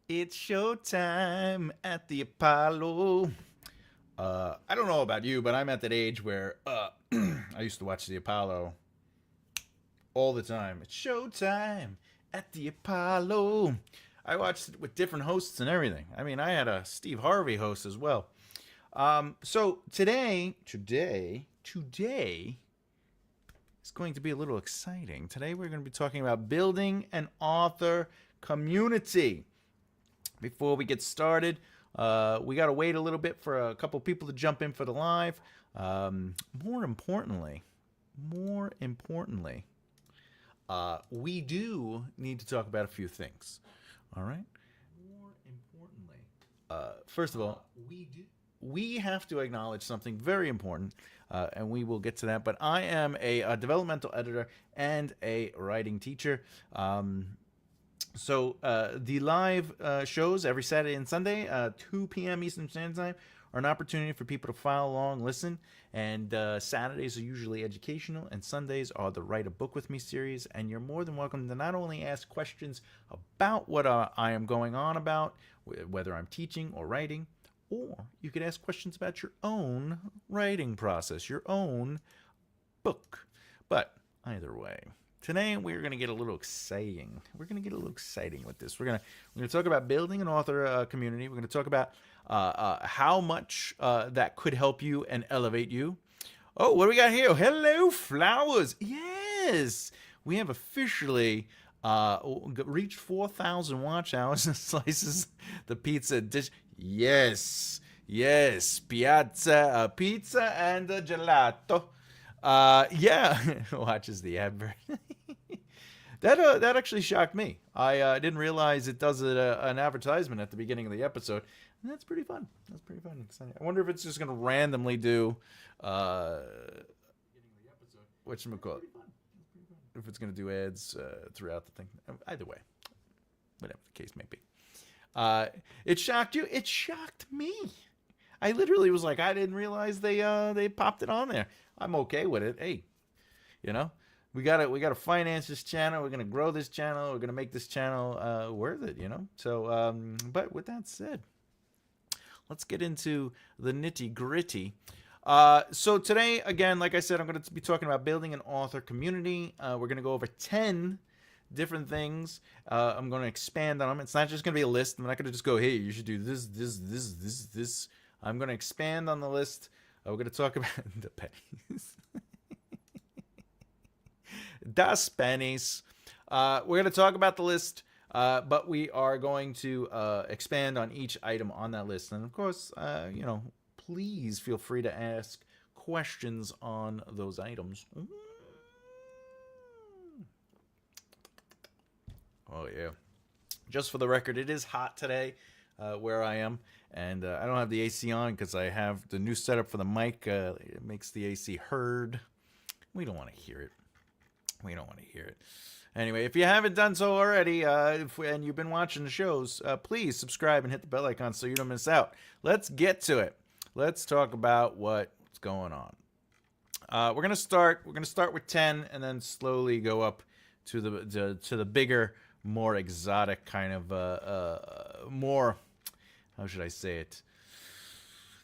It's showtime at the Apollo. I don't know about you, but I'm at that age where I used to watch the Apollo all the time. It's showtime at the Apollo. I watched it with different hosts and everything. I mean, I had a Steve Harvey host as well. So today is going to be a little exciting. Today we're going to be talking about building an author community. Before we get started, we got to wait a little bit for a couple people to jump in for the live. More importantly, we do need to talk about a few things. All right. More importantly, first of all, we have to acknowledge something very important, and we will get to that. But I am a developmental editor and a writing teacher. So the live shows every Saturday and Sunday, 2 p.m. Eastern Standard Time, are an opportunity for people to follow along, listen. And Saturdays are usually educational, and Sundays are the Write a Book with Me series. And you're more than welcome to not only ask questions about what I am going on about, whether I'm teaching or writing, or you could ask questions about your own writing process, your own book. But either way, today we're going to get a little exciting. We're going to get a little exciting with this. We're going to talk about building an author community. We're going to talk about how much that could help you and elevate you. Oh, what do we got here? Hello, flowers. Yes, we have officially reached 4,000 watch hours and slices the pizza dish. Yes, pizza and gelato. Yeah, watches the advert. That actually shocked me. I didn't realize it does an advertisement at the beginning of the episode. And that's pretty fun. That's pretty fun. Exciting. I wonder if it's just going to randomly do whatchamacallit. If it's going to do ads throughout the thing. Either way, whatever the case may be. It shocked you? It shocked me. I literally was like, I didn't realize they popped it on there. I'm okay with it. Hey, you know, we gotta finance this channel. We're gonna grow this channel. We're gonna make this channel worth it. You know. So, but with that said, let's get into the nitty gritty. So today, again, like I said, I'm going to be talking about building an author community. We're going to go over 10 different things. I'm going to expand on them. It's not just going to be a list. I'm not going to just go, hey, you should do this. I'm going to expand on the list. We're going to talk about the pennies. Das pennies. We're going to talk about the list, but we are going to expand on each item on that list. And of course, please feel free to ask questions on those items. Oh, yeah. Just for the record, it is hot today where I am. And I don't have the AC on because I have the new setup for the mic. It makes the AC heard. We don't want to hear it. Anyway, if you haven't done so already, and you've been watching the shows, please subscribe and hit the bell icon so you don't miss out. Let's get to it. Let's talk about what's going on. We're gonna start with 10, and then slowly go up to the bigger, more exotic kind of more. How should I say it?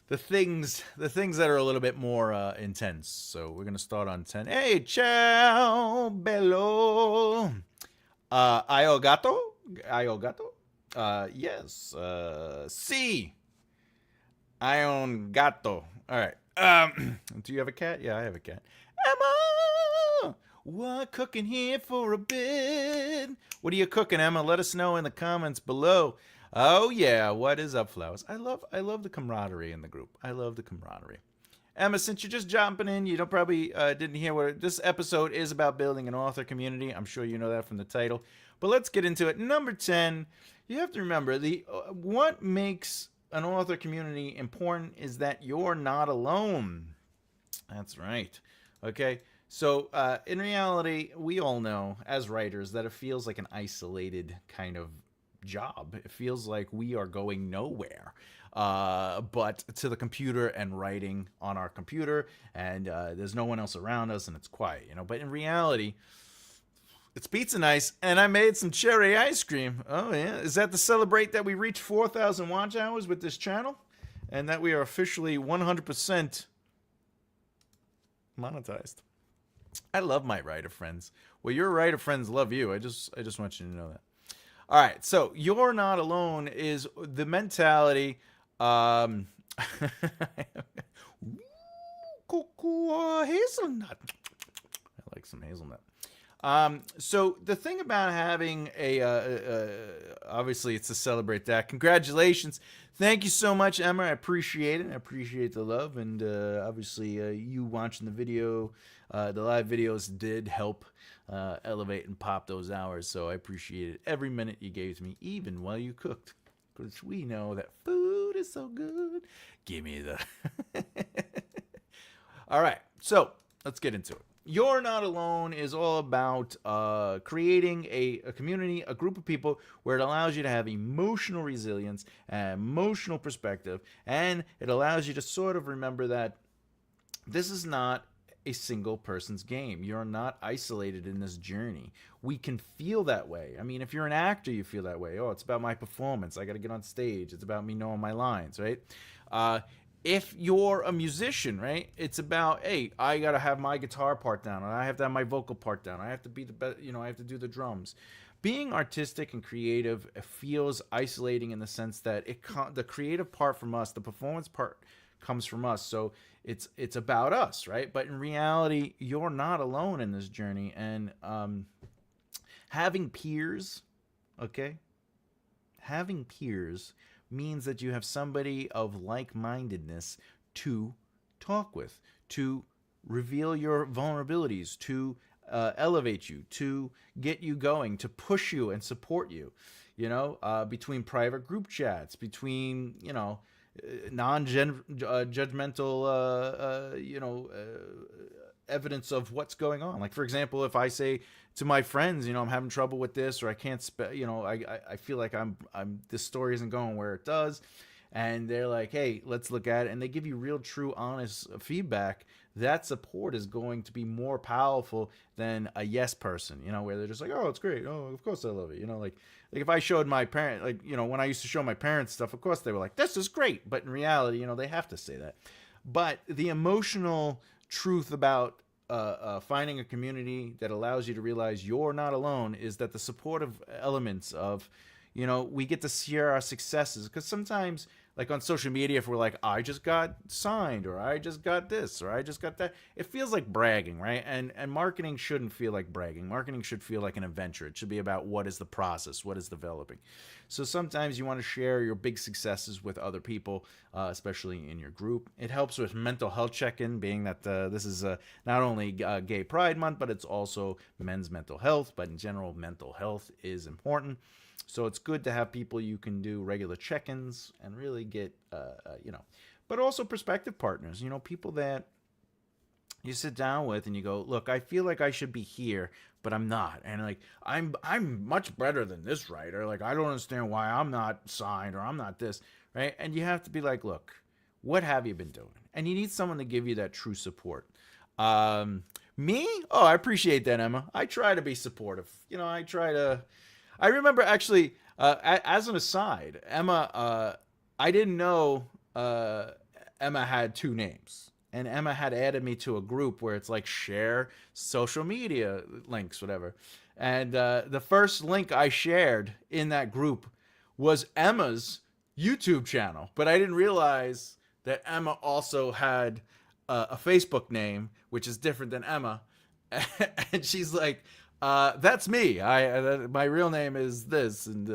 The things that are a little bit more intense. So we're gonna start on 10. Hey, ciao, bello. Io gato. Yes. Si. I own gato. All right. Do you have a cat? Yeah, I have a cat. Emma, what cooking here for a bit? What are you cooking, Emma? Let us know in the comments below. Oh yeah, what is up, flowers? I love the camaraderie in the group. I love the camaraderie. Emma, since you're just jumping in, you don't probably didn't hear what this episode is about building an author community. I'm sure you know that from the title. But let's get into it. Number 10, you have to remember what makes an author community important is that you're not alone. That's right. Okay. So in reality, we all know as writers that it feels like an isolated kind of job. It feels like we are going nowhere but to the computer and writing on our computer, and there's no one else around us and it's quiet, But in reality, It's pizza nice, and I made some cherry ice cream. Oh yeah, is that to celebrate that we reached 4,000 watch hours with this channel, and that we are officially 100% monetized? I love my writer friends. Well, your writer friends love you. I just want you to know that. All right, so you're not alone is the mentality. Um, Cocoa hazelnut. I like some hazelnut. So the thing about having obviously it's to celebrate that. Congratulations. Thank you so much, Emma. I appreciate it. I appreciate the love. And obviously you watching the video, the live videos did help elevate and pop those hours. So I appreciate it. Every minute you gave to me, even while you cooked. Because we know that food is so good. Give me the... All right. So let's get into it. You're Not Alone is all about creating a community, a group of people where it allows you to have emotional resilience and emotional perspective, and it allows you to sort of remember that this is not a single person's game. You're not isolated in this journey. We can feel that way. I mean, if you're an actor, you feel that way. Oh, it's about my performance. I got to get on stage. It's about me knowing my lines, right? If you're a musician, right, it's about, hey, I got to have my guitar part down, and I have to have my vocal part down. I have to be the best, I have to do the drums. Being artistic and creative feels isolating in the sense that the creative part from us, the performance part comes from us. So it's about us, right? But in reality, you're not alone in this journey. And having peers, okay? Having peers means that you have somebody of like-mindedness to talk with, to reveal your vulnerabilities, to elevate you, to get you going, to push you and support you, between private group chats, between, non-judgmental, evidence of what's going on. Like, for example, if I say to my friends, I'm having trouble with this, or I can't, I feel like this story isn't going where it does. And they're like, hey, let's look at it. And they give you real, true, honest feedback. That support is going to be more powerful than a yes person, where they're just like, oh, it's great. Oh, of course I love it. Like if I showed my parent, when I used to show my parents stuff, of course they were like, this is great. But in reality, they have to say that. But the emotional truth about finding a community that allows you to realize you're not alone is that the supportive elements of, we get to share our successes. Because sometimes, like on social media, if we're like, I just got signed, or I just got this, or I just got that, it feels like bragging, right? And marketing shouldn't feel like bragging. Marketing should feel like an adventure. It should be about what is the process, what is developing. So sometimes you want to share your big successes with other people, especially in your group. It helps with mental health check-in, being that this is not only Gay Pride Month, but it's also men's mental health. But in general, mental health is important. So it's good to have people you can do regular check-ins and really get, but also prospective partners, people that you sit down with and you go, look, I feel like I should be here, but I'm not. And like, I'm much better than this writer. Like, I don't understand why I'm not signed, or I'm not this, right? And you have to be like, look, what have you been doing? And you need someone to give you that true support. Me? Oh, I appreciate that, Emma. I try to be supportive. I remember actually, as an aside, Emma, I didn't know Emma had two names. And Emma had added me to a group where it's like share social media links, whatever. And the first link I shared in that group was Emma's YouTube channel. But I didn't realize that Emma also had a Facebook name, which is different than Emma. And she's like, that's me. My real name is this, and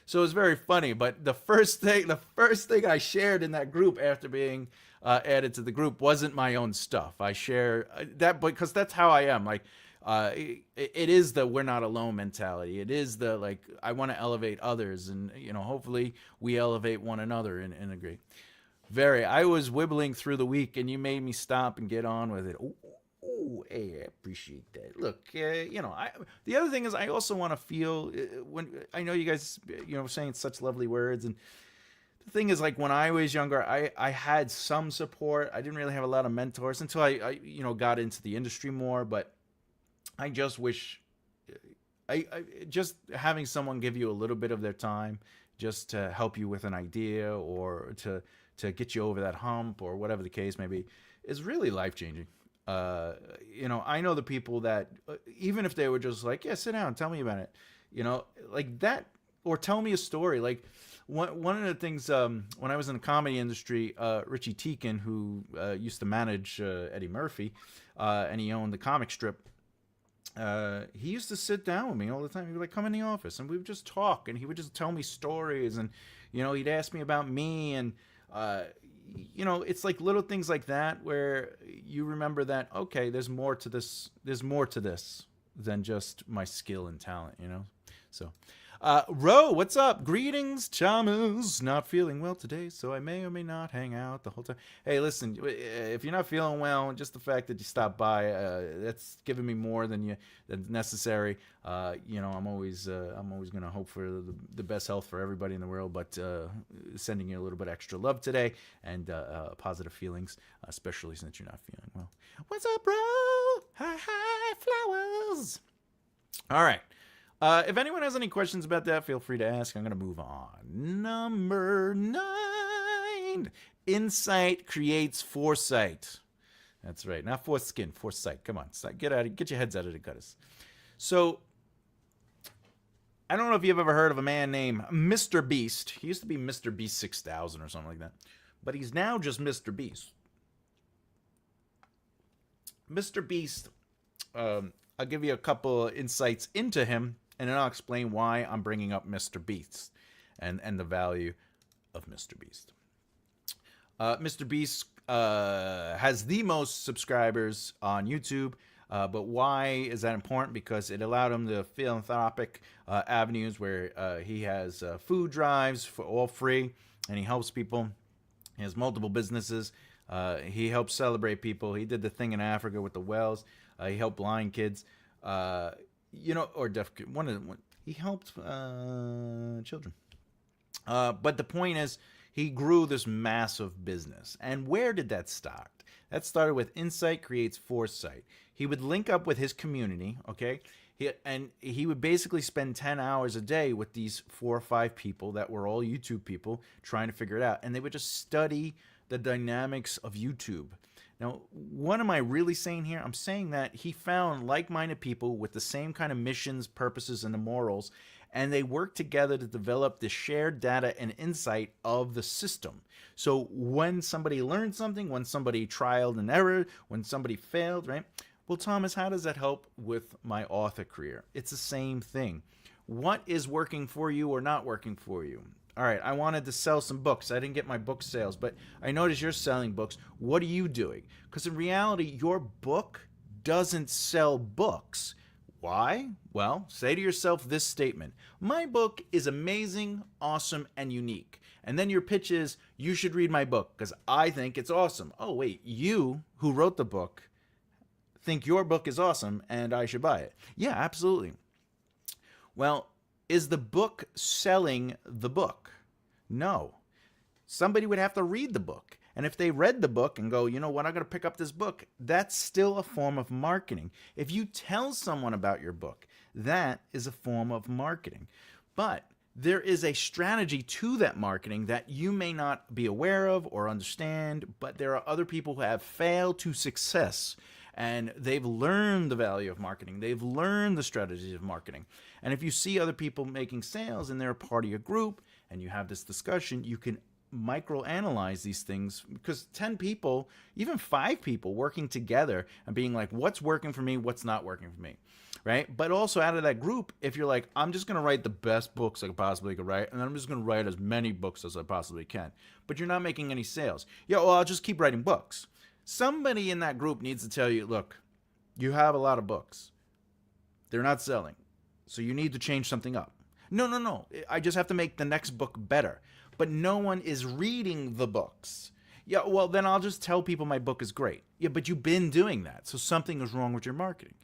so it was very funny. But the first thing I shared in that group after being added to the group wasn't my own stuff. I share that because that's how I am. Like, it is the we're not alone mentality. It is the like I want to elevate others, and hopefully we elevate one another and integrate. I was wibbling through the week, and you made me stop and get on with it. Ooh, hey, I appreciate that. Look, the other thing is I also want to feel when I know you guys, saying such lovely words. And the thing is, like, when I was younger, I had some support. I didn't really have a lot of mentors until I got into the industry more. But I just wish, just having someone give you a little bit of their time just to help you with an idea or to get you over that hump or whatever the case may be is really life changing. I know the people that even if they were just like, yeah, sit down, tell me about it, like that, or tell me a story. Like one of the things when I was in the comedy industry, Richie Teakin, who used to manage Eddie Murphy, and he owned the comic strip. He used to sit down with me all the time. He'd be like, come in the office, and we would just talk, and he would just tell me stories, and he'd ask me about me, and it's like little things like that where you remember that, okay, there's more to this than just my skill and talent. So Ro, what's up? Greetings, Chamus. Not feeling well today, so I may or may not hang out the whole time. Hey, listen, if you're not feeling well, just the fact that you stopped by, that's giving me more than necessary. I'm always gonna hope for the best health for everybody in the world, but sending you a little bit extra love today and positive feelings, especially since you're not feeling well. What's up, bro? Hi, flowers. All right. If anyone has any questions about that, feel free to ask. I'm going to move on. Number 9. Insight creates foresight. That's right. Not foreskin, foresight. Come on. Get your heads out of the gutters. So, I don't know if you've ever heard of a man named Mr. Beast. He used to be Mr. Beast 6000 or something like that. But he's now just Mr. Beast. Mr. Beast, I'll give you a couple insights into him, and then I'll explain why I'm bringing up Mr. Beast and the value of Mr. Beast. Mr. Beast has the most subscribers on YouTube, but why is that important? Because it allowed him the philanthropic avenues where he has food drives for all free, and he helps people. He has multiple businesses. He helps celebrate people. He did the thing in Africa with the wells. He helped blind kids. Or deaf. He helped children. But the point is, he grew this massive business. And where did that start? That started with insight creates foresight. He would link up with his community, okay? He would basically spend 10 hours a day with these 4 or 5 people that were all YouTube people trying to figure it out. And they would just study the dynamics of YouTube. Now, what am I really saying here? I'm saying that he found like-minded people with the same kind of missions, purposes, and the morals, and they worked together to develop the shared data and insight of the system. So when somebody learned something, when somebody trialed and errored, when somebody failed, right? Well, Thomas, how does that help with my author career? It's the same thing. What is working for you or not working for you? All right, I wanted to sell some books. I didn't get my book sales, but I noticed you're selling books. What are you doing? Because in reality, your book doesn't sell books. Why? Well, say to yourself this statement. My book is amazing, awesome, and unique. And then your pitch is, you should read my book because I think it's awesome. Oh, wait, you who wrote the book think your book is awesome and I should buy it. Yeah, absolutely. Well, is the book selling the book? No. Somebody would have to read the book. And if they read the book and go, you know what, I'm going to pick up this book, that's still a form of marketing. If you tell someone about your book, that is a form of marketing. But there is a strategy to that marketing that you may not be aware of or understand, but there are other people who have failed to success. And they've learned the value of marketing. They've learned the strategies of marketing. And if you see other people making sales and they're a part of your group and you have this discussion, you can micro-analyze these things because 10 people, even 5 people working together and being like, what's working for me, what's not working for me, right? But also out of that group, if you're like, I'm just going to write the best books I possibly could write, and I'm just going to write as many books as I possibly can, but you're not making any sales. Yeah, well, I'll just keep writing books. Somebody in that group needs to tell you, look, you have a lot of books. They're not selling. So you need to change something up. No. I just have to make the next book better. But no one is reading the books. Yeah, well, then I'll just tell people my book is great. Yeah, but you've been doing that. So something is wrong with your marketing.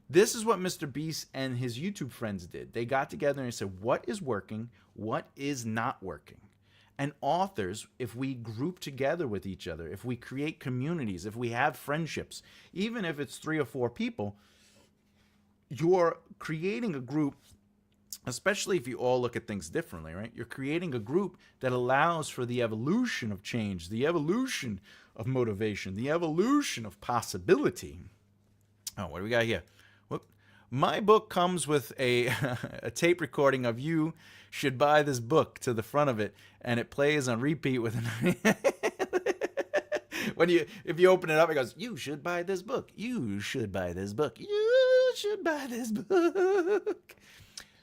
This is what Mr. Beast and his YouTube friends did. They got together and they said, what is working? What is not working? And authors, if we group together with each other, if we create communities, if we have friendships, even if it's 3 or 4 people, you're creating a group, especially if you all look at things differently, right? You're creating a group that allows for the evolution of change, the evolution of motivation, the evolution of possibility. Oh, what do we got here? Whoop. My book comes with a, a tape recording of "You Should Buy This Book" to the front of it, and it plays on repeat with if you open it up, it goes, "You should buy this book. You should buy this book. You should buy this book."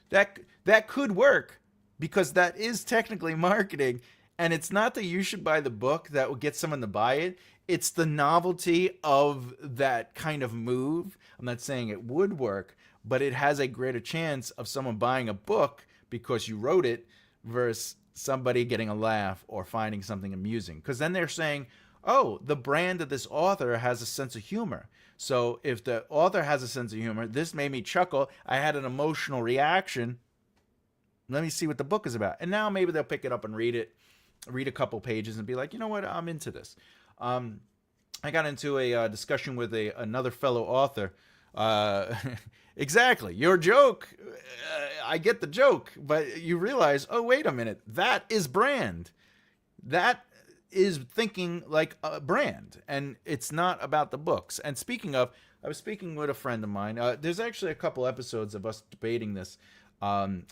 That could work, because that is technically marketing, and it's not that you should buy the book that will get someone to buy it. It's the novelty of that kind of move. I'm not saying it would work, but it has a greater chance of someone buying a book because you wrote it versus somebody getting a laugh or finding something amusing. Because then they're saying, oh, the brand of this author has a sense of humor. So if the author has a sense of humor, this made me chuckle. I had an emotional reaction. Let me see what the book is about. And now maybe they'll pick it up and read a couple pages and be like, you know what, I'm into this. I got into a discussion with another fellow author. Exactly, your joke. I get the joke, but you realize, oh, wait a minute, that is brand. That is thinking like a brand, and it's not about the books. And speaking of, I was speaking with a friend of mine. There's actually a couple episodes of us debating this. And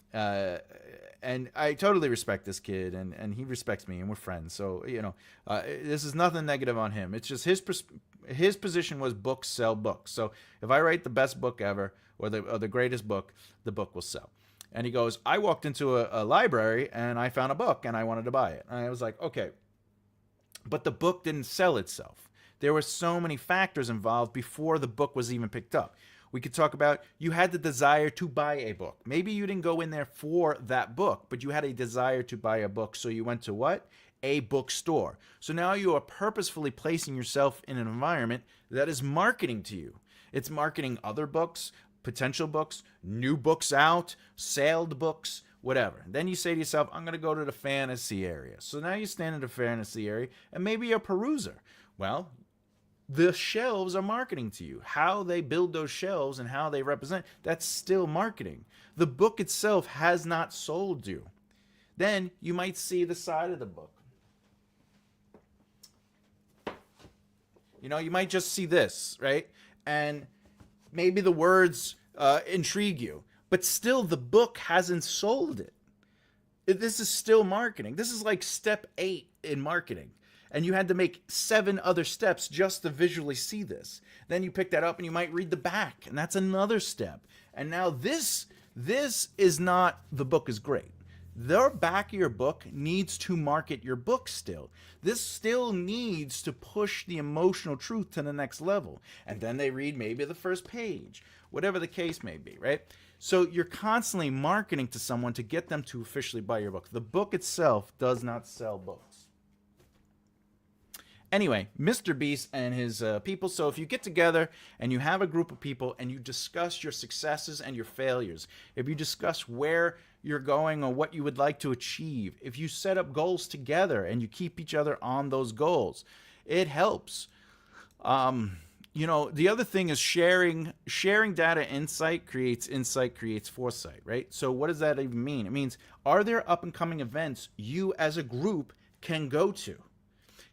I totally respect this kid, and he respects me, and we're friends. So, this is nothing negative on him. It's just his position was books sell books. So if I write the best book ever, or the greatest book, the book will sell. And he goes, I walked into a library and I found a book and I wanted to buy it. And I was like, okay, but the book didn't sell itself. There were so many factors involved before the book was even picked up. We could talk about, you had the desire to buy a book. Maybe you didn't go in there for that book, but you had a desire to buy a book. So you went to what? A bookstore. So now you are purposefully placing yourself in an environment that is marketing to you. It's marketing other books, potential books, new books out, sailed books, whatever. Then you say to yourself, I'm going to go to the fantasy area. So now you stand in the fantasy area, and maybe you're a peruser. Well, the shelves are marketing to you. How they build those shelves and how they represent, that's still marketing. The book itself has not sold you. Then you might see the side of the book. You might just see this, right? And maybe the words intrigue you, but still the book hasn't sold it. This is still marketing. This is like step 8 in marketing. And you had to make 7 other steps just to visually see this. Then you pick that up and you might read the back, and that's another step. And now this is not the book is great. The back of your book needs to market your book still. This still needs to push the emotional truth to the next level. And then they read maybe the first page, whatever the case may be, right? So you're constantly marketing to someone to get them to officially buy your book. The book itself does not sell books. Anyway, Mr. Beast and his people. So if you get together and you have a group of people and you discuss your successes and your failures, if you discuss where you're going or what you would like to achieve, if you set up goals together and you keep each other on those goals, it helps. The other thing is sharing data. Insight creates foresight, right? So what does that even mean? It means, are there up and coming events you as a group can go to?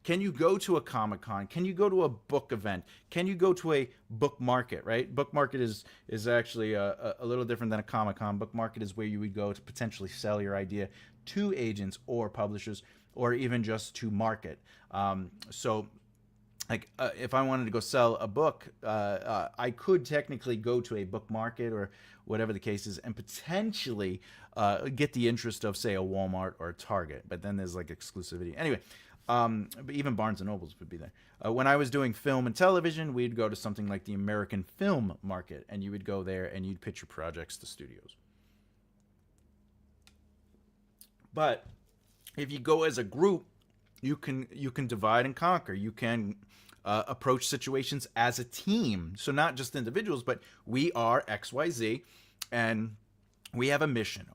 Can you go to a Comic-Con? Can you go to a book event? Can you go to a book market, right? Book market is actually a little different than a Comic-Con. Book market is where you would go to potentially sell your idea to agents or publishers, or even just to market. If I wanted to go sell a book, I could technically go to a book market or whatever the case is and potentially get the interest of, say, a Walmart or a Target. But then there's like exclusivity. Anyway, but even Barnes and Nobles would be there. When I was doing film and television, we'd go to something like the American Film Market, and you would go there and you'd pitch your projects to studios. But if you go as a group, you can divide and conquer. You can approach situations as a team. So not just individuals, but we are XYZ, and we have a mission.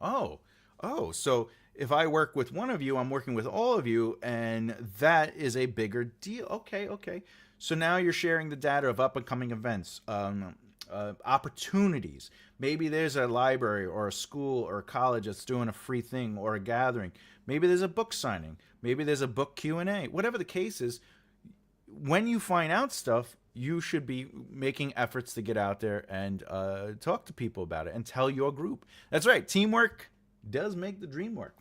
So if I work with one of you, I'm working with all of you, and that is a bigger deal. Okay. So now you're sharing the data of up and coming events. opportunities. Maybe there's a library or a school or a college that's doing a free thing or a gathering. Maybe there's a book signing. Maybe there's a book Q&A. Whatever the case is, when you find out stuff, you should be making efforts to get out there and talk to people about it and tell your group. That's right. Teamwork does make the dream work.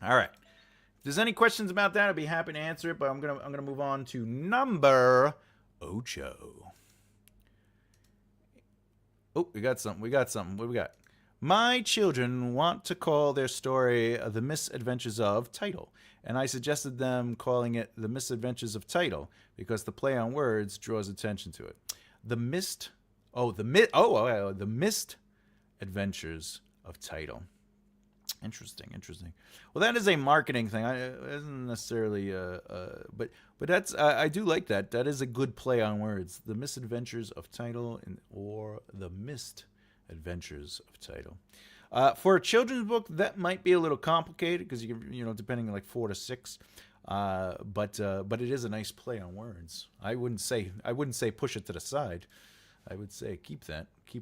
All right. If there's any questions about that, I'd be happy to answer it. But I'm gonna move on to number ocho. Oh, we got something. What do we got? My children want to call their story The Misadventures of Title, and I suggested them calling it The Misadventures of Title because the play on words draws attention to it. The Mist Adventures of Title. Interesting. Well, that is a marketing thing. It isn't necessarily, but that's I do like that. That is a good play on words. The Misadventures of Title or The Mist Adventures of Title. For a children's book, that might be a little complicated because depending on like 4 to 6. But it is a nice play on words. I wouldn't say push it to the side. I would say keep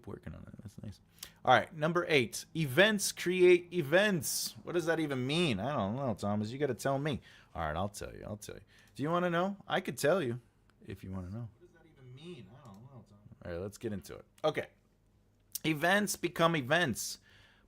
working on it. That's nice. All right, number 8. Events create events. What does that even mean? I don't know, Thomas. You got to tell me. All right, I'll tell you. Do you want to know? I could tell you if you want to know. What does that even mean? I don't know, Thomas. All right, let's get into it. Okay. Events become events.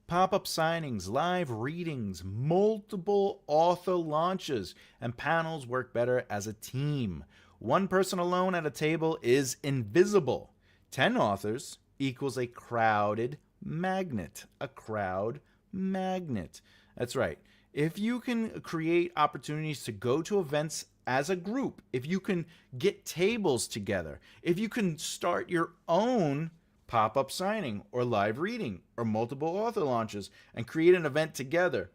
Pop-up signings, live readings, multiple author launches, and panels work better as a team. One person alone at a table is invisible. 10 authors equals a crowded magnet. A crowd magnet. That's right. If you can create opportunities to go to events as a group, if you can get tables together, if you can start your own pop-up signing or live reading or multiple author launches and create an event together,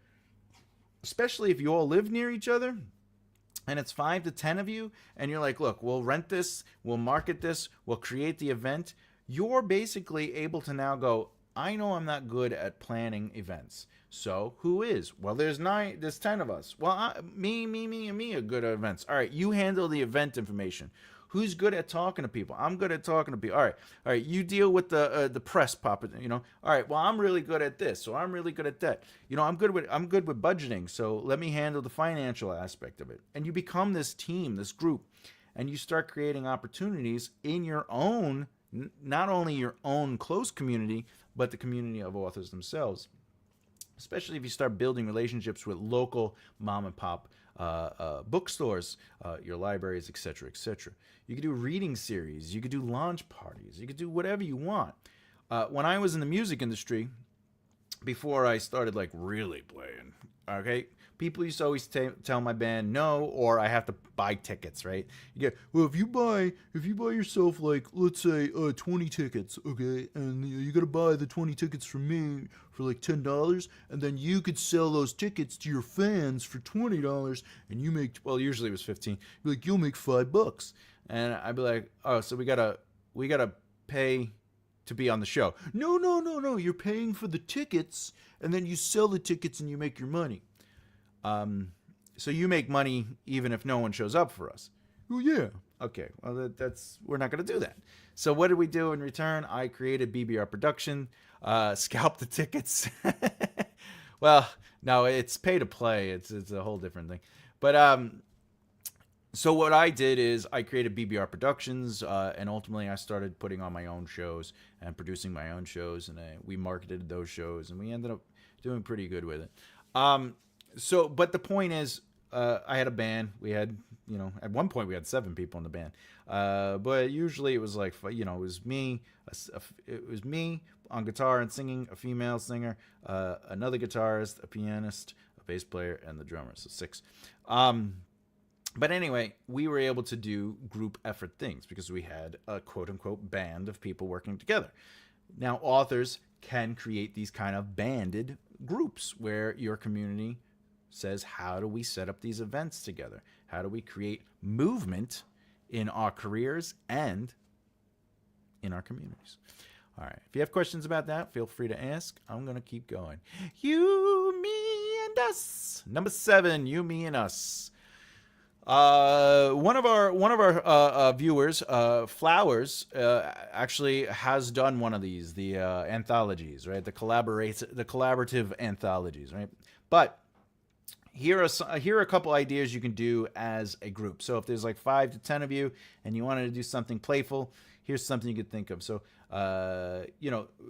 especially if you all live near each other and it's 5 to 10 of you and you're like, look, we'll rent this, we'll market this, we'll create the event, you're basically able to now go, I know I'm not good at planning events. So who is? Well, there's 10 of us. Well, me are good at events. All right, you handle the event information. Who's good at talking to people? I'm good at talking to people. All right. You deal with the press pop. All right. Well, I'm really good at this, so I'm really good at that. I'm good with budgeting. So let me handle the financial aspect of it. And you become this team, this group, and you start creating opportunities in your own, not only your own close community, but the community of authors themselves. Especially if you start building relationships with local mom and pop bookstores, your libraries, etc., etc. You could do reading series. You could do launch parties. You could do whatever you want. When I was in the music industry, before I started like really playing, okay, people used to always tell my band no, or I have to buy tickets, right? You get, well, if you buy yourself like, let's say 20 tickets, okay, and you got to buy the 20 tickets from me for like $10, and then you could sell those tickets to your fans for $20, and you make, well, usually it was 15. You're like, you'll make $5, and I'd be like, oh, so we gotta pay to be on the show. No, you're paying for the tickets, and then you sell the tickets and you make your money. So you make money even if no one shows up for us. Oh yeah. Okay. Well, we're not going to do that. So what did we do in return? I created BBR Production, scalped the tickets. Well, no, it's pay to play. It's a whole different thing. But so what I did is I created BBR Productions, and ultimately I started putting on my own shows and producing my own shows, and we marketed those shows, and we ended up doing pretty good with it. So, but the point is, I had a band. We had, at one point we had 7 people in the band. But usually it was like, it was me. It was me on guitar and singing, a female singer, another guitarist, a pianist, a bass player, and the drummer. So 6. But anyway, we were able to do group effort things because we had a quote-unquote band of people working together. Now, authors can create these kind of banded groups where your community says, how do we set up these events together? How do we create movement in our careers and in our communities? All right. If you have questions about that, feel free to ask. I'm going to keep going. You, me, and us. Number 7, you, me, and us. One of our viewers, Flowers, actually has done one of these, the anthologies, right? The collaborative anthologies, right? But here are a couple ideas you can do as a group. So if there's like 5 to 10 of you and you wanted to do something playful, here's something you could think of. So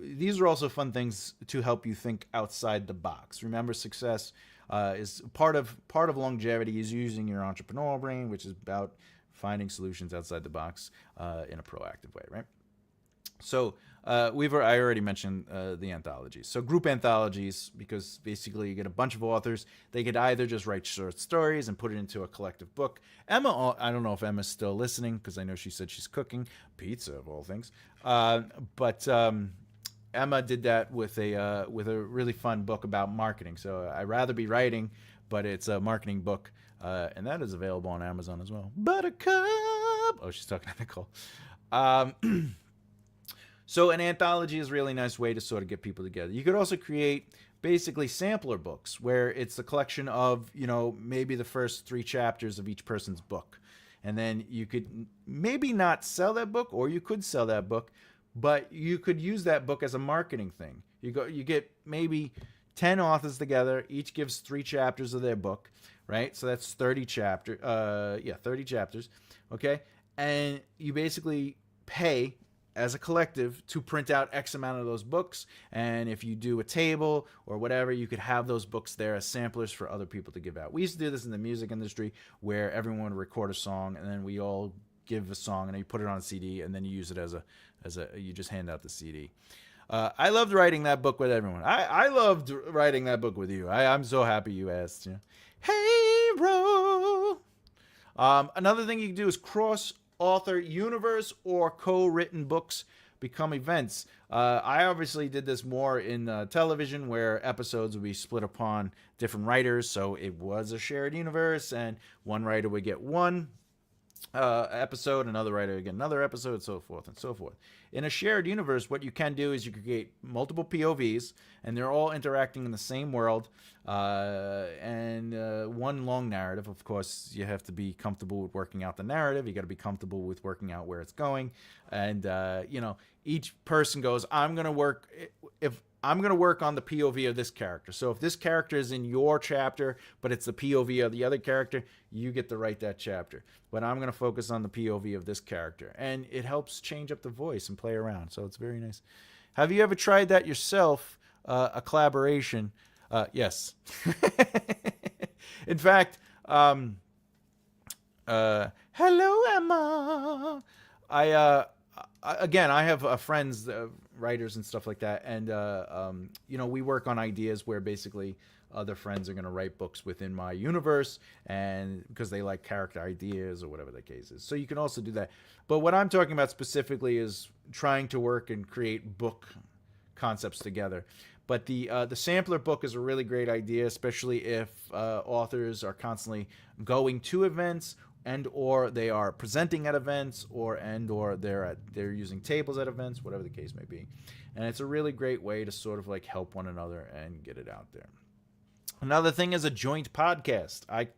these are also fun things to help you think outside the box. Remember, success is part of longevity is using your entrepreneurial brain, which is about finding solutions outside the box in a proactive way, right? So I already mentioned the anthologies. So group anthologies, because basically you get a bunch of authors. They could either just write short stories and put it into a collective book. Emma, I don't know if Emma's still listening, because I know she said she's cooking pizza of all things. But Emma did that with a really fun book about marketing. So I'd rather be writing, but it's a marketing book, and that is available on Amazon as well. Buttercup. Oh, she's talking to Nicole. So an anthology is a really nice way to sort of get people together. You could also create basically sampler books where it's a collection of, maybe the first 3 chapters of each person's book. And then you could maybe not sell that book, or you could sell that book, but you could use that book as a marketing thing. You get maybe 10 authors together, each gives 3 chapters of their book, right? So that's 30 chapters. 30 chapters. Okay. And you basically pay as a collective to print out X amount of those books. And if you do a table or whatever, you could have those books there as samplers for other people to give out. We used to do this in the music industry, where everyone would record a song and then we all give a song and then you put it on a CD and then you use it as you just hand out the CD. I loved writing that book with everyone. I loved writing that book with you. I'm so happy you asked. Hey, bro. Another thing you can do is cross-author universe or co-written books become events. I obviously did this more in television, where episodes would be split upon different writers. So it was a shared universe, and one writer would get one episode, another writer would get another episode, so forth and so forth. In a shared universe, what you can do is you can create multiple POVs, and they're all interacting in the same world, and one long narrative. Of course, you have to be comfortable with working out the narrative. You got to be comfortable with working out where it's going, and each person goes, I'm going to work on the POV of this character. So if this character is in your chapter, but it's the POV of the other character, you get to write that chapter. But I'm going to focus on the POV of this character. And it helps change up the voice and play around. So it's very nice. Have you ever tried that yourself? A collaboration? Yes. In fact, hello, Emma. I have friends, writers and stuff like that, and we work on ideas where basically other friends are going to write books within my universe, and because they like character ideas or whatever the case is. So you can also do that. But what I'm talking about specifically is trying to work and create book concepts together. But the sampler book is a really great idea, especially if authors are constantly going to events, and or they are presenting at events, or they're using tables at events, whatever the case may be. And it's a really great way to sort of like help one another and get it out there. Another thing is a joint podcast. I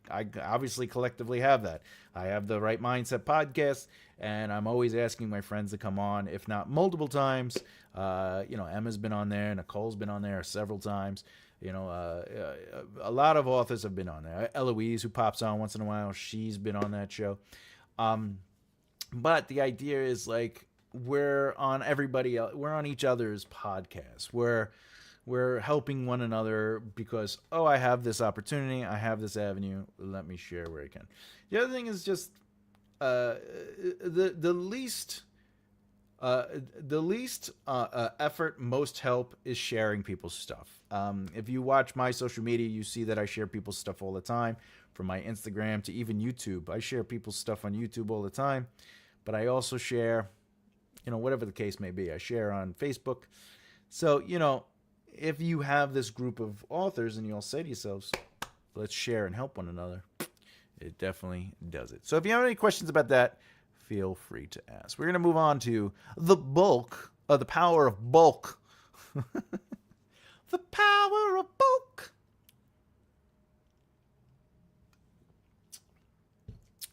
obviously collectively have that. I have the Right Mindset podcast, and I'm always asking my friends to come on, if not multiple times. Emma's been on there, Nicole's been on there several times. A lot of authors have been on there. Eloise, who pops on once in a while, she's been on that show. But the idea is like we're on each other's podcasts. We're helping one another because, I have this opportunity, I have this avenue, let me share where I can. The other thing is just the least effort, most help is sharing people's stuff. If you watch my social media, you see that I share people's stuff all the time, from my Instagram to even YouTube. I share people's stuff on YouTube all the time, but I also share, whatever the case may be. I share on Facebook. So, if you have this group of authors and you all say to yourselves, let's share and help one another, it definitely does it. So if you have any questions about that, feel free to ask. We're going to move on to the power of bulk. The power of bulk.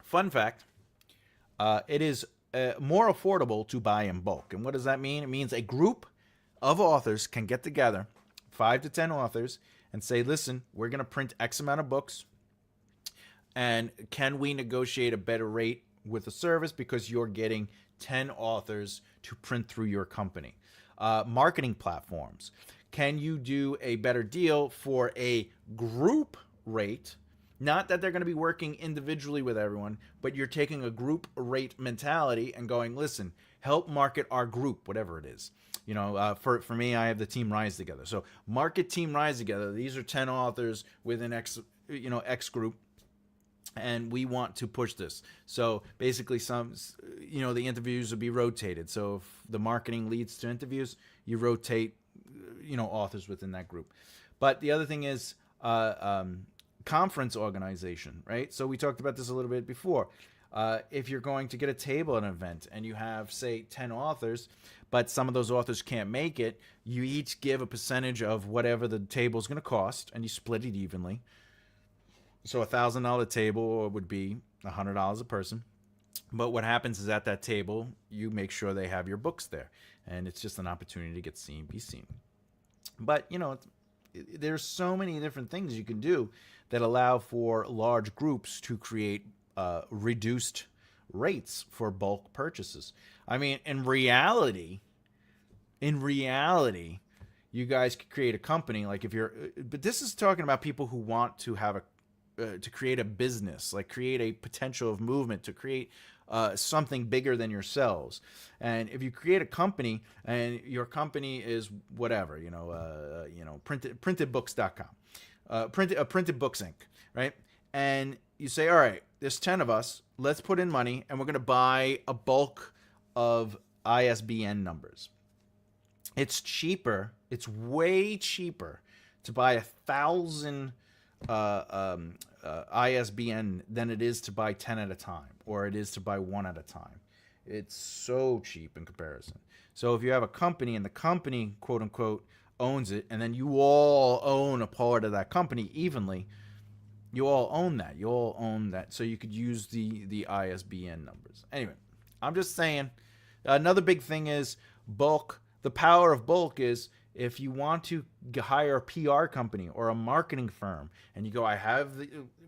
Fun fact, it is more affordable to buy in bulk. And what does that mean? It means a group of authors can get together, 5 to 10 authors, and say, listen, we're going to print X amount of books. And can we negotiate a better rate with the service because you're getting 10 authors to print through your company? Marketing platforms. Can you do a better deal for a group rate? Not that they're going to be working individually with everyone, but you're taking a group rate mentality and going, listen, help market our group, whatever it is. You know, for me, I have the Team Rise Together. So market Team Rise Together. These are 10 authors within X group. And we want to push this. So basically the interviews will be rotated. So if the marketing leads to interviews, you rotate, authors within that group. But the other thing is conference organization, right? So we talked about this a little bit before. If you're going to get a table at an event and you have, say, 10 authors, but some of those authors can't make it, you each give a percentage of whatever the table is going to cost, and you split it evenly. So $1,000 table would be $100 a person. But what happens is at that table, you make sure they have your books there. And it's just an opportunity to be seen. But, there's so many different things you can do that allow for large groups to create reduced rates for bulk purchases. I mean, in reality, you guys could create a company. Like but this is talking about people who want to have to create a business, like create a potential of movement, to create something bigger than yourselves. And if you create a company and your company is whatever, printedbooks.com, printed books Inc., right? And you say, all right, there's 10 of us, let's put in money and we're going to buy a bulk of ISBN numbers. It's cheaper. It's way cheaper to buy 1,000 ISBN than it is to buy 10 at a time, or it is to buy one at a time. It's so cheap in comparison. So if you have a company and the company, quote unquote, owns it, and then you all own a part of that company evenly, you all own that. So you could use the ISBN numbers. Anyway, I'm just saying, another big thing is bulk. The power of bulk is, if you want to hire a PR company or a marketing firm, and you go,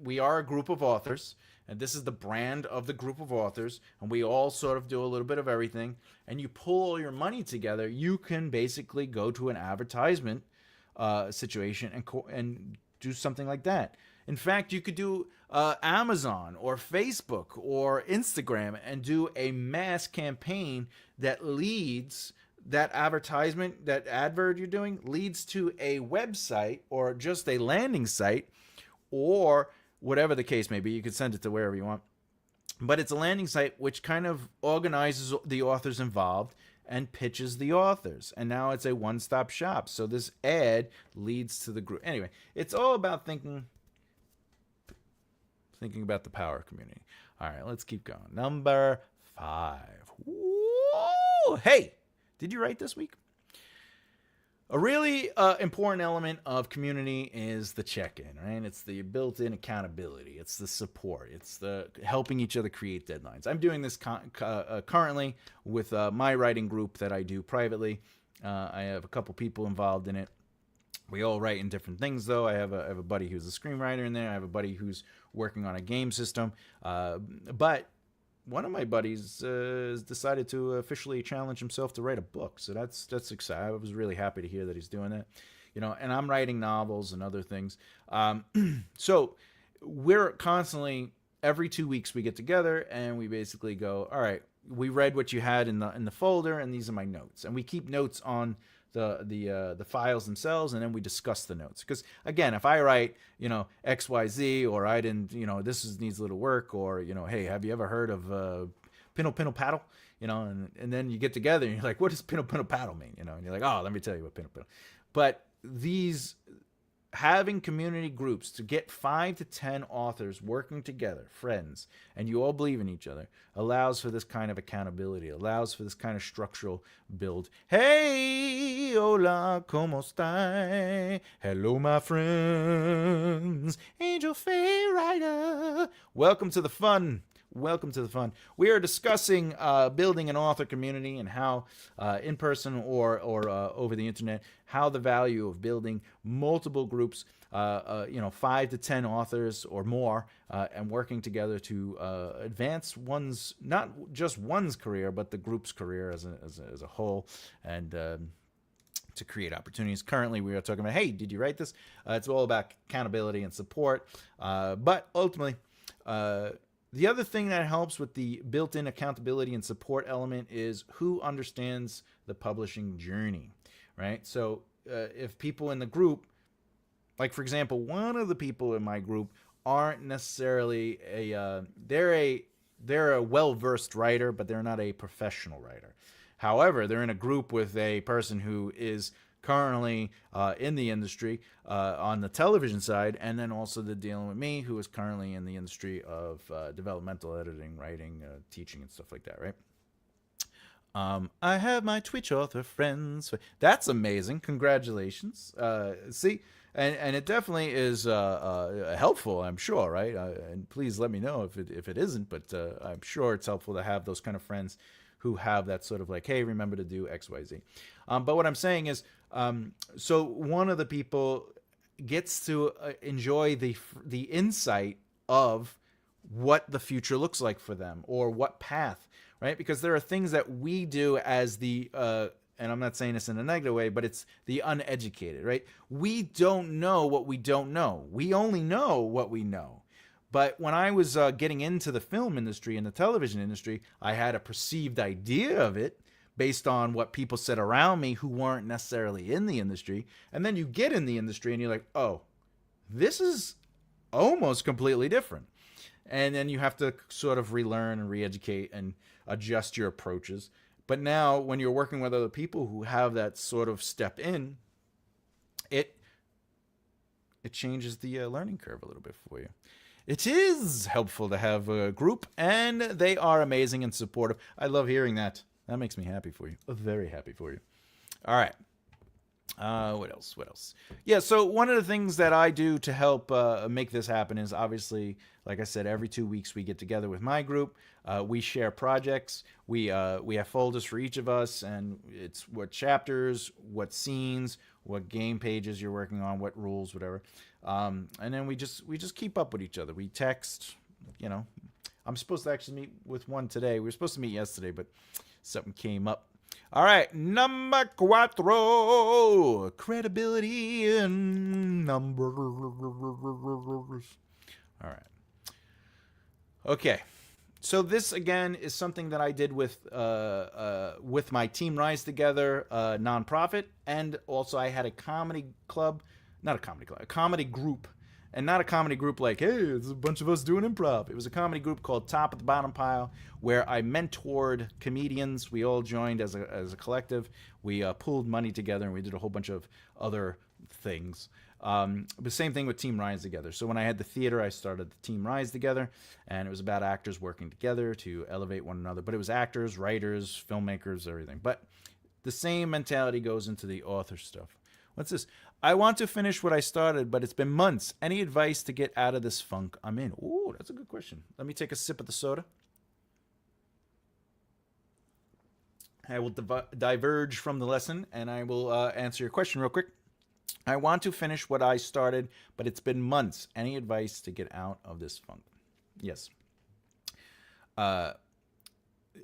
we are a group of authors, and this is the brand of the group of authors, and we all sort of do a little bit of everything, and you pull all your money together, you can basically go to an advertisement situation and do something like that. In fact, you could do Amazon or Facebook or Instagram and do a mass campaign that leads that advertisement, that advert you're doing, leads to a website or just a landing site, or whatever the case may be. You could send it to wherever you want. But it's a landing site which kind of organizes the authors involved and pitches the authors. And now it's a one-stop shop. So this ad leads to the group. Anyway, it's all about thinking about the power community. All right, let's keep going. Number 5. Whoa! Hey! Did you write this week? A really important element of community is the check-in, right? It's the built-in accountability. It's the support. It's the helping each other create deadlines. I'm doing this currently with my writing group that I do privately. I have a couple people involved in it. We all write in different things, though. I have a buddy who's a screenwriter in there. I have a buddy who's working on a game system. But one of my buddies has decided to officially challenge himself to write a book. So that's exciting. I was really happy to hear that he's doing that. And I'm writing novels and other things. So we're constantly, every 2 weeks we get together and we basically go, all right, we read what you had in the folder, and these are my notes. And we keep notes on the files themselves, and then we discuss the notes. Because again, if I write, XYZ, or I didn't, needs a little work, or, hey, have you ever heard of Pintle Paddle? And then you get together and you're like, what does Pintle Paddle mean? And you're like, oh, let me tell you what Pintle. But having community groups to get 5 to 10 authors working together, friends, and you all believe in each other, allows for this kind of accountability, allows for this kind of structural build. Hey, hola, como estai? Hello, my friends. Angel Faye Writer. Welcome to the fun. Welcome to the fun. We are discussing building an author community and how, in person or over the internet, how the value of building multiple groups, 5 to 10 authors or more, and working together to advance one's, not just one's career, but the group's career as a whole, and to create opportunities. Currently, we are talking about, hey, did you write this? It's all about accountability and support. But ultimately, the other thing that helps with the built-in accountability and support element is who understands the publishing journey, right? So if people in the group, like for example, one of the people in my group aren't necessarily they're a well-versed writer, but they're not a professional writer. However, they're in a group with a person who is currently in the industry on the television side, and then also they're dealing with me, who is currently in the industry of developmental editing, writing, teaching, and stuff like that, right? I have my Twitch author friends. That's amazing. Congratulations. See, and it definitely is helpful, I'm sure, right? And please let me know if it isn't, but I'm sure it's helpful to have those kind of friends who have that sort of like, hey, remember to do X, Y, Z. But what I'm saying is, so one of the people gets to enjoy the insight of what the future looks like for them, or what path, right? Because there are things that we do as the, and I'm not saying this in a negative way, but it's the uneducated, right? We don't know what we don't know. We only know what we know. But when I was getting into the film industry and the television industry, I had a perceived idea of it based on what people said around me who weren't necessarily in the industry. And then you get in the industry and you're like, oh, this is almost completely different. And then you have to sort of relearn and re-educate and adjust your approaches. But now when you're working with other people who have that sort of step in, it changes the learning curve a little bit for you. It is helpful to have a group, and they are amazing and supportive. I love hearing that. That makes me happy for you. Very happy for you. All right. What else? Yeah, so one of the things that I do to help make this happen is obviously, like I said, every 2 weeks we get together with my group. We share projects. We have folders for each of us, and it's what chapters, what scenes, what game pages you're working on, what rules, whatever. And then we just keep up with each other. We text, I'm supposed to actually meet with one today. We were supposed to meet yesterday, but something came up. All right, number 4, credibility in numbers. All right. Okay. So this again is something that I did with my Team Rise Together nonprofit, and also I had a comedy club, not a comedy club, a comedy group, and not a comedy group like, hey, it's a bunch of us doing improv. It was a comedy group called Top of the Bottom Pile, where I mentored comedians. We all joined as a collective. We pooled money together, and we did a whole bunch of other things. The same thing with Team Rise Together. So when I had the theater, I started the Team Rise Together, and it was about actors working together to elevate one another. But it was actors, writers, filmmakers, everything. But the same mentality goes into the author stuff. What's this? I want to finish what I started, but it's been months. Any advice to get out of this funk I'm in? Ooh, that's a good question. Let me take a sip of the soda. I will diverge from the lesson, and I will answer your question real quick. I want to finish what I started, but it's been months. Any advice to get out of this funk? Yes.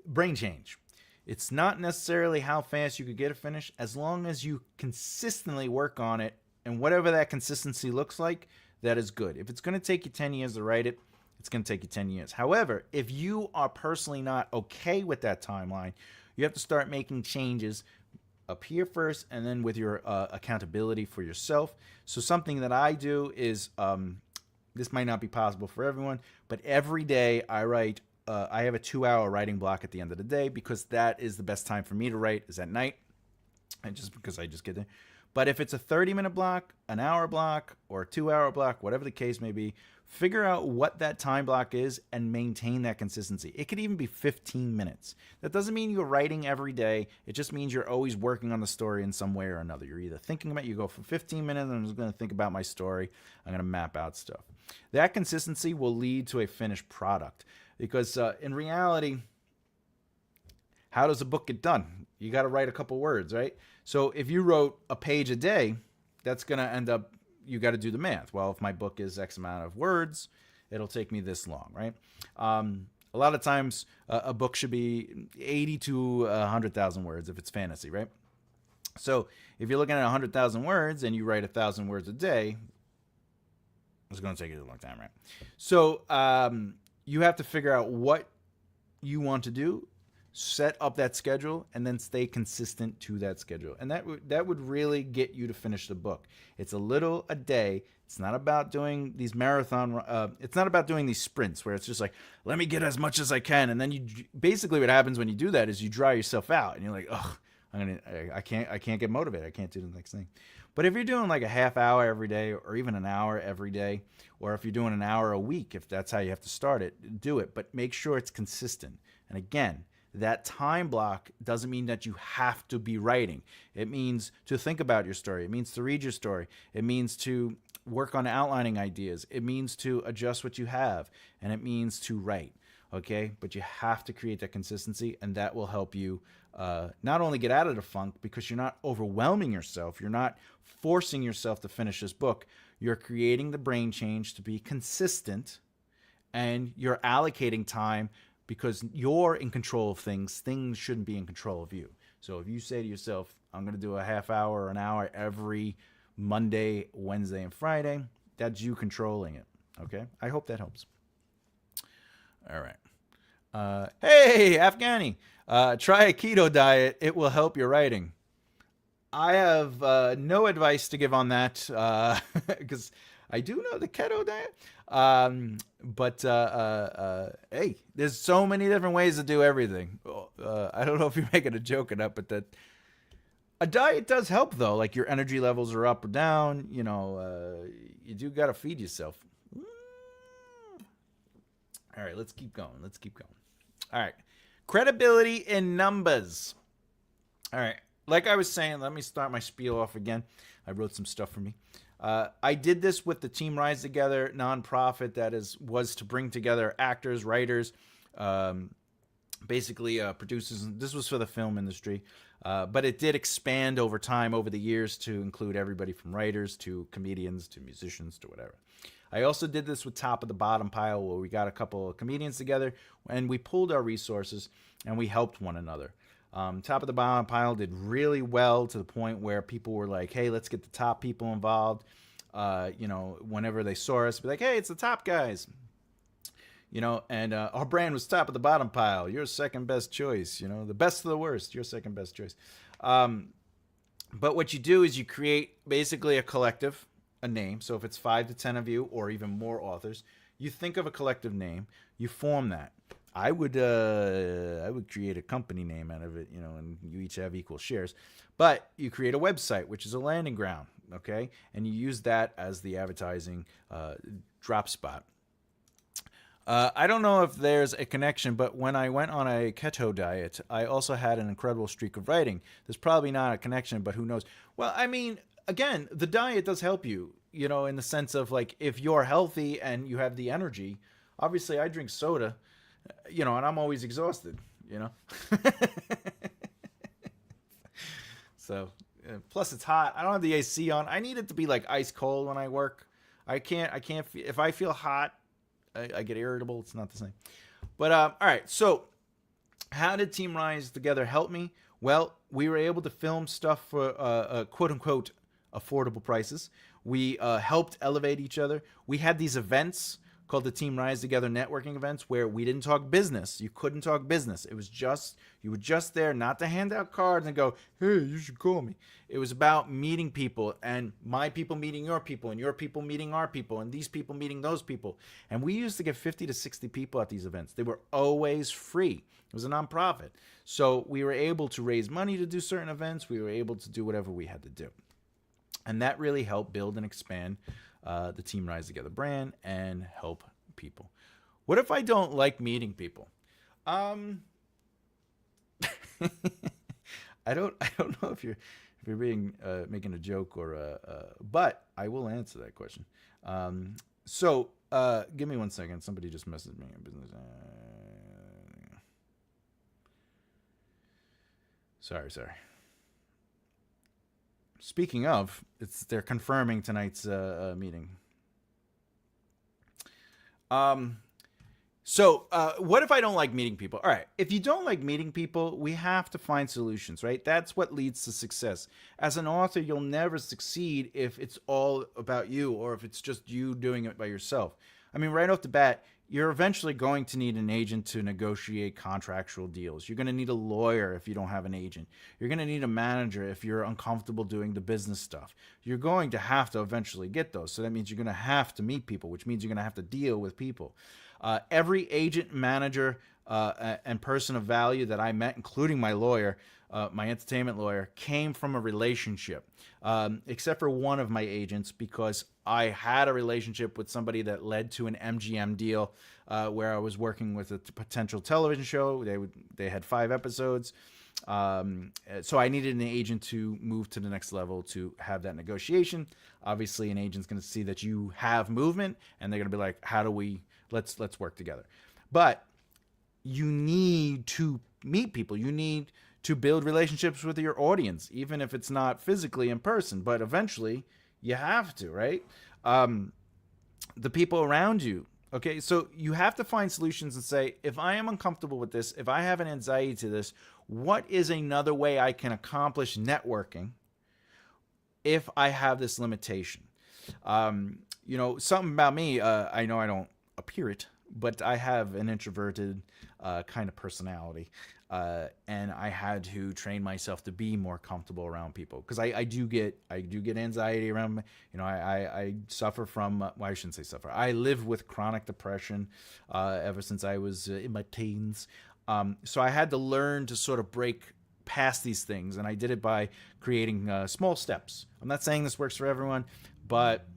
Brain change. It's not necessarily how fast you could get it finished, as long as you consistently work on it, and whatever that consistency looks like, that is good. If it's going to take you 10 years to write it, it's going to take you 10 years. However, if you are personally not okay with that timeline, you have to start making changes up here first, and then with your accountability for yourself. So something that I do is, this might not be possible for everyone, but every day I write. I have a 2-hour writing block at the end of the day, because that is the best time for me to write, is at night, and just because I just get there. But if it's a 30-minute block, an hour block, or a 2-hour block, whatever the case may be, figure out what that time block is and maintain that consistency. It could even be 15 minutes. That doesn't mean you're writing every day. It just means you're always working on the story in some way or another. You're either thinking about, you go for 15 minutes, I'm just going to think about my story. I'm going to map out stuff. That consistency will lead to a finished product. Because in reality, how does a book get done? You got to write a couple words, right? So if you wrote a page a day, that's going to end up, you got to do the math. Well, if my book is X amount of words, it'll take me this long, right? A lot of times a book should be 80 to 100,000 words if it's fantasy, right? So if you're looking at 100,000 words and you write 1,000 words a day, it's going to take you a long time, right? So you have to figure out what you want to do, set up that schedule, and then stay consistent to that schedule. And that would really get you to finish the book. It's a little a day. It's not about doing these it's not about doing these sprints where it's just like, let me get as much as I can. And then you basically what happens when you do that is you dry yourself out and you're like, ugh, I can't get motivated. I can't do the next thing. But if you're doing like a half hour every day or even an hour every day, or if you're doing an hour a week, if that's how you have to start it, do it. But make sure it's consistent. And again, that time block doesn't mean that you have to be writing. It means to think about your story. It means to read your story. It means to work on outlining ideas. It means to adjust what you have. And it means to write. Okay? But you have to create that consistency, and that will help you not only get out of the funk because you're not overwhelming yourself. You're not forcing yourself to finish this book. You're creating the brain change to be consistent, and you're allocating time because you're in control of things. Things shouldn't be in control of you. So if you say to yourself, I'm going to do a half hour or an hour every Monday, Wednesday, and Friday, that's you controlling it. Okay? I hope that helps. All right. Hey, Afghani, try a keto diet. It will help your writing. I have no advice to give on that because I do know the keto diet. But hey, there's so many different ways to do everything. I don't know if you're making a joke or not, but that a diet does help though. Like your energy levels are up or down. You know, you do got to feed yourself. All right, let's keep going. All right, credibility in numbers. All right, like I was saying, let me start my spiel off again. I wrote some stuff for me. I did this with the Team Rise Together nonprofit that was to bring together actors, writers, basically producers. This was for the film industry, but it did expand over time, over the years, to include everybody from writers to comedians to musicians to whatever. I also did this with Top of the Bottom Pile, where we got a couple of comedians together and we pooled our resources and we helped one another. Top of the Bottom Pile did really well to the point where people were like, hey, let's get the top people involved. Whenever they saw us, be like, hey, it's the top guys. And our brand was Top of the Bottom Pile. Your second best choice. The best of the worst. Your second best choice. But what you do is you create basically a collective, a name. So if it's 5 to 10 of you or even more authors, you think of a collective name, you form that. I would create a company name out of it, and you each have equal shares. But you create a website, which is a landing ground, okay? And you use that as the advertising drop spot. I don't know if there's a connection, but when I went on a keto diet, I also had an incredible streak of writing. There's probably not a connection, but who knows? Well, I mean, again, the diet does help you, in the sense of like if you're healthy and you have the energy. Obviously, I drink soda, and I'm always exhausted, So, plus it's hot. I don't have the AC on. I need it to be like ice cold when I work. I can't, if I feel hot, I get irritable. It's not the same. But, all right. So how did Team Rise Together help me? Well, we were able to film stuff for quote unquote affordable prices. We helped elevate each other. We had these events called the Team Rise Together networking events where we didn't talk business. You couldn't talk business. It was just, you were just there not to hand out cards and go, hey, you should call me. It was about meeting people and my people meeting your people and your people meeting our people and these people meeting those people. And we used to get 50 to 60 people at these events. They were always free. It was a nonprofit. So we were able to raise money to do certain events. We were able to do whatever we had to do. And that really helped build and expand the Team Rise Together brand and help people. What if I don't like meeting people? I don't know if you're being making a joke or but I will answer that question. So give me 1 second. Somebody just messaged me in business. Sorry. Speaking of, they're confirming tonight's meeting. What if I don't like meeting people? All right. If you don't like meeting people, we have to find solutions, right? That's what leads to success. As an author, you'll never succeed if it's all about you or if it's just you doing it by yourself. I mean, right off the bat, you're eventually going to need an agent to negotiate contractual deals. You're going to need a lawyer if you don't have an agent. You're going to need a manager if you're uncomfortable doing the business stuff. You're going to have to eventually get those. So that means you're going to have to meet people, which means you're going to have to deal with people. Every agent, manager, and person of value that I met, including my lawyer, my entertainment lawyer, came from a relationship, except for one of my agents, because I had a relationship with somebody that led to an MGM deal where I was working with a potential television show. They had 5 episodes. So I needed an agent to move to the next level to have that negotiation. Obviously, an agent's going to see that you have movement, and they're going to be like, how do we... Let's work together. But you need to meet people. You need to build relationships with your audience, even if it's not physically in person. But eventually, you have to, right? The people around you. Okay, so you have to find solutions and say, if I am uncomfortable with this, if I have an anxiety to this, what is another way I can accomplish networking if I have this limitation? Something about me, I know I don't appear it, but I have an introverted kind of personality, and I had to train myself to be more comfortable around people, because I do get anxiety around. I suffer from, well, I shouldn't say suffer. I live with chronic depression ever since I was in my teens. So I had to learn to sort of break past these things, and I did it by creating small steps. I'm not saying this works for everyone, but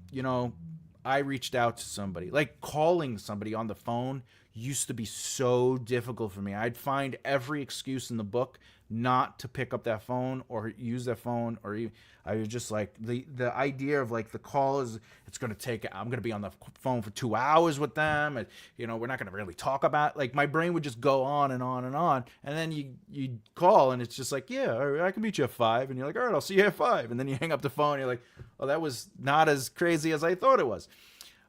I reached out to somebody. Like, calling somebody on the phone used to be so difficult for me. I'd find every excuse in the book not to pick up that phone or use that phone, or I was just like, the idea of like the call is, it's going to take, I'm going to be on the phone for 2 hours with them, and we're not going to really talk about, like, my brain would just go on and on and on, and then you call and it's just like, yeah, all right, I can meet you at 5, and you're like, all right, I'll see you at 5, and then you hang up the phone and you're like, oh, that was not as crazy as I thought it was.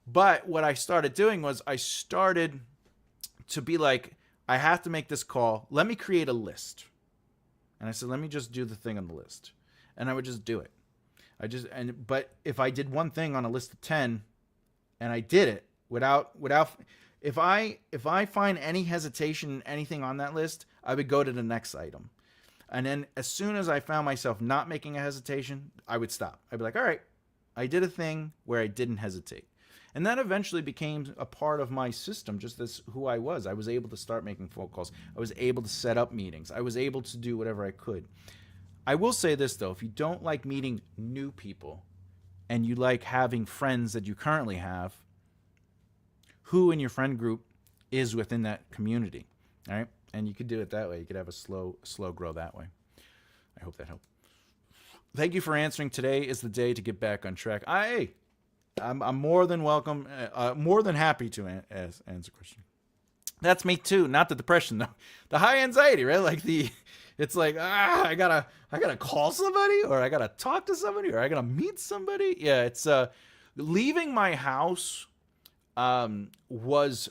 But what I started doing was I started to be like, I have to make this call. Let me create a list. And I said, let me just do the thing on the list. And I would just do it. But if I did one thing on a list of 10 and I did it without, if I find any hesitation, anything on that list, I would go to the next item. And then as soon as I found myself not making a hesitation, I would stop. I'd be like, all right, I did a thing where I didn't hesitate. And that eventually became a part of my system, just as who I was. I was able to start making phone calls. I was able to set up meetings. I was able to do whatever I could. I will say this, though. If you don't like meeting new people and you like having friends that you currently have, who in your friend group is within that community, all right? And you could do it that way. You could have a slow grow that way. I hope that helped. Thank you for answering. Today is the day to get back on track. I'm more than welcome, more than happy to answer a question. That's me too. Not the depression though. The high anxiety, right? Like it's like, I gotta call somebody, or I gotta talk to somebody, or I gotta meet somebody. Yeah, it's leaving my house was,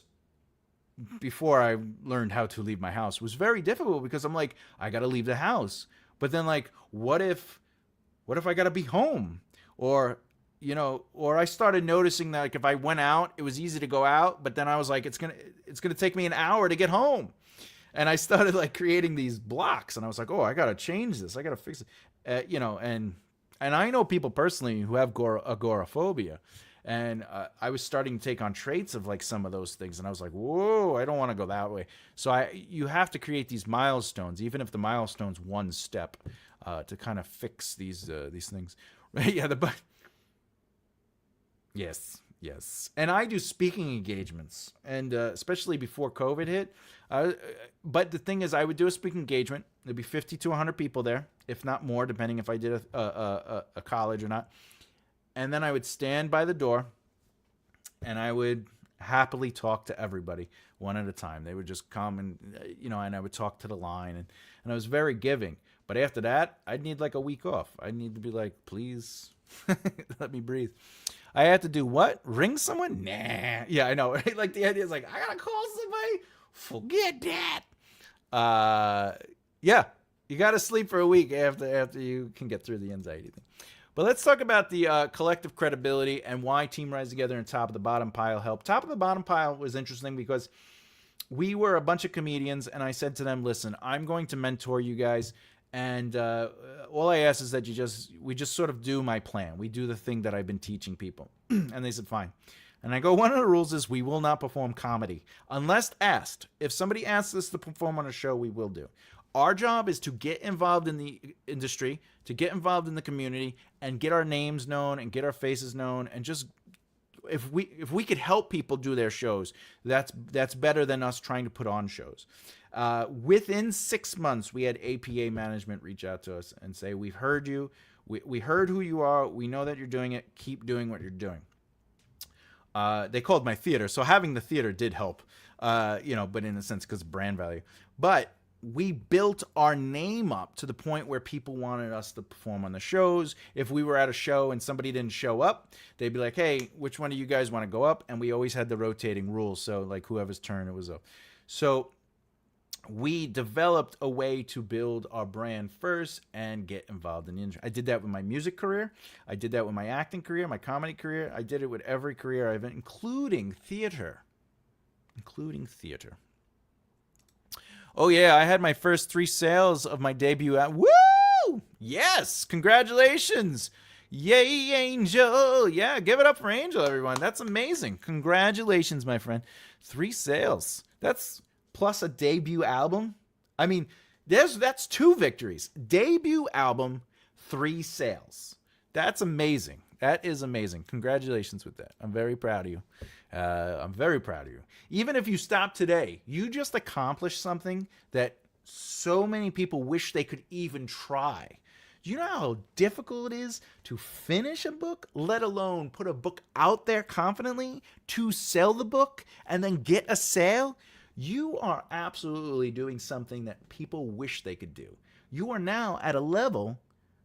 before I learned how to leave my house, was very difficult, because I'm like, I gotta leave the house. But then, like, what if I gotta be home? Or I started noticing that, like, if I went out, it was easy to go out, but then I was like, it's gonna take me an hour to get home. And I started like creating these blocks, and I was like, oh, I gotta change this, I gotta fix it, and I know people personally who have agoraphobia, and I was starting to take on traits of like some of those things, and I was like, whoa, I don't want to go that way. So you have to create these milestones, even if the milestone's one step, to kind of fix these things. Right? Yeah, Yes. And I do speaking engagements, and especially before COVID hit. But the thing is, I would do a speaking engagement. There'd be 50 to 100 people there, if not more, depending if I did a college or not. And then I would stand by the door, and I would happily talk to everybody one at a time. They would just come, and and I would talk to the line, and I was very giving. But after that, I'd need like a week off. I need to be like, please let me breathe. I had to do what? Ring someone? Nah. Yeah, I know. Right? Like the idea is like, I gotta call somebody. Forget that. Yeah, you gotta sleep for a week after you can get through the anxiety thing. But let's talk about the collective credibility and why Team Rise Together and Top of the Bottom Pile helped. Top of the Bottom Pile was interesting because we were a bunch of comedians, and I said to them, listen, I'm going to mentor you guys, and all I ask is that we just sort of do my plan. We do the thing that I've been teaching people. And they said, fine. And I go, one of the rules is we will not perform comedy unless asked. If somebody asks us to perform on a show, we will do. Our job is to get involved in the industry, to get involved in the community, and get our names known and get our faces known, and just if we could help people do their shows, that's better than us trying to put on shows. Within 6 months, we had APA management reach out to us and say, we've heard you, we heard who you are, we know that you're doing it, keep doing what you're doing. They called my theater, so having the theater did help, but in a sense because of brand value. But we built our name up to the point where people wanted us to perform on the shows. If we were at a show and somebody didn't show up, they'd be like, hey, which one of you guys want to go up? And we always had the rotating rules. So like whoever's turn it was up. So we developed a way to build our brand first and get involved in the industry. I did that with my music career. I did that with my acting career, my comedy career. I did it with every career I've been, including theater. Oh, yeah, I had my first 3 sales of my debut. Woo! Yes! Congratulations! Yay, Angel! Yeah, give it up for Angel, everyone. That's amazing. Congratulations, my friend. 3 sales. That's plus a debut album. I mean, that's 2 victories. Debut album, 3 sales. That's amazing. That is amazing. Congratulations with that. I'm very proud of you. I'm very proud of you. Even if you stop today, you just accomplished something that so many people wish they could even try. Do you know how difficult it is to finish a book, let alone put a book out there confidently, to sell the book and then get a sale? You are absolutely doing something that people wish they could do. You are now at a level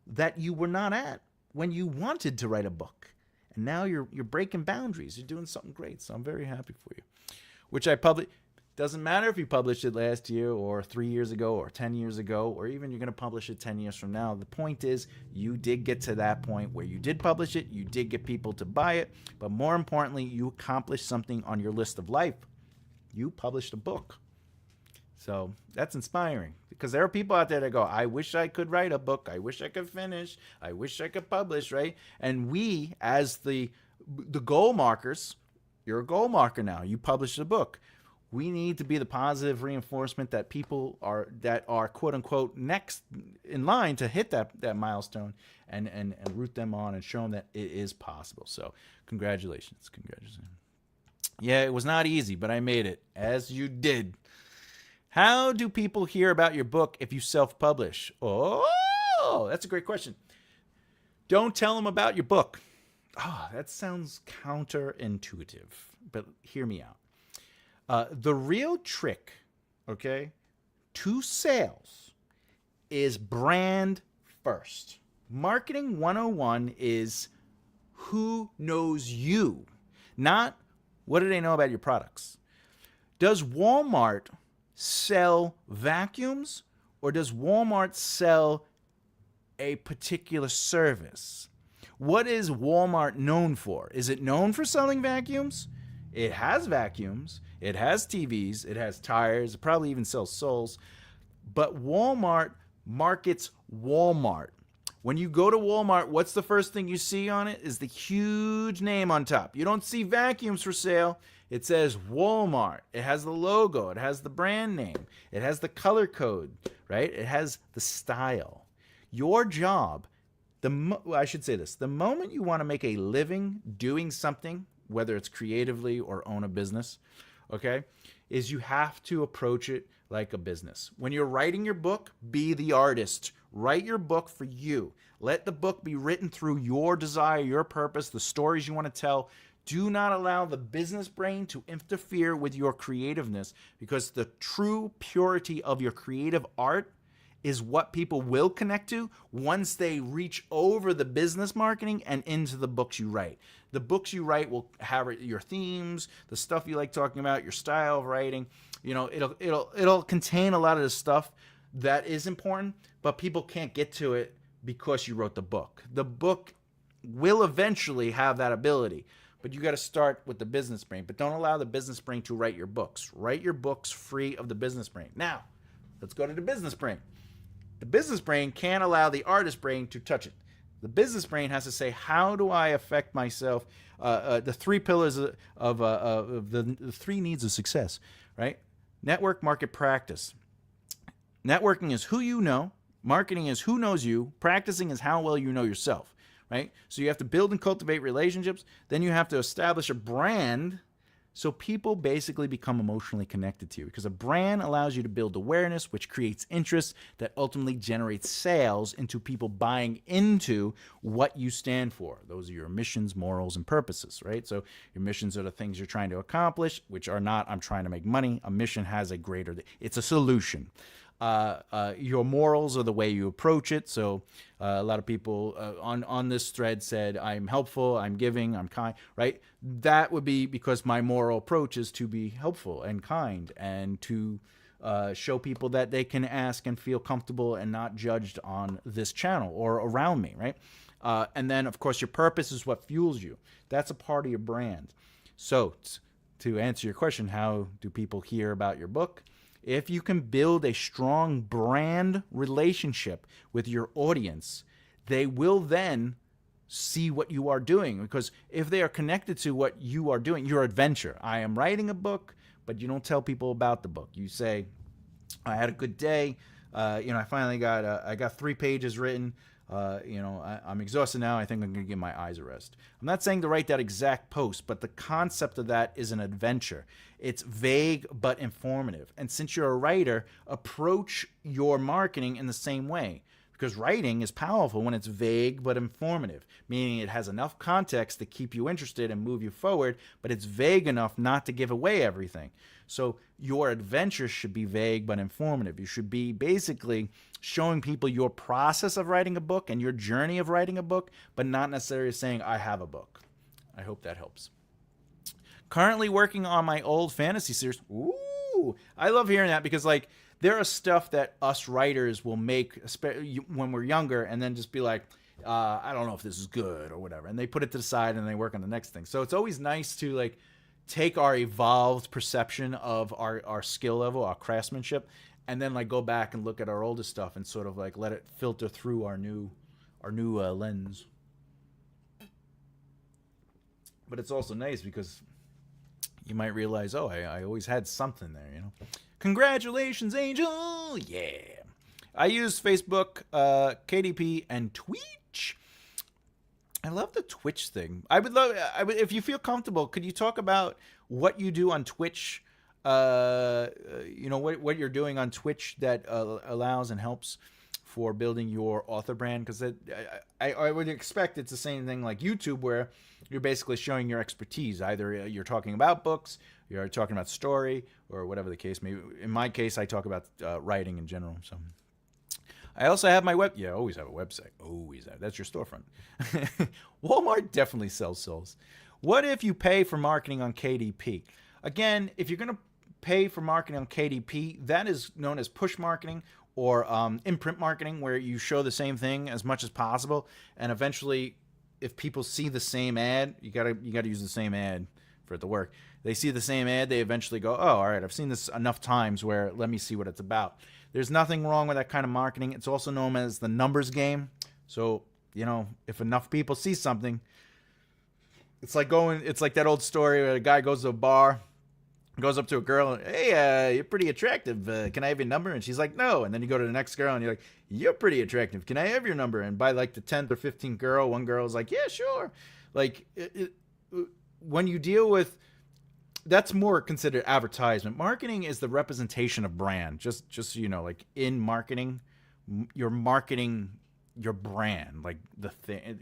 that you were not at when you wanted to write a book. And now you're breaking boundaries. You're doing something great. So I'm very happy for you. Which I published. Doesn't matter if you published it last year or 3 years ago or 10 years ago, or even you're going to publish it 10 years from now. The point is you did get to that point where you did publish it. You did get people to buy it. But more importantly, you accomplished something on your list of life. You published a book. So that's inspiring, because there are people out there that go, I wish I could write a book. I wish I could finish. I wish I could publish, right? And we, as the goal markers, you're a goal marker now. You published a book. We need to be the positive reinforcement that people are quote unquote next in line to hit that milestone, and root them on and show them that it is possible. So congratulations. Yeah, it was not easy, but I made it, as you did. How do people hear about your book if you self-publish? Oh, that's a great question. Don't tell them about your book. Oh, that sounds counterintuitive, but hear me out. The real trick, okay, to sales is brand first. Marketing 101 is who knows you, not what do they know about your products. Does Walmart sell vacuums, or does Walmart sell a particular service? What is Walmart known for? Is it known for selling vacuums? It has vacuums, it has TVs, it has tires, it probably even sells souls. But Walmart markets Walmart. When you go to Walmart, what's the first thing you see on it? Is the huge name on top. You don't see vacuums for sale. It says Walmart. It has the logo. It has the brand name. It has the color code, right? It has the style. Your job, I should say this, the moment you want to make a living doing something, whether it's creatively or own a business, okay, is you have to approach it like a business. When you're writing your book, be the artist. Write your book for you. Let the book be written through your desire, your purpose, the stories you want to tell. Do not allow the business brain to interfere with your creativeness, because the true purity of your creative art is what people will connect to once they reach over the business marketing and into the books you write. The books you write will have your themes, the stuff you like talking about, your style of writing. It'll contain a lot of the stuff that is important, but people can't get to it because you wrote the book. The book will eventually have that ability, but you got to start with the business brain. But don't allow the business brain to write your books. Write your books free of the business brain. Now, let's go to the business brain. The business brain can't allow the artist brain to touch it. The business brain has to say, how do I affect myself? The three pillars of the three needs of success, right? Network, market, practice. Networking is who you know. Marketing is who knows you. Practicing is how well you know yourself, right? So you have to build and cultivate relationships. Then you have to establish a brand so people basically become emotionally connected to you, because a brand allows you to build awareness, which creates interest that ultimately generates sales into people buying into what you stand for. Those are your missions, morals, and purposes, right? So your missions are the things you're trying to accomplish, which are not, I'm trying to make money. A mission has a greater, it's a solution. Your morals are the way you approach it. So a lot of people on this thread said, I'm helpful, I'm giving, I'm kind, right? That would be because my moral approach is to be helpful and kind and to show people that they can ask and feel comfortable and not judged on this channel or around me, right? And then, of course, your purpose is what fuels you. That's a part of your brand. So to answer your question, how do people hear about your book? If you can build a strong brand relationship with your audience, they will then see what you are doing. Because if they are connected to what you are doing, your adventure. I am writing a book, but you don't tell people about the book. You say, I had a good day. I finally got I got 3 pages written. I'm exhausted now. I think I'm going to give my eyes a rest. I'm not saying to write that exact post, but the concept of that is an adventure. It's vague but informative. And since you're a writer, approach your marketing in the same way. Because writing is powerful when it's vague but informative, meaning it has enough context to keep you interested and move you forward, but it's vague enough not to give away everything. So your adventure should be vague but informative. You should be basically showing people your process of writing a book and your journey of writing a book, but not necessarily saying, I have a book. I hope that helps. Currently working on my old fantasy series. Ooh, I love hearing that because, like, there are stuff that us writers will make when we're younger and then just be like, I don't know if this is good or whatever. And they put it to the side and they work on the next thing. So it's always nice to, like, take our evolved perception of our skill level, our craftsmanship, and then, like, go back and look at our oldest stuff and sort of, like, let it filter through our new lens. But it's also nice because you might realize, oh, I always had something there, you know. Congratulations, Angel! Yeah. I use Facebook, KDP, and Twitch. I love the Twitch thing. If you feel comfortable, could you talk about what you do on Twitch? What you're doing on Twitch that allows and helps for building your author brand? Because I would expect it's the same thing like YouTube, where you're basically showing your expertise. Either you're talking about books, you're talking about story, or whatever the case may be. In my case, I talk about writing in general. So I also have my I always have a website. Always have. That's your storefront. Walmart definitely sells souls. What if you pay for marketing on KDP? Again, if you're going to pay for marketing on KDP, that is known as push marketing or imprint marketing, where you show the same thing as much as possible, and eventually, if people see the same ad, you gotta use the same ad for it to work. They see the same ad, they eventually go, oh, all right, I've seen this enough times where let me see what it's about. There's nothing wrong with that kind of marketing. It's also known as the numbers game. So, if enough people see something, it's like that old story where a guy goes to a bar, goes up to a girl and, hey, you're pretty attractive. Can I have your number? And she's like, no. And then you go to the next girl and you're like, you're pretty attractive. Can I have your number? And by like the 10th or 15th girl, one girl is like, yeah, sure. Like when you deal with, that's more considered advertisement. Marketing is the representation of brand. Just so you know, like in marketing, you're marketing your brand, like the thing,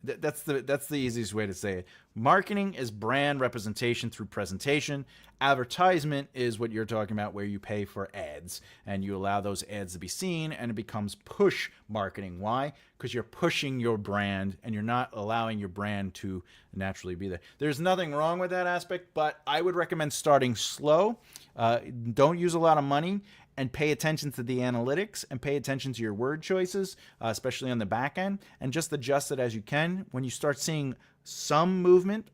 That's the easiest way to say it. Marketing is brand representation through presentation. Advertisement is what you're talking about, where you pay for ads and you allow those ads to be seen, and it becomes push marketing. Why? Because you're pushing your brand and you're not allowing your brand to naturally be there. There's nothing wrong with that aspect, but I would recommend starting slow. Don't use a lot of money, and pay attention to the analytics and pay attention to your word choices, especially on the back end, and just adjust it as you can. When you start seeing some movement,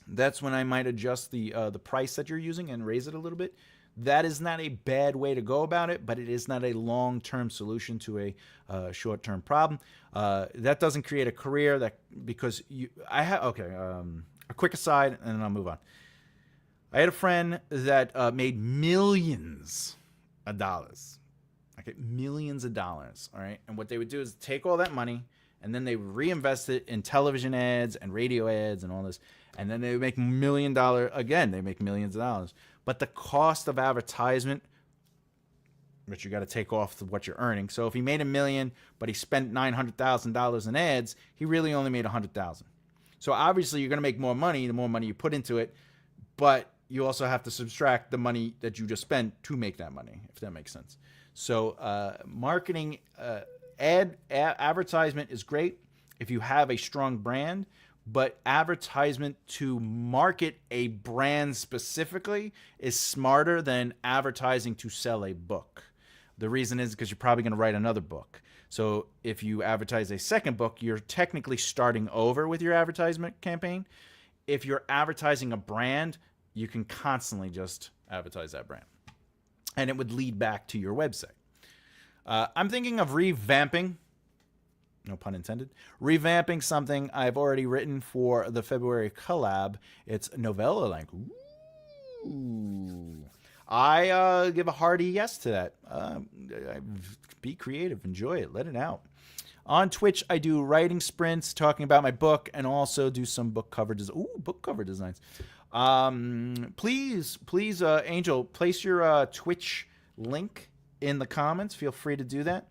that's when I might adjust the price that you're using and raise it a little bit. That is not a bad way to go about it, but it is not a long-term solution to a short-term problem. That doesn't create a career that because you. A quick aside, and then I'll move on. I had a friend that made millions of dollars. Okay, millions of dollars. All right, and what they would do is take all that money and then they reinvest it in television ads and radio ads and all this, and then they would make $1 million again. They make millions of dollars, but the cost of advertisement, which you got to take off what you're earning. So if he made $1 million, but he spent $900,000 in ads, he really only made $100,000. So obviously you're going to make more money the more money you put into it, but you also have to subtract the money that you just spent to make that money, if that makes sense. So marketing, advertisement is great if you have a strong brand, but advertisement to market a brand specifically is smarter than advertising to sell a book. The reason is because you're probably going to write another book. So if you advertise a second book, you're technically starting over with your advertisement campaign. If you're advertising a brand, you can constantly just advertise that brand, and it would lead back to your website. I'm thinking of revamping, no pun intended, revamping something I've already written for the February collab. It's novella length. Ooh. I give a hearty yes to that. Be creative, enjoy it, let it out. On Twitch, I do writing sprints, talking about my book, and also do some book cover designs. Please, Angel, place your Twitch link in the comments. Feel free to do that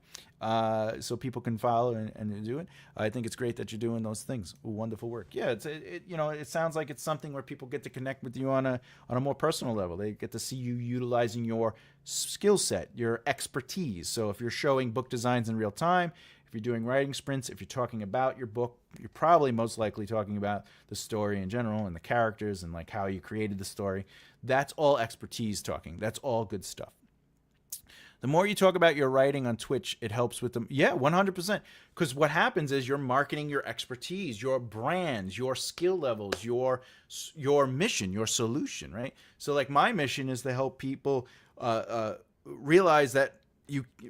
so people can follow and do it. I think it's great that you're doing those things. Wonderful work. Yeah, it sounds like it's something where people get to connect with you on a more personal level. They get to see you utilizing your skill set, your expertise. So if you're showing book designs in real time, if you're doing writing sprints, if you're talking about your book, you're probably most likely talking about the story in general and the characters and like how you created the story. That's all expertise talking. That's all good stuff. The more you talk about your writing on Twitch, it helps with them. Yeah, 100%. Because what happens is you're marketing your expertise, your brands, your skill levels, your mission, your solution, right? So like my mission is to help people realize that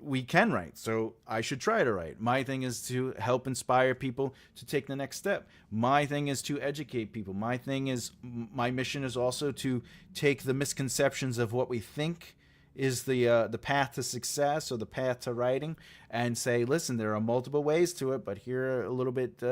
we can write, so I should try to write. My thing is to help inspire people to take the next step. My thing is to educate people. My mission is also to take the misconceptions of what we think is the path to success or the path to writing and say, listen, there are multiple ways to it, but here are a little bit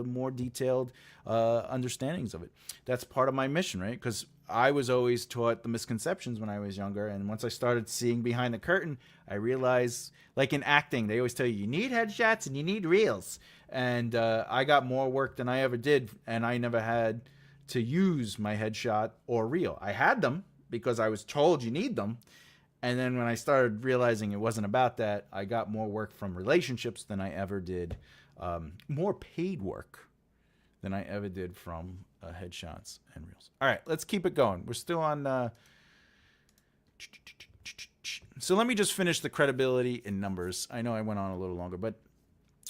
more detailed understandings of it. That's part of my mission, right? Because I was always taught the misconceptions when I was younger, and once I started seeing behind the curtain, I realized, like in acting, they always tell you need headshots and you need reels, and I got more work than I ever did, and I never had to use my headshot or reel. I had them because I was told you need them, and then when I started realizing it wasn't about that, I got more work from relationships than I ever did, more paid work than I ever did from headshots and reels. All right, let's keep it going. We're still on. So let me just finish the credibility in numbers. I know I went on a little longer, but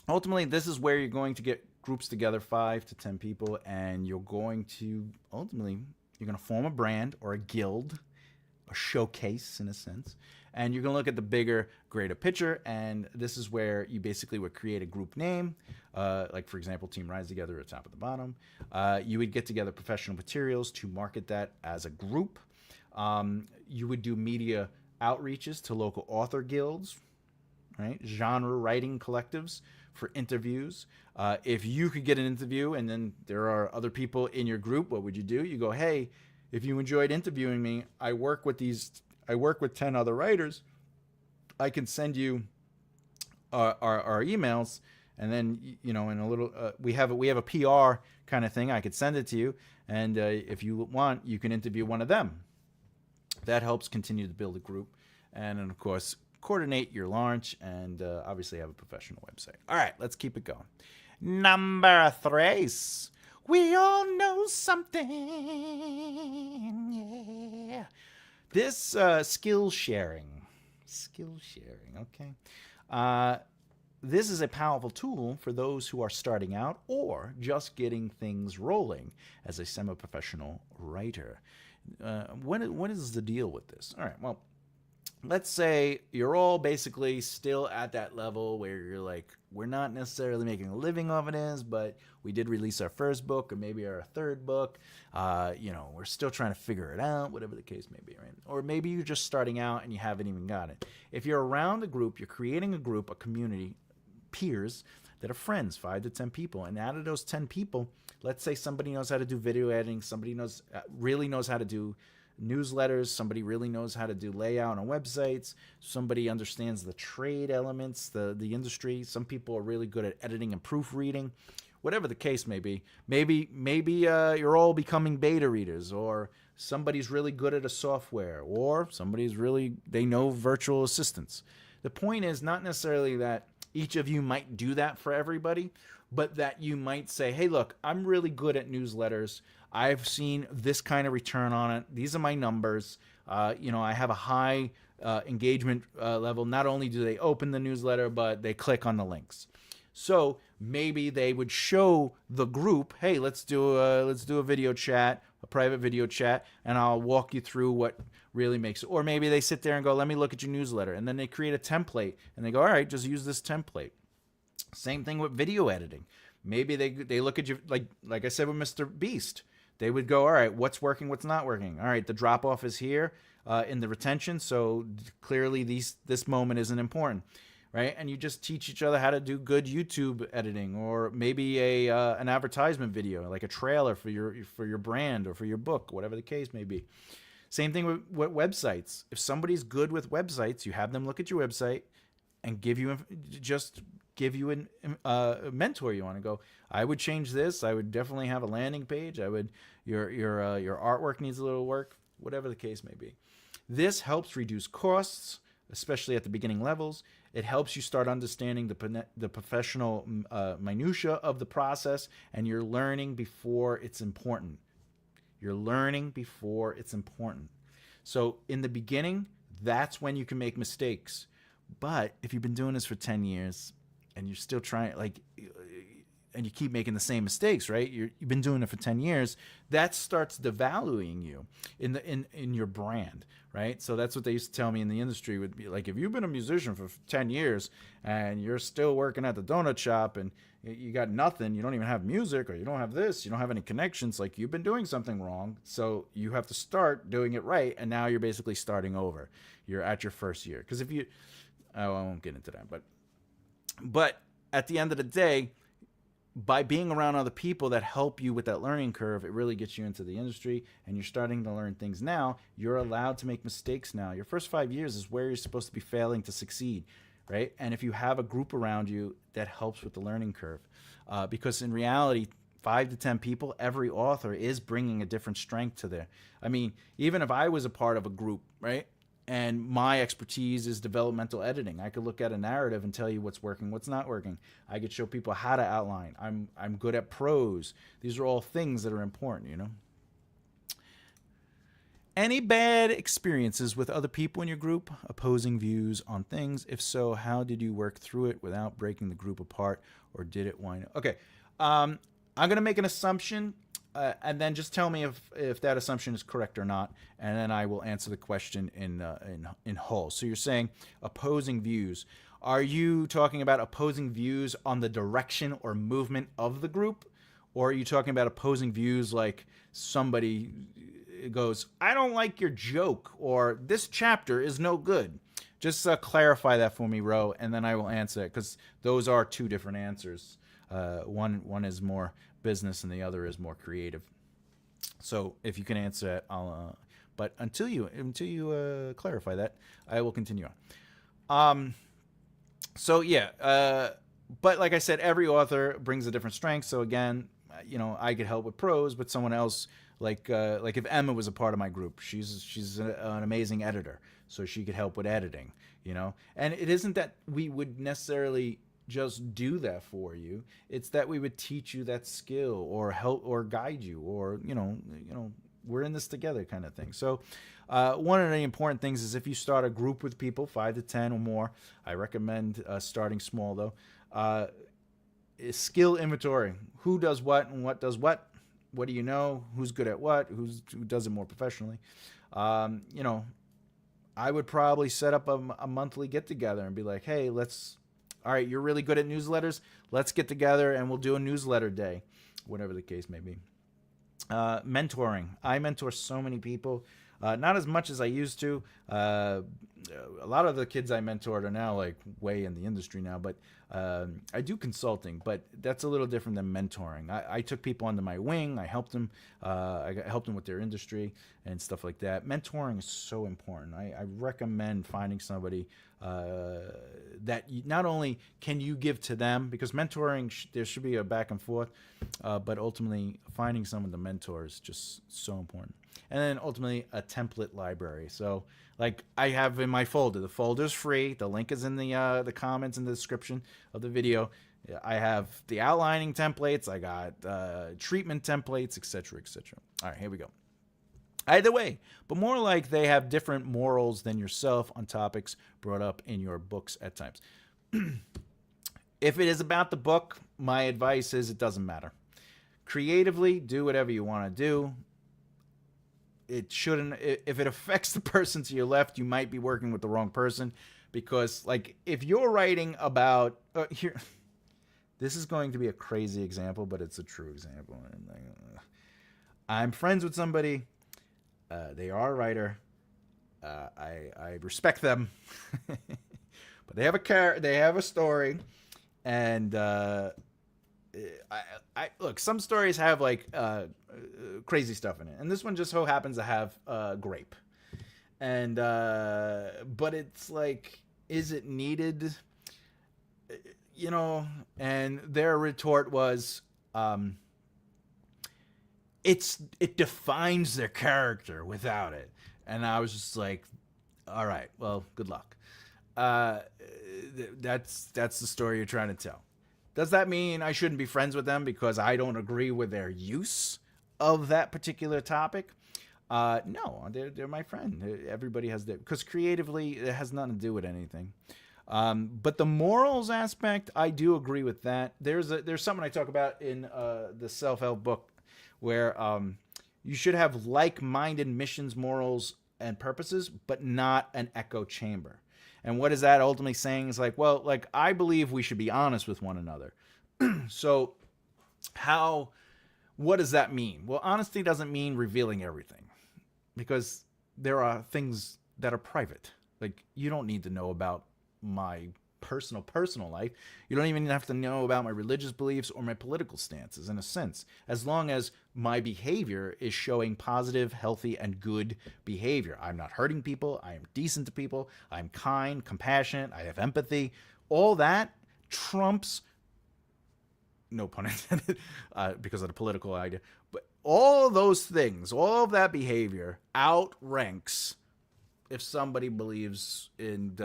ultimately this is where you're going to get groups together, 5 to 10 people, and you're going to form a brand or a guild, a showcase in a sense, and you're going to look at the bigger, greater picture, and this is where you basically would create a group name, like for example, Team Rise Together at the top at the bottom. You would get together professional materials to market that as a group. You would do media outreaches to local author guilds, right? Genre writing collectives for interviews. If you could get an interview and then there are other people in your group, what would you do? You go, hey, if you enjoyed interviewing me, I work with 10 other writers. I can send you our emails and then in a little we have a PR kind of thing. I could send it to you, and if you want, you can interview one of them. That helps continue to build a group, and then of course coordinate your launch, and obviously have a professional website. All right, let's keep it going. Number 3. We all know something. Yeah. This skill sharing. Okay. This is a powerful tool for those who are starting out or just getting things rolling as a semi-professional writer. What is the deal with this? All right, well, let's say you're all basically still at that level where you're like, we're not necessarily making a living off of this, but we did release our first book or maybe our third book. We're still trying to figure it out, whatever the case may be, right? Or maybe you're just starting out and you haven't even got it. If you're around a group, you're creating a group, a community, peers that are friends, 5 to 10 people. And out of those 10 people, let's say somebody knows how to do video editing, somebody really knows how to do newsletters, somebody really knows how to do layout on websites, somebody understands the trade elements, the industry. Some people are really good at editing and proofreading. Whatever the case may be, maybe you're all becoming beta readers, or somebody's really good at a software, or they know virtual assistants. The point is not necessarily that each of you might do that for everybody, but that you might say, hey, look, I'm really good at newsletters. I've seen this kind of return on it. These are my numbers. I have a high engagement level. Not only do they open the newsletter, but they click on the links. So maybe they would show the group, hey, let's do a video chat, a private video chat, and I'll walk you through what really makes it. Or maybe they sit there and go, let me look at your newsletter. And then they create a template and they go, all right, just use this template. Same thing with video editing. Maybe they look at you, like I said with Mr. Beast. They would go, all right, what's working, what's not working? All right, the drop off is here in the retention, so clearly this moment isn't important, right? And you just teach each other how to do good YouTube editing, or maybe an advertisement video, like a trailer for your brand or for your book, whatever the case may be. Same thing with websites. If somebody's good with websites, you have them look at your website and give you a mentor you want to go, I would change this. I would definitely have a landing page. Your artwork needs a little work, whatever the case may be. This helps reduce costs, especially at the beginning levels. It helps you start understanding the professional minutia of the process, and you're learning before it's important. So in the beginning, that's when you can make mistakes. But if you've been doing this for 10 years and you're still trying, and you keep making the same mistakes, right? You've been doing it for 10 years. That starts devaluing you in your brand, right? So that's what they used to tell me in the industry would be like, if you've been a musician for 10 years and you're still working at the donut shop and you got nothing, you don't even have music, or you don't have this, you don't have any connections, like you've been doing something wrong. So you have to start doing it right. And now you're basically starting over. You're at your first year. Because I won't get into that, but at the end of the day, by being around other people that help you with that learning curve, it really gets you into the industry, and you're starting to learn things now. You're allowed to make mistakes now. Your first 5 years is where you're supposed to be failing to succeed, right? And if you have a group around you, that helps with the learning curve. Because in reality, 5 to 10 people, every author is bringing a different strength to their, even if I was a part of a group, right? And my expertise is developmental editing. I could look at a narrative and tell you what's working, what's not working. I could show people how to outline. I'm good at prose. These are all things that are important, Any bad experiences with other people in your group, opposing views on things? If so, how did you work through it without breaking the group apart, or did it wind up? Okay, I'm going to make an assumption. And then just tell me if that assumption is correct or not, and then I will answer the question in whole. So you're saying opposing views. Are you talking about opposing views on the direction or movement of the group? Or are you talking about opposing views like somebody goes, I don't like your joke, or this chapter is no good? Just clarify that for me, Ro, and then I will answer it, because those are two different answers. One is more business and the other is more creative. So if you can answer it, I'll but until you clarify that, I will continue on. So yeah, But like I said, every author brings a different strength. So again, I could help with prose, but someone else, like if Emma was a part of my group, she's an amazing editor, so she could help with editing. And it isn't that we would necessarily just do that for you. It's that we would teach you that skill or help or guide you, or we're in this together kind of thing. So one of the important things is if you start a group with people, 5 to 10 or more, I recommend starting small though. Is skill inventory. Who does what and what does what? What do you know? Who's good at what? Who does it more professionally? I would probably set up a monthly get together and be like, hey, all right, you're really good at newsletters. Let's get together and we'll do a newsletter day, whatever the case may be. Mentoring. I mentor so many people. Not as much as I used to. A lot of the kids I mentored are now like way in the industry now, but I do consulting, but that's a little different than mentoring. I took people under my wing. I helped them. I helped them with their industry and stuff like that. Mentoring is so important. I recommend finding somebody that not only can you give to them, because mentoring, there should be a back and forth, but ultimately finding someone to mentor is just so important. And then ultimately a template library. So like I have in my folder, the folder's free. The link is in the comments in the description of the video. I have the outlining templates. I got treatment templates, etc., etc. All right, here we go. Either way, but more like they have different morals than yourself on topics brought up in your books at times. If it is about the book, my advice is it doesn't matter. Creatively, do whatever you want to do. It shouldn't. If it affects the person to your left, you might be working with the wrong person, because like if you're writing about here, this is going to be a crazy example, but it's a true example. I'm friends with somebody. They are a writer. I respect them, but they have a story, and I look. Some stories have like crazy stuff in it, and this one just so happens to have grape, and but it's like, is it needed? And their retort was, it defines their character without it. And I was just like, all right, well, good luck. That's the story you're trying to tell. Does that mean I shouldn't be friends with them because I don't agree with their use of that particular topic? No, they're my friend. Everybody has that, because creatively it has nothing to do with anything. But the morals aspect, I do agree with that. There's something I talk about in the self-help book where you should have like-minded missions, morals, and purposes, but not an echo chamber. And what is that ultimately saying? Is like, well, like I believe we should be honest with one another. So what does that mean? Well, honesty doesn't mean revealing everything, because there are things that are private. Like you don't need to know about my personal life. You don't even have to know about my religious beliefs or my political stances, in a sense, as long as my behavior is showing positive, healthy, and good behavior. I'm not hurting people. I am decent to people. I'm kind, compassionate. I have empathy. All that trumps, no pun intended, because of the political idea, but all those things, all of that behavior outranks if somebody believes in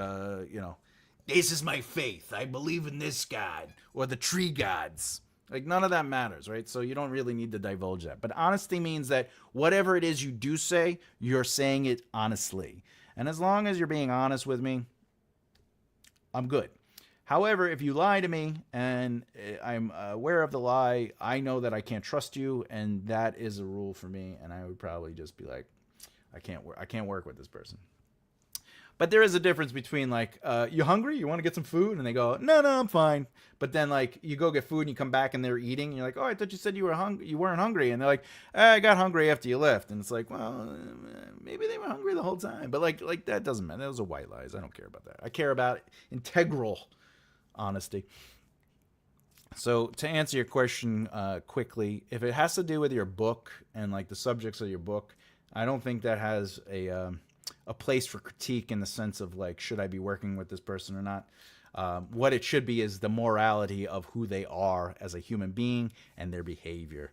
this is my faith, I believe in this God, or the tree gods. Like none of that matters, right? So you don't really need to divulge that. But honesty means that whatever it is you do say, you're saying it honestly. And as long as you're being honest with me, I'm good. However, if you lie to me and I'm aware of the lie, I know that I can't trust you, and that is a rule for me. And I would probably just be like, I can't work with this person. But there is a difference between like, you hungry? You want to get some food? And they go, no, I'm fine. But then like you go get food and you come back and they're eating. And you're like, oh, I thought you said you weren't hungry. And they're like, I got hungry after you left. And it's like, well, maybe they were hungry the whole time. But like that doesn't matter. Those are white lies. I don't care about that. I care about integral honesty. So to answer your question quickly, if it has to do with your book and like the subjects of your book, I don't think that has a place for critique in the sense of like, should I be working with this person or not? What it should be is the morality of who they are as a human being and their behavior.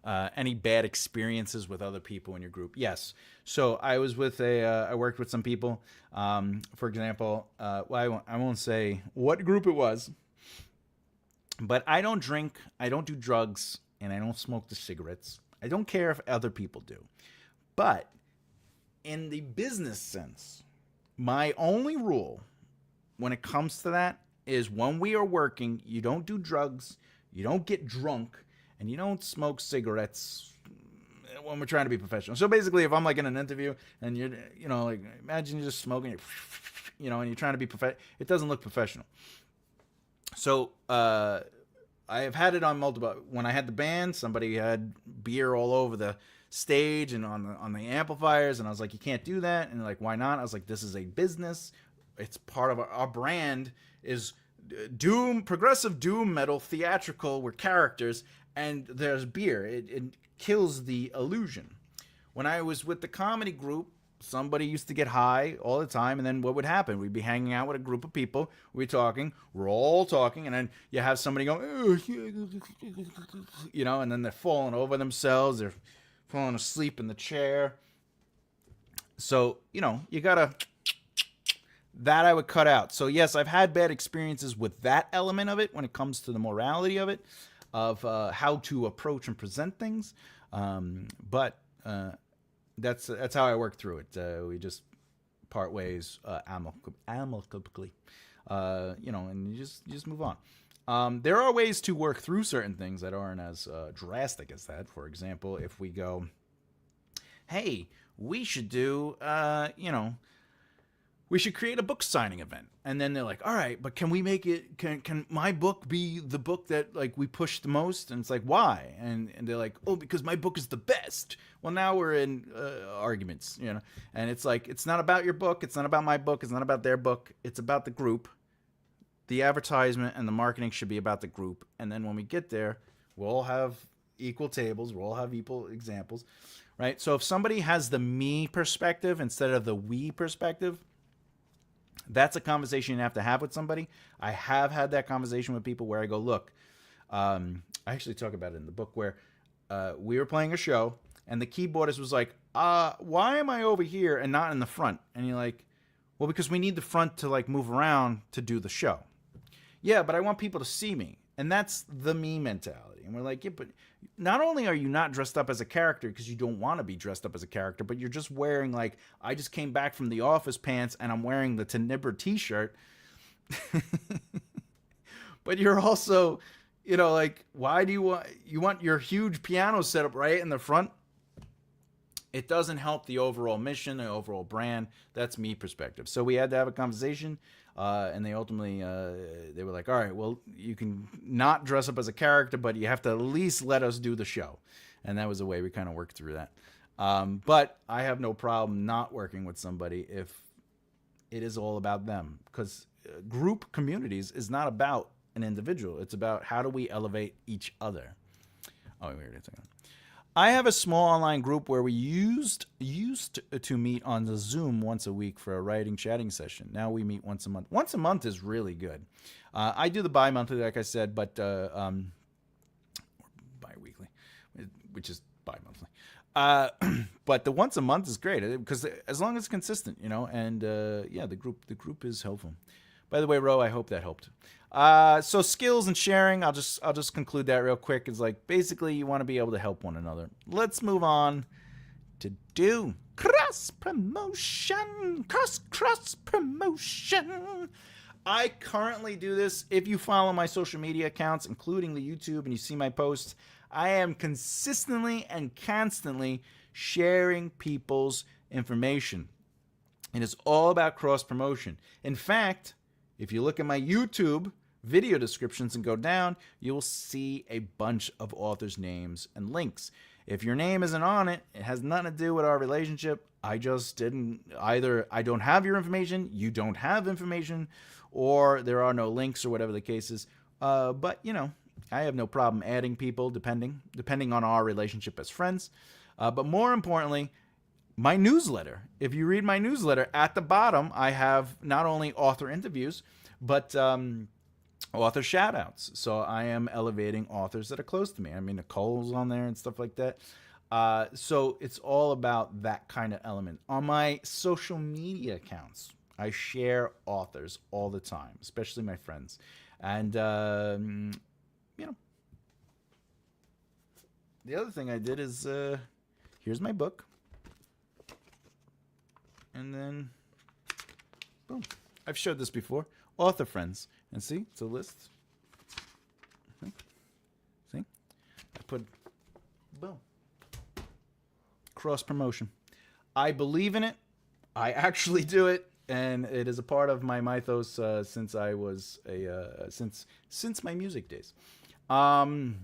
Any bad experiences with other people in your group? Yes. So I was with I worked with some people. For example, I won't say what group it was, but I don't drink, I don't do drugs, and I don't smoke the cigarettes. I don't care if other people do. But in the business sense, my only rule when it comes to that is when we are working, you don't do drugs, you don't get drunk, and you don't smoke cigarettes when we're trying to be professional. So basically, if I'm like in an interview and you're, like imagine you're just smoking, and you're trying to be professional, it doesn't look professional. So I have had it on multiple. When I had the band, somebody had beer all over the stage and on the amplifiers, and I was like, you can't do that. And they're like, why not? I was like, this is a business. It's part of our brand is progressive doom metal, theatrical. We're characters, and there's beer. It kills the illusion. When I was with the comedy group, somebody used to get high all the time, and then what would happen? We'd be hanging out with a group of people. We're talking. We're all talking, and then you have somebody go, and then they're falling over themselves. They're falling asleep in the chair. So, you gotta, that I would cut out. So yes, I've had bad experiences with that element of it when it comes to the morality of it, of how to approach and present things. But that's how I work through it. We just part ways amicably, and you just move on. There are ways to work through certain things that aren't as drastic as that. For example, if we go, hey, we should do, we should create a book signing event. And then they're like, all right, but can we make it, can my book be the book that like we push the most? And it's like, why? And they're like, oh, because my book is the best. Well, now we're in arguments, and it's like, it's not about your book. It's not about my book. It's not about their book. It's about the group. The advertisement and the marketing should be about the group. And then when we get there, we'll all have equal tables. We'll all have equal examples, right? So if somebody has the me perspective instead of the we perspective, that's a conversation you have to have with somebody. I have had that conversation with people where I go, look, I actually talk about it in the book where we were playing a show and the keyboardist was like, why am I over here and not in the front? And you're like, well, because we need the front to like move around to do the show. Yeah, but I want people to see me. And that's the me mentality. And we're like, yeah, but not only are you not dressed up as a character because you don't want to be dressed up as a character, but you're just wearing like, I just came back from the office pants and I'm wearing the Tenibber t-shirt. But you're also, like, why do you want your huge piano set up right in the front? It doesn't help the overall mission, the overall brand. That's me perspective. So we had to have a conversation. And they ultimately, they were like, all right, well, you can not dress up as a character, but you have to at least let us do the show. And that was the way we kind of worked through that. But I have no problem not working with somebody if it is all about them. Because group communities is not about an individual. It's about how do we elevate each other. Oh, wait a second. I have a small online group where we used to meet on the Zoom once a week for a writing chatting session. Now we meet once a month. Once a month is really good. I do the bi-monthly, like I said, but bi-weekly, which is bi-monthly. But the once a month is great because as long as it's consistent, and yeah, the group is helpful. By the way, Ro, I hope that helped. So skills and sharing, I'll just conclude that real quick. Is like basically you want to be able to help one another. Let's move on to do cross promotion. Cross promotion. I currently do this. If you follow my social media accounts, including the YouTube, and you see my posts, I am consistently and constantly sharing people's information. And it's all about cross promotion. In fact, if you look at my YouTube video descriptions and go down, you'll see a bunch of authors' names and links. If your name isn't on it, it has nothing to do with our relationship. I just didn't, either I don't have your information, you don't have information, or there are no links or whatever the case is. But, I have no problem adding people depending on our relationship as friends. But more importantly, my newsletter. If you read my newsletter, at the bottom, I have not only author interviews, but author shout outs. So I am elevating authors that are close to me. I mean, Nicole's on there and stuff like that. So it's all about that kind of element. On my social media accounts, I share authors all the time, especially my friends. And, you know, the other thing I did is here's my book. And then, boom. I've showed this before. Author friends. And see, it's a list. See? I put, boom. Cross promotion. I believe in it. I actually do it. And it is a part of my mythos since I was since my music days. And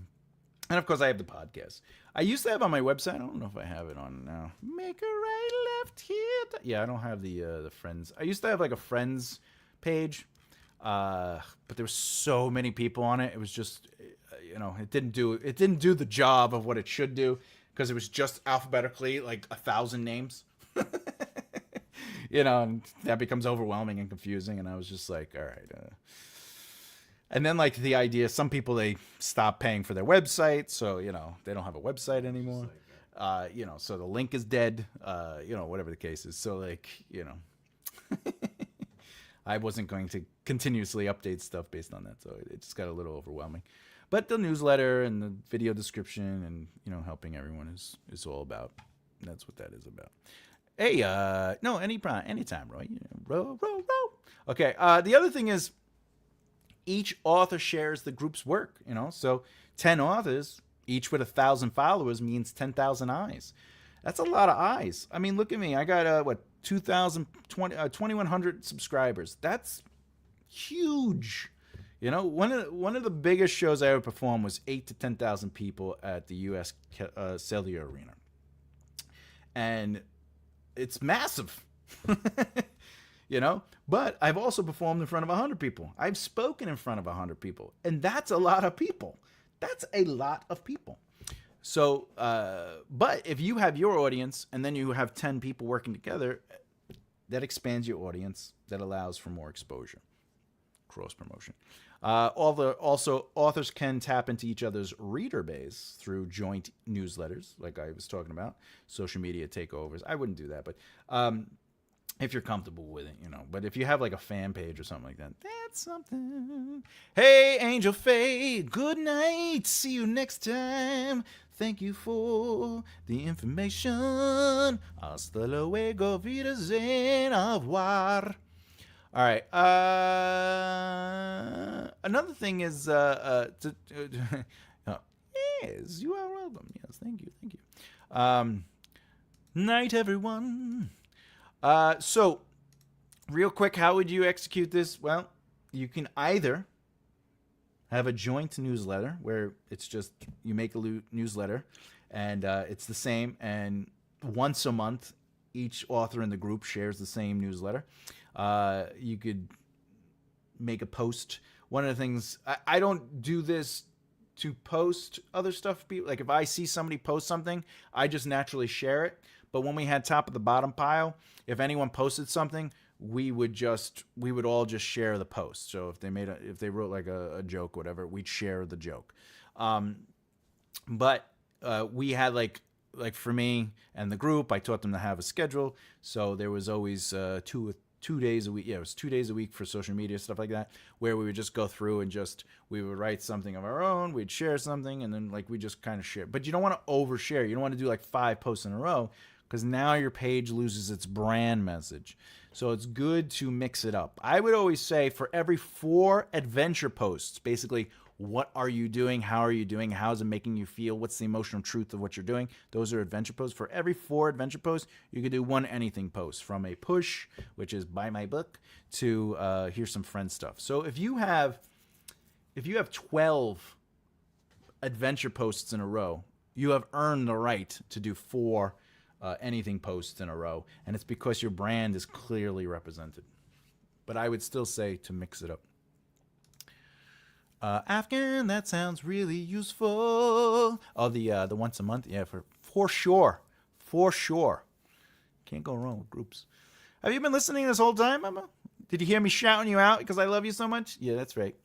of course, I have the podcast. I used to have on my website. I don't know if I have it on now. Make a right, left here. Yeah, I don't have the friends. I used to have like a friends page, but there were so many people on it. It was just, it didn't do the job of what it should do because it was just alphabetically like 1,000 names. And that becomes overwhelming and confusing. And I was just like, all right. And then like the idea, some people, they stop paying for their website. So, they don't have a website anymore. So the link is dead, whatever the case is. So like, I wasn't going to continuously update stuff based on that. So it just got a little overwhelming. But the newsletter and the video description and, helping everyone is all about. That's what that is about. Hey, no, anytime, Roy. Row. Okay, the other thing is each author shares the group's work, So 10 authors, each with 1,000 followers, means 10,000 eyes. That's a lot of eyes. I mean, look at me. I got, 2,100 subscribers. That's huge. One of the biggest shows I ever performed was 8 to 10,000 people at the U.S. Cellular Arena. And it's massive, but I've also performed in front of 100 people. I've spoken in front of 100 people, and that's a lot of people. So, but if you have your audience and then you have 10 people working together, that expands your audience. That allows for more exposure. Cross promotion. Also, authors can tap into each other's reader base through joint newsletters, like I was talking about, social media takeovers. I wouldn't do that, but if you're comfortable with it, But if you have like a fan page or something like that, that's something. Hey, Angel Fade, good night. See you next time. Thank you for the information. Hasta luego, Wiedersehen, au revoir. All right. Another thing is, yes, you are welcome. Yes, thank you. Night, everyone. So, real quick, how would you execute this? Well, you can either have a joint newsletter where it's just you make a newsletter, and it's the same, and once a month, each author in the group shares the same newsletter. You could make a post. One of the things, I don't do this to post other stuff. Like if I see somebody post something, I just naturally share it. But when we had top of the bottom pile, if anyone posted something, we would all just share the post. So if they wrote like a joke, whatever, we'd share the joke. But we had like for me and the group, I taught them to have a schedule. So there was always 2 days a week. Yeah, it was 2 days a week for social media, stuff like that, where we would just go through and we would write something of our own. We'd share something, and then we just kind of share. But you don't want to overshare. You don't want to do like 5 posts in a row, because now your page loses its brand message. So it's good to mix it up. I would always say for every 4 adventure posts, basically, what are you doing? How are you doing? How is it making you feel? What's the emotional truth of what you're doing? Those are adventure posts. For every 4 adventure posts, you could do 1 anything post, from a push, which is buy my book, to here's some friend stuff. So if you have 12 adventure posts in a row, you have earned the right to do 4 anything posts in a row, and it's because your brand is clearly represented. But I would still say to mix it up. Afghan, that sounds really useful. Oh, the once a month, yeah, for sure. Can't go wrong with groups. Have you been listening this whole time, Emma? Did you hear me shouting you out because I love you so much? Yeah, that's right.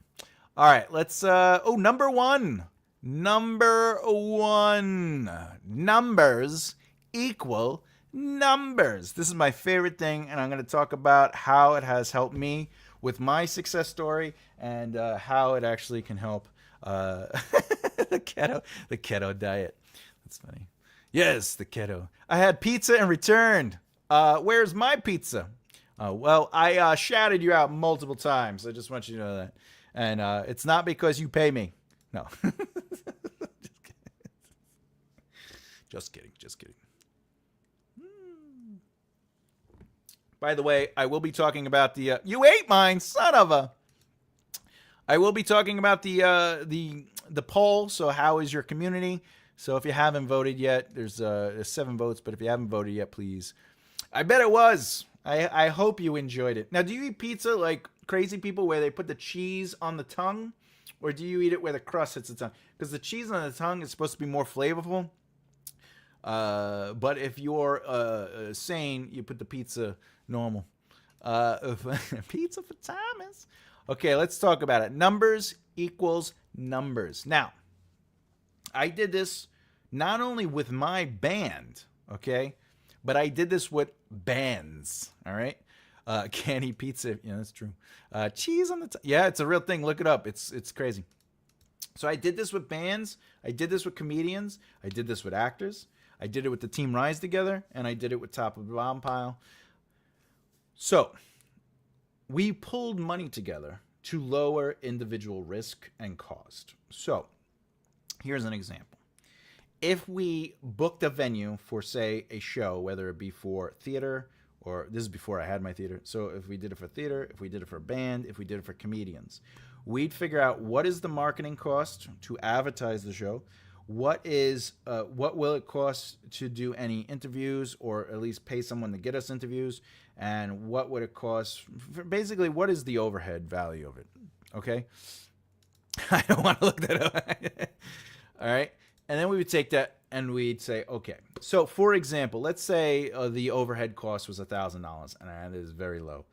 All right, let's, number one. Number one. Numbers equal numbers. This is my favorite thing, and I'm going to talk about how it has helped me with my success story and how it actually can help the keto diet. That's funny. Yes, the keto. I had pizza and returned. Where's my pizza? Well, I shouted you out multiple times. I just want you to know that. And it's not because you pay me. No. Just kidding. Just kidding. By the way, I will be talking about the... you ate mine, son of a... I will be talking about the poll. So how is your community? So if you haven't voted yet, there's 7 votes. But if you haven't voted yet, please. I bet it was. I hope you enjoyed it. Now, do you eat pizza like crazy people where they put the cheese on the tongue? Or do you eat it where the crust hits the tongue? Because the cheese on the tongue is supposed to be more flavorful. But if you're sane, you put the pizza normal. Pizza for Thomas. Okay, let's talk about it. Numbers equals numbers. Now, I did this not only with my band, okay, but I did this with bands, all right? Candy pizza, yeah, that's true. Cheese on the yeah, it's a real thing. Look it up. It's crazy. So I did this with bands. I did this with comedians. I did this with actors. I did it with the Team Rise Together, and I did it with Top of the Bottom Pile. So we pulled money together to lower individual risk and cost. So here's an example. If we booked a venue for, say, a show, whether it be for theater, or this is before I had my theater. So if we did it for theater, if we did it for a band, if we did it for comedians, we'd figure out what is the marketing cost to advertise the show, what will it cost to do any interviews, or at least pay someone to get us interviews, and what would it cost, basically what is the overhead value of it, okay? I don't want to look that up. All right. And then we would take that and we'd say, okay. So, for example, let's say the overhead cost was $1,000, and that is very low.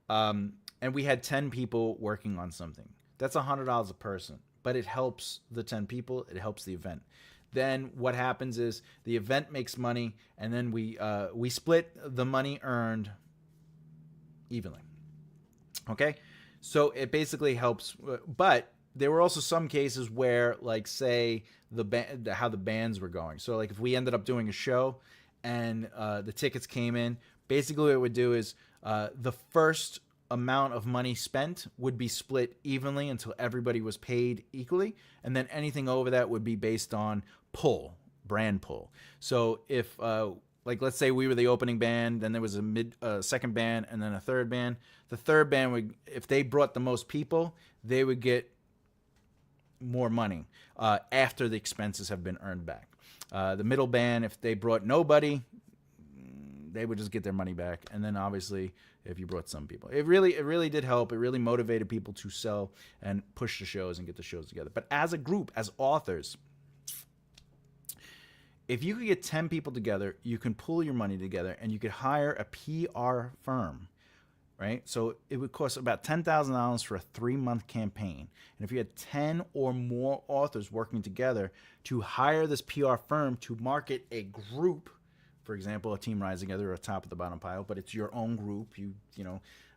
And we had 10 people working on something. That's $100 a person, but it helps the 10 people. It helps the event. Then what happens is the event makes money, and then we split the money earned evenly. Okay? So it basically helps, but there were also some cases where, like, say how the bands were going. So like if we ended up doing a show and the tickets came in, basically what it would do is the first amount of money spent would be split evenly until everybody was paid equally, and then anything over that would be based on brand pull. So if like let's say we were the opening band, then there was a second band, and then a third band. The third band would, if they brought the most people, they would get more money after the expenses have been earned back. The middle band, if they brought nobody, they would just get their money back. And then obviously if you brought some people, it really did help. It really motivated people to sell and push the shows and get the shows together. But as a group, as authors, if you could get 10 people together, you can pool your money together and you could hire a PR firm. Right? So it would cost about $10,000 for a 3-month campaign. And if you had 10 or more authors working together to hire this PR firm to market a group, for example, a Team Rise Together or a Top of the Bottom Pile, but it's your own group,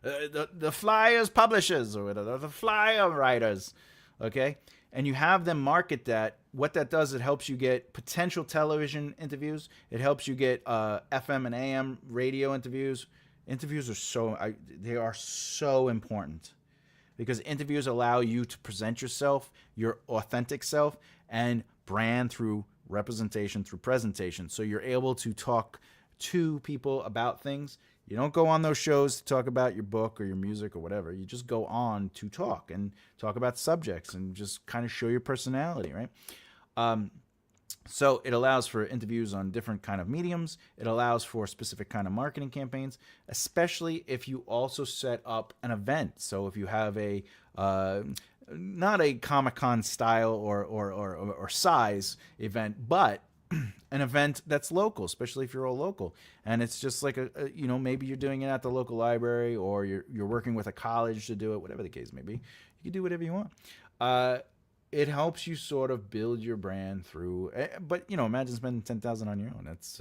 the Flyers publishers or whatever, the Flyer writers, okay? And you have them market that. What that does, it helps you get potential television interviews. It helps you get FM and AM radio interviews. Interviews are so important, because interviews allow you to present yourself, your authentic self, and brand through representation, through presentation. So you're able to talk to people about things. You don't go on those shows to talk about your book or your music or whatever. You just go on to talk about subjects and just kind of show your personality, right? So it allows for interviews on different kind of mediums. It allows for specific kind of marketing campaigns, especially if you also set up an event. So if you have a not a Comic-Con style or size event, but an event that's local, especially if you're all local. And it's just like maybe you're doing it at the local library, or you're working with a college to do it, whatever the case may be. You can do whatever you want. It helps you sort of build your brand through, but imagine spending 10,000 on your own. That's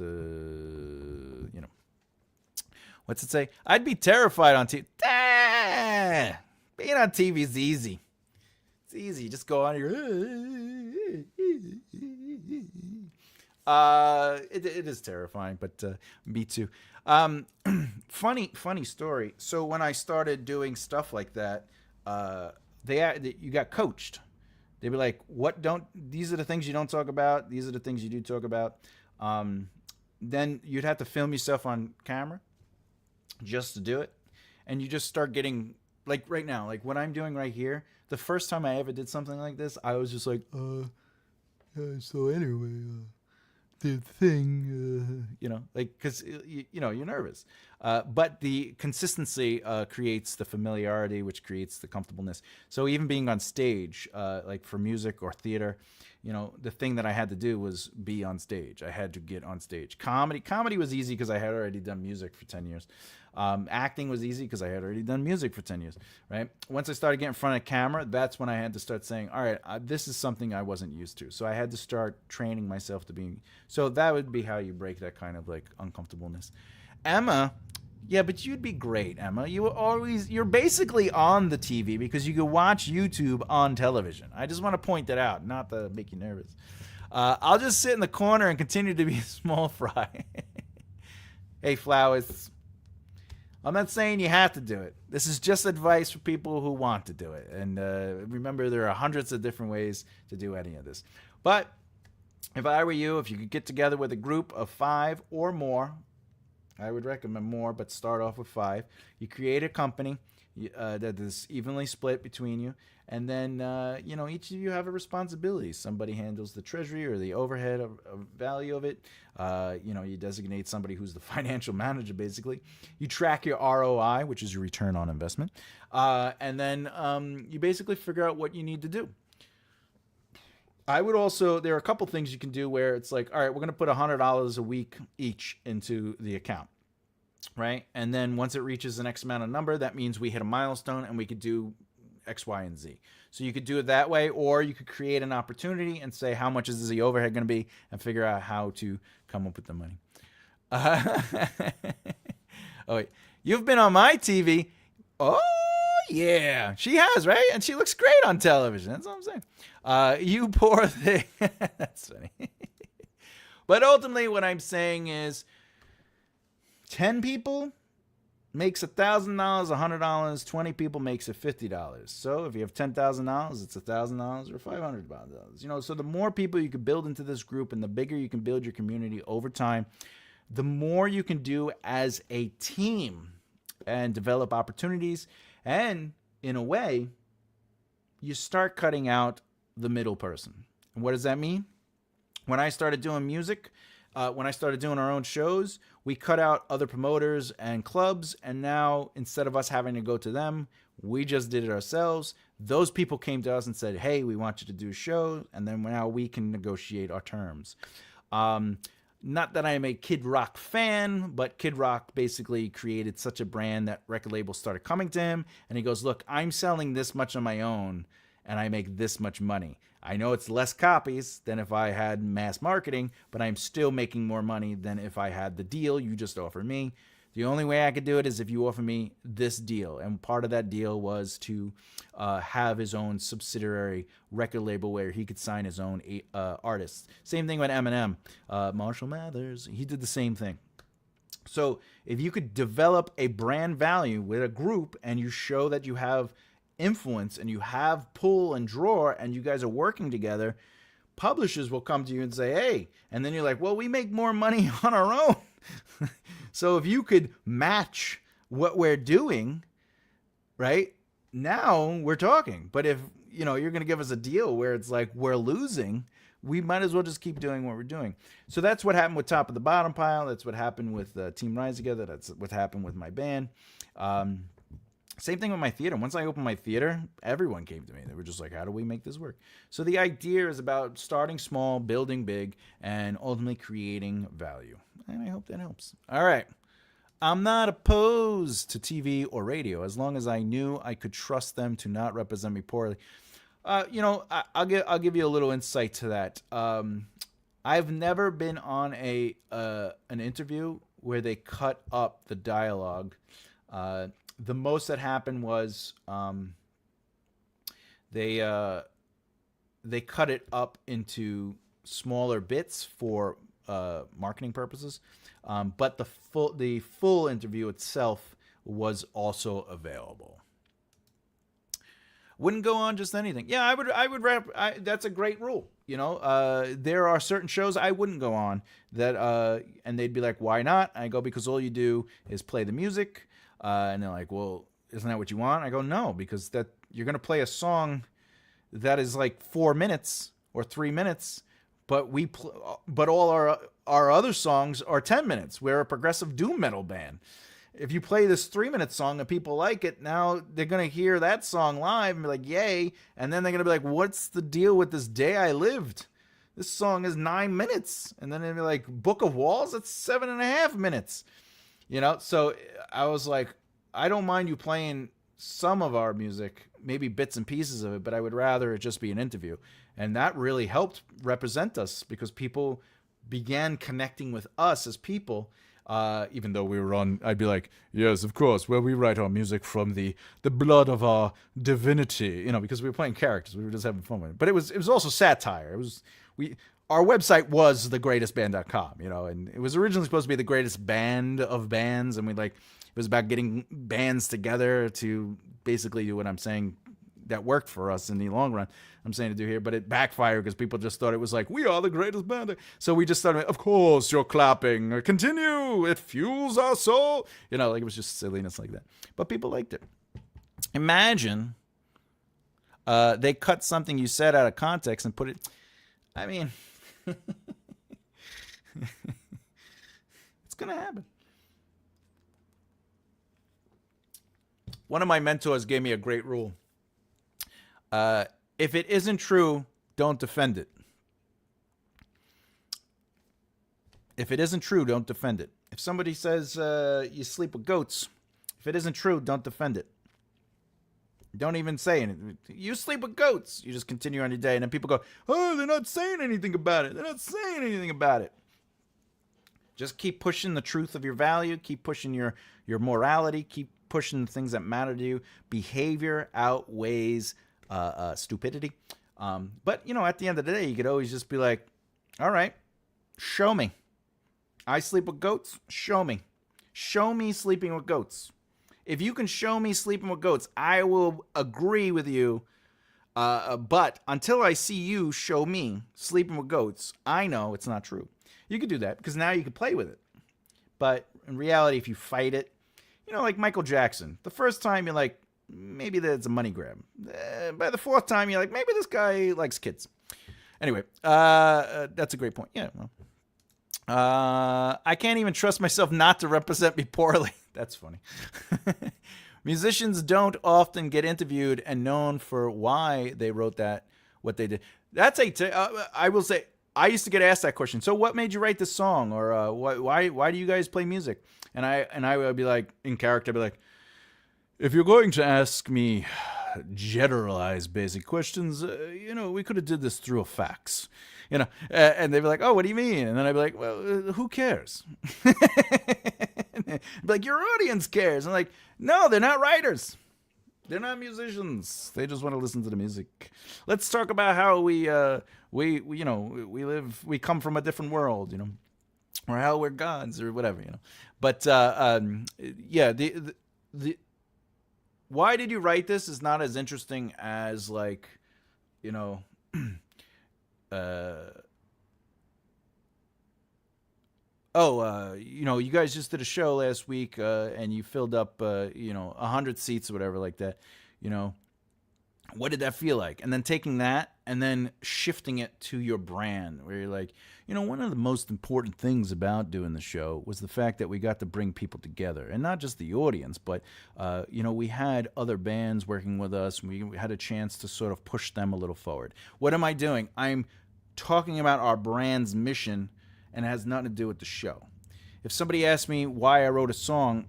what's it say? I'd be terrified on TV. Being on TV is easy. It's easy. Just go on here. It is terrifying, but me too. Funny story. So when I started doing stuff like that, you got coached. They'd be like, these are the things you don't talk about. These are the things you do talk about. Then you'd have to film yourself on camera just to do it. And you just start getting, like right now, like what I'm doing right here. The first time I ever did something like this, I was just like, so anyway, the thing, because, you're nervous. But the consistency creates the familiarity, which creates the comfortableness. So even being on stage, like for music or theater, the thing that I had to do was be on stage. I had to get on stage. Comedy was easy because I had already done music for 10 years. Acting was easy because I had already done music for 10 years, right? Once I started getting in front of camera, that's when I had to start saying, all right, this is something I wasn't used to. So I had to start training myself to be. So that would be how you break that kind of like uncomfortableness. Emma, yeah, but you'd be great, Emma. You're basically on the TV because you can watch YouTube on television. I just want to point that out, not to make you nervous. I'll just sit in the corner and continue to be a small fry. Hey, Flowers. I'm not saying you have to do it. This is just advice for people who want to do it. And remember, there are hundreds of different ways to do any of this. But if I were you, if you could get together with a group of 5 or more, I would recommend more, but start off with 5. You create a company that is evenly split between you. And then, each of you have a responsibility. Somebody handles the treasury or the overhead of value of it. You designate somebody who's the financial manager, basically. You track your ROI, which is your return on investment. And then you basically figure out what you need to do. There are a couple things you can do where it's like, all right, we're going to put $100 a week each into the account. Right. And then once it reaches the next amount of number, that means we hit a milestone and we could do X, Y, and Z. So you could do it that way, or you could create an opportunity and say, how much is the overhead going to be, and figure out how to come up with the money. Oh, wait. You've been on my TV. Oh, yeah. She has, right? And she looks great on television. That's what I'm saying. You poor thing. That's funny. But ultimately, what I'm saying is 10 people makes $1,000, $100. 20 people makes it $50. So if you have $10,000, it's $1,000 or $500. So the more people you can build into this group, and the bigger you can build your community over time, the more you can do as a team and develop opportunities. And in a way, you start cutting out the middle person. And what does that mean? When I started doing music, when I started doing our own shows, we cut out other promoters and clubs, and now instead of us having to go to them, we just did it ourselves. Those people came to us and said, hey, we want you to do a show, and then now we can negotiate our terms. Not that I am a Kid Rock fan, but Kid Rock basically created such a brand that record labels started coming to him, and he goes, look, I'm selling this much on my own, and I make this much money. I know it's less copies than if I had mass marketing, but I'm still making more money than if I had the deal you just offered me. The only way I could do it is if you offer me this deal. And part of that deal was to have his own subsidiary record label where he could sign his own artists. Same thing with Eminem. Marshall Mathers, he did the same thing. So if you could develop a brand value with a group and you show that you have influence and you have pull and draw and you guys are working together, publishers will come to you and say, hey, and then you're like, well, we make more money on our own. So if you could match what we're doing, right, now we're talking. But if you're going to give us a deal where it's like we're losing, we might as well just keep doing what we're doing. So that's what happened with Top of the Bottom Pile. That's what happened with Team Rise Together. That's what happened with my band. Same thing with my theater. Once I opened my theater, everyone came to me. They were just like, how do we make this work? So the idea is about starting small, building big, and ultimately creating value. And I hope that helps. All right. I'm not opposed to TV or radio as long as I knew I could trust them to not represent me poorly. I'll give you a little insight to that. I've never been on an interview where they cut up the dialogue. The most that happened was they cut it up into smaller bits for marketing purposes, but the full interview itself was also available. Wouldn't go on just anything. Yeah, I would rap. That's a great rule. There are certain shows I wouldn't go on that, and they'd be like, why not? I go, because all you do is play the music. And they're like, well, isn't that what you want? I go, no, because that you're going to play a song that is like 4 minutes or 3 minutes, but but all our other songs are 10 minutes. We're a progressive doom metal band. If you play this 3-minute song and people like it, now they're going to hear that song live and be like, yay. And then they're going to be like, what's the deal with This Day I Lived? This song is 9 minutes. And then they'll be like, Book of Walls, that's 7.5 minutes. So I was like, I don't mind you playing some of our music, maybe bits and pieces of it, but I would rather it just be an interview. And that really helped represent us because people began connecting with us as people. Even though we were on, I'd be like, yes, of course. Well, we write our music from the blood of our divinity, because we were playing characters. We were just having fun with it. But it was also satire. Our website was thegreatestband.com, and it was originally supposed to be the greatest band of bands. And it was about getting bands together to basically do what I'm saying that worked for us in the long run. I'm saying to do here, but it backfired because people just thought it was like, we are the greatest band. So we just started, of course, you're clapping. Continue. It fuels our soul. It was just silliness like that. But people liked it. Imagine they cut something you said out of context and put it, I mean, it's going to happen. One of my mentors gave me a great rule. If it isn't true, don't defend it. If it isn't true, don't defend it. If somebody says you sleep with goats, if it isn't true, don't defend it. Don't even say anything. You sleep with goats. You just continue on your day. And then people go, oh, they're not saying anything about it. They're not saying anything about it. Just keep pushing the truth of your value. Keep pushing your morality. Keep pushing the things that matter to you. Behavior outweighs stupidity. But, at the end of the day, you could always just be like, all right, show me. I sleep with goats. Show me. Show me sleeping with goats. If you can show me sleeping with goats, I will agree with you. But until I see you show me sleeping with goats, I know it's not true. You could do that because now you can play with it. But in reality, if you fight it, like Michael Jackson, the first time you're like, maybe that's a money grab. By the fourth time, you're like, maybe this guy likes kids. Anyway, that's a great point. Yeah. Well, I can't even trust myself not to represent me poorly. That's funny. Musicians don't often get interviewed and known for why they wrote what they did. That's I will say, I used to get asked that question. So what made you write this song? Or why do you guys play music? And I would be like, in character, I'd be like, if you're going to ask me generalized basic questions, we could have did this through a fax. And they'd be like, oh, what do you mean? And then I'd be like, well, who cares? Like, your audience cares. I'm like, no, they're not writers. They're not musicians. They just want to listen to the music. Let's talk about how we live, we come from a different world, or how we're gods or whatever, But, yeah, the why did you write this is not as interesting as, like, you guys just did a show last week and you filled up 100 seats or whatever like that. What did that feel like? And then taking that and then shifting it to your brand, where you're like, one of the most important things about doing the show was the fact that we got to bring people together, and not just the audience, but we had other bands working with us, and we had a chance to sort of push them a little forward. What am I doing? I'm talking about our brand's mission, and it has nothing to do with the show. If somebody asks me why I wrote a song,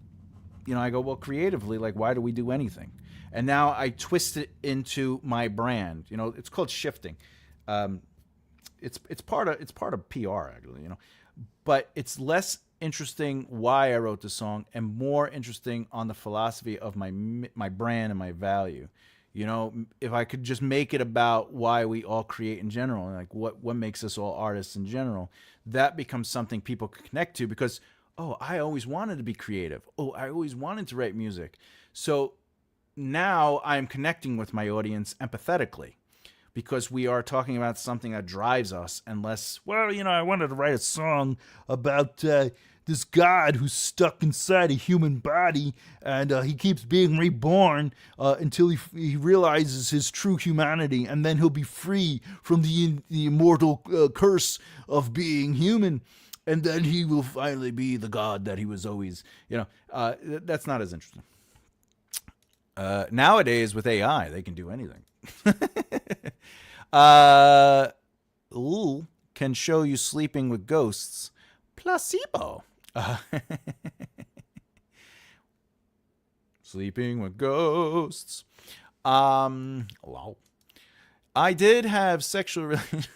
I go, well, creatively, like, why do we do anything? And now I twist it into my brand. It's called shifting. It's part of PR, actually. But it's less interesting why I wrote the song and more interesting on the philosophy of my brand and my value. If I could just make it about why we all create in general, like what makes us all artists in general, that becomes something people can connect to because, oh, I always wanted to be creative. Oh, I always wanted to write music. So now I'm connecting with my audience empathetically because we are talking about something that drives us and less, well, I wanted to write a song about this god who's stuck inside a human body and he keeps being reborn until he realizes his true humanity, and then he'll be free from the immortal curse of being human, and then he will finally be the god that he was always, that's not as interesting. Nowadays with AI, they can do anything. Can show you sleeping with ghosts. Placebo. Sleeping with ghosts. Wow. I did have sexual relations.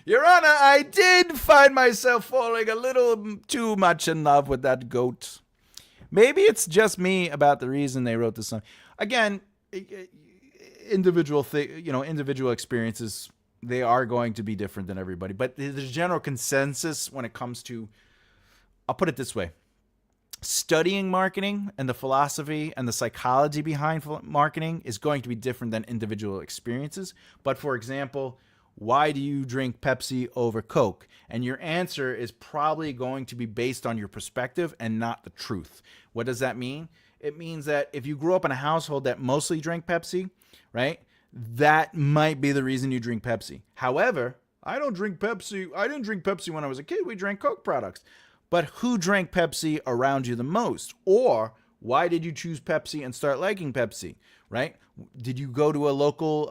Your Honor, I did find myself falling a little too much in love with that goat. Maybe it's just me about the reason they wrote this song. Again, individual experiences, they are going to be different than everybody. But there's a general consensus when it comes to, I'll put it this way, studying marketing and the philosophy and the psychology behind marketing is going to be different than individual experiences. But for example, why do you drink Pepsi over Coke? And your answer is probably going to be based on your perspective and not the truth. What does that mean? It means that if you grew up in a household that mostly drank Pepsi, right, that might be the reason you drink Pepsi. However, I don't drink Pepsi. I didn't drink Pepsi when I was a kid. We drank Coke products. But who drank Pepsi around you the most? Or why did you choose Pepsi and start liking Pepsi, right? Did you go to a local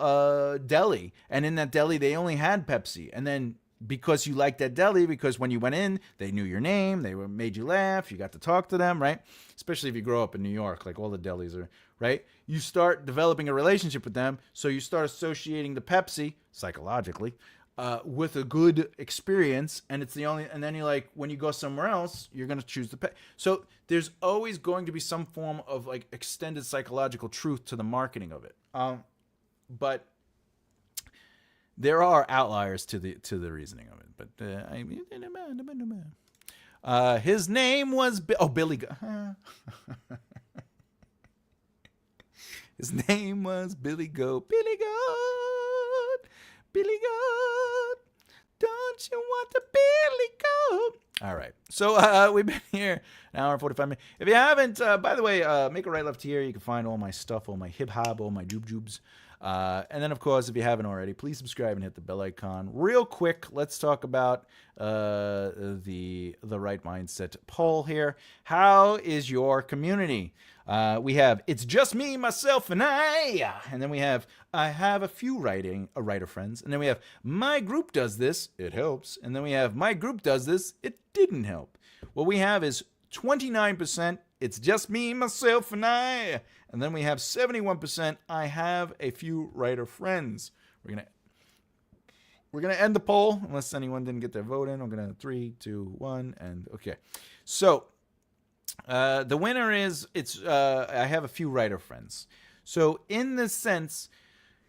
deli, and in that deli they only had Pepsi, and then because you liked that deli, because when you went in they knew your name, they made you laugh, you got to talk to them, right? Especially if you grow up in New York, like all the delis are, right? You start developing a relationship with them, so you start associating the Pepsi psychologically with a good experience, and it's the only. And then you're like, when you go somewhere else, you're gonna choose the So there's always going to be some form of like extended psychological truth to the marketing of it. But there are outliers to the reasoning of it. But his name was Billy. His name was Billy Goat. Billy Goat. Billy Goat, don't you want the Billy Goat? All right. So we've been here an hour and 45 minutes. If you haven't, by the way, make a right left here. You can find all my stuff, all my hip hop, all my jubes. And then, of course, if you haven't already, please subscribe and hit the bell icon. Real quick, let's talk about the right mindset poll here. How is your community? We have It's Just Me, Myself, and I. And then we have I have a few writer friends. And then we have My Group Does This, It Helps. And then we have My Group Does This, It Didn't Help. What we have is 29%, It's Just Me, Myself, and I. And then we have 71%, I have a few writer friends. We're gonna end the poll unless anyone didn't get their vote in. I'm gonna 3, 2, 1, and okay. So the winner is I have a few writer friends. So in this sense,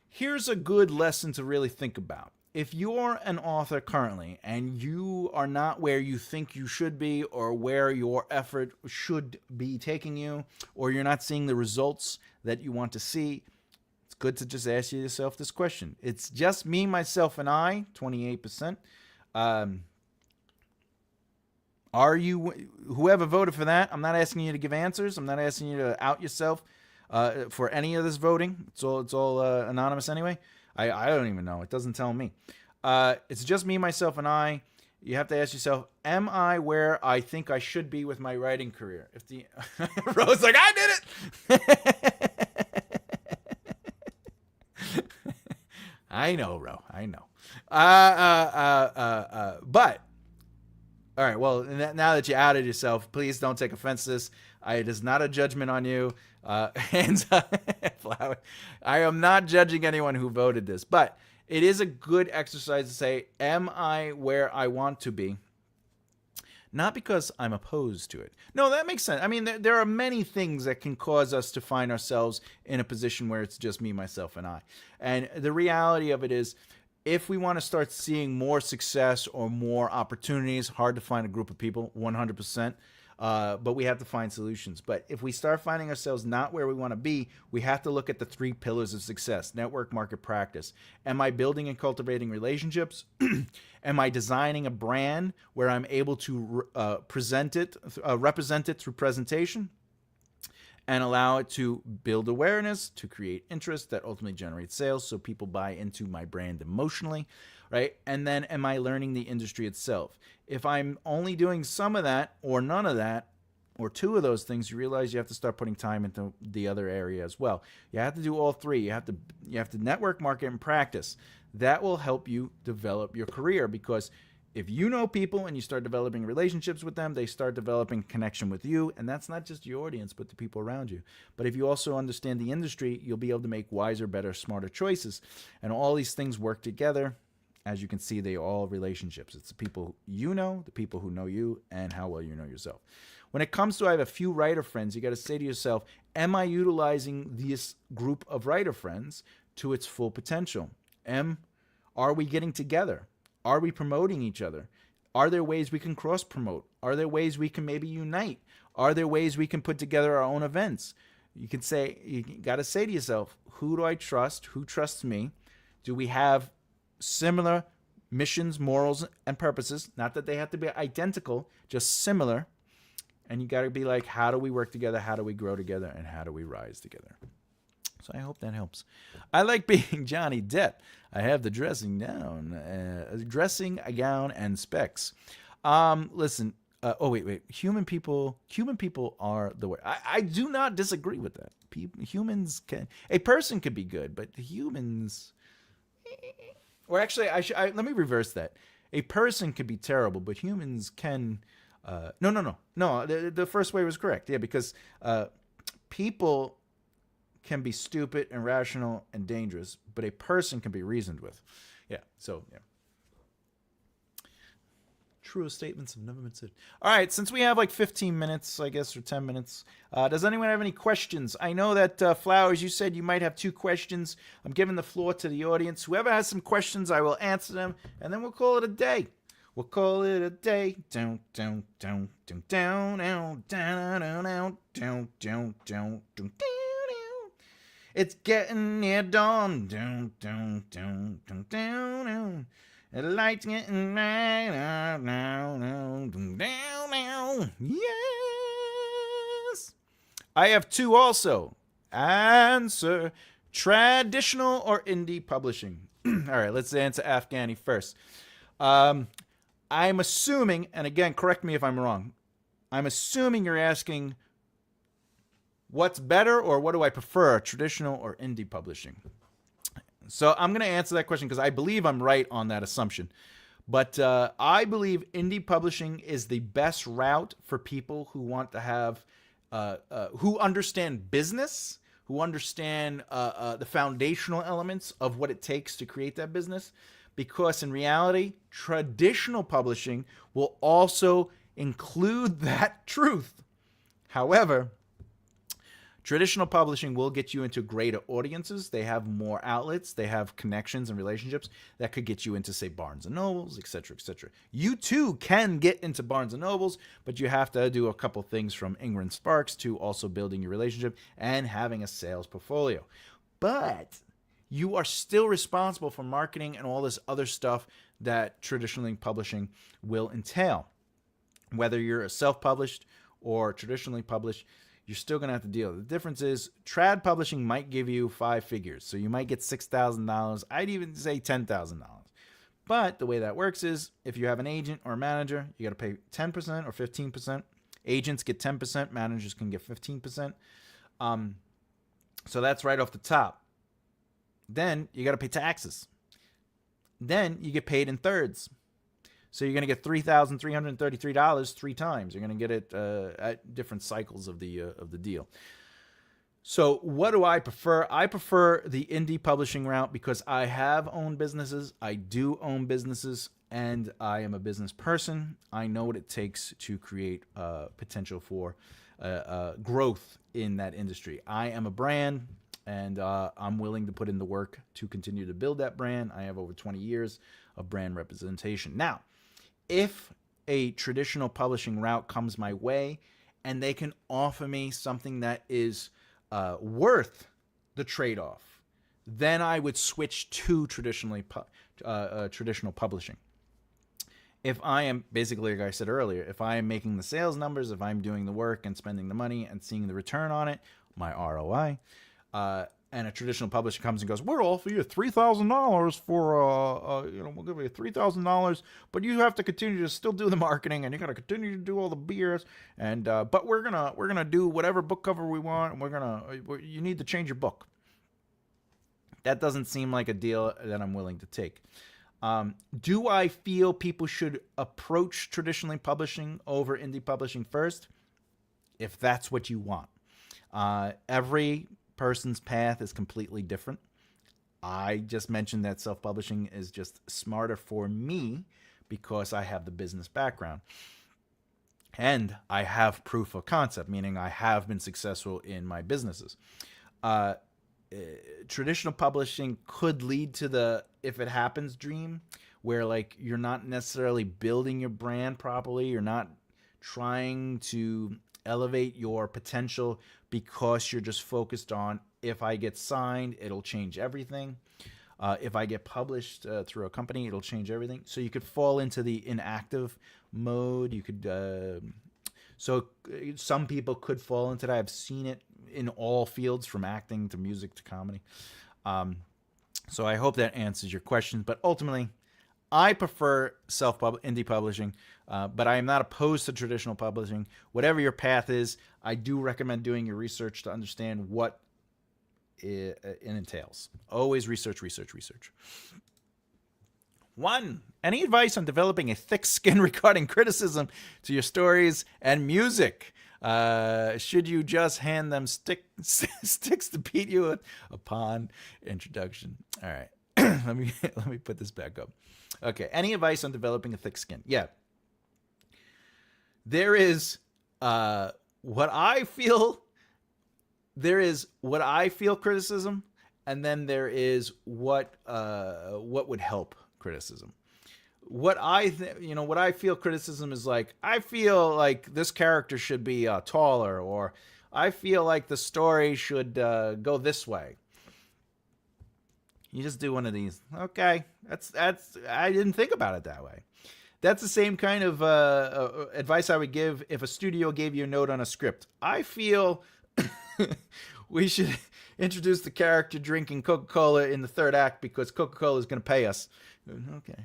here's a good lesson to really think about. If you're an author currently and you are not where you think you should be or where your effort should be taking you, or you're not seeing the results that you want to see, it's good to just ask yourself this question. It's just me, myself, and I, 28%. Are you, whoever voted for that, I'm not asking you to give answers. I'm not asking you to out yourself. for any of this voting. It's all anonymous anyway. I don't even know. It doesn't tell me. It's just me, myself, and I. You have to ask yourself, am I where I think I should be with my writing career? If the Rose like, I did it. I know, Ro. I know. But all right. Well, now that you outed yourself, please don't take offense to this. It is not a judgment on you. Hands up, Flower. I am not judging anyone who voted this, but it is a good exercise to say, am I where I want to be? Not because I'm opposed to it. No, that makes sense. I mean, there are many things that can cause us to find ourselves in a position where it's just me, myself, and I. And the reality of it is, if we want to start seeing more success or more opportunities, hard to find a group of people, 100%. But we have to find solutions. But if we start finding ourselves not where we want to be, we have to look at the 3 pillars of success: network, market, practice. Am I building and cultivating relationships? Am I designing a brand where I'm able to represent it through presentation and allow it to build awareness, to create interest that ultimately generates sales so people buy into my brand emotionally, right? And then am I learning the industry itself? If I'm only doing some of that or none of that, or 2 of those things, you realize you have to start putting time into the other area as well. You have to do all 3. You have to network, market, and practice. That will help you develop your career, because if you know people and you start developing relationships with them, they start developing connection with you. And that's not just your audience, but the people around you. But if you also understand the industry, you'll be able to make wiser, better, smarter choices. And all these things work together. As you can see, they are all relationships. It's the people you know, the people who know you, and how well you know yourself. When it comes to, I have a few writer friends, you got to say to yourself, am I utilizing this group of writer friends to its full potential? Are we getting together? Are we promoting each other? Are there ways we can cross-promote? Are there ways we can maybe unite? Are there ways we can put together our own events? You got to say to yourself, who do I trust? Who trusts me? Do we have similar missions, morals, and purposes? Not that they have to be identical, just similar. And you got to be like, how do we work together? How do we grow together? And how do we rise together? So I hope that helps. I like being Johnny Depp. I have the dressing gown and specs. Listen. Wait. Human people are the way. I do not disagree with that. Humans can. A person could be good, but humans. Or actually, let me reverse that. A person could be terrible, but humans can. No. The first way was correct. Yeah, because people can be stupid, irrational, and dangerous, but a person can be reasoned with. Yeah. So yeah. Truest statements have never been said. All right, since we have like 15 minutes, I guess, or 10 minutes, does anyone have any questions? I know that, Flowers, you said you might have 2 questions. I'm giving the floor to the audience. Whoever has some questions, I will answer them, and then we'll call it a day. We'll call it a day. Down, down, down, down, down, down, down, down, down, down, down, down. It's getting near dawn. Down, down, down, down, down, down. The light's getting bright now, down, down. Yes. I have 2 also. Answer: traditional or indie publishing? All right, let's answer Afghani first. I'm assuming, and again, correct me if I'm wrong, I'm assuming you're asking what's better or what do I prefer, traditional or indie publishing? So I'm going to answer that question because I believe I'm right on that assumption. But I believe indie publishing is the best route for people who want to have, who understand business, who understand the foundational elements of what it takes to create that business. Because in reality, traditional publishing will also include that truth. However, traditional publishing will get you into greater audiences. They have more outlets. They have connections and relationships that could get you into, say, Barnes & Nobles, etc., etc. You, too, can get into Barnes & Nobles, but you have to do a couple things from Ingram Sparks to also building your relationship and having a sales portfolio. But you are still responsible for marketing and all this other stuff that traditionally publishing will entail. Whether you're a self-published or traditionally published, you're still going to have to deal. The difference is trad publishing might give you 5 figures. So you might get $6,000. I'd even say $10,000. But the way that works is if you have an agent or a manager, you got to pay 10% or 15%. Agents get 10%. Managers can get 15%. So that's right off the top. Then you got to pay taxes. Then you get paid in thirds. So you're going to get $3,333 3 times. You're going to get it at different cycles of the deal. So what do I prefer? I prefer the indie publishing route because I have owned businesses. I do own businesses, and I am a business person. I know what it takes to create potential for growth in that industry. I am a brand, and I'm willing to put in the work to continue to build that brand. I have over 20 years of brand representation. Now, if a traditional publishing route comes my way and they can offer me something that is worth the trade-off, then I would switch to traditional publishing. If I am, basically, like I said earlier, if I am making the sales numbers, if I'm doing the work and spending the money and seeing the return on it, my ROI, and a traditional publisher comes and goes, we'll offer you $3,000 for, we'll give you $3,000, but you have to continue to still do the marketing, and you got to continue to do all the BS, and but we're gonna do whatever book cover we want, and you need to change your book. That doesn't seem like a deal that I'm willing to take. Do I feel people should approach traditionally publishing over indie publishing first? If that's what you want. Every person's path is completely different. I just mentioned that self-publishing is just smarter for me because I have the business background. And I have proof of concept, meaning I have been successful in my businesses. Traditional publishing could lead to the if it happens dream, where like you're not necessarily building your brand properly, you're not trying to elevate your potential because you're just focused on if I get signed, it'll change everything. If I get published through a company, it'll change everything. So you could fall into the inactive mode. You could, so some people could fall into that. I've seen it in all fields, from acting to music to comedy. So I hope that answers your questions. But ultimately, I prefer indie publishing, but I am not opposed to traditional publishing. Whatever your path is, I do recommend doing your research to understand what it entails. Always research. 1. Any advice on developing a thick skin regarding criticism to your stories and music? Should you just hand them sticks to beat you upon introduction? All right, let me put this back up. Okay, any advice on developing a thick skin? Yeah, there is what I feel. There is what I feel criticism, and then there is what would help criticism. What I feel criticism is like, I feel like this character should be taller, or I feel like the story should go this way. You just do one of these. Okay, that's I didn't think about it that way. That's the same kind of advice I would give if a studio gave you a note on a script. I feel we should introduce the character drinking Coca-Cola in the 3rd act because Coca-Cola is going to pay us. Okay,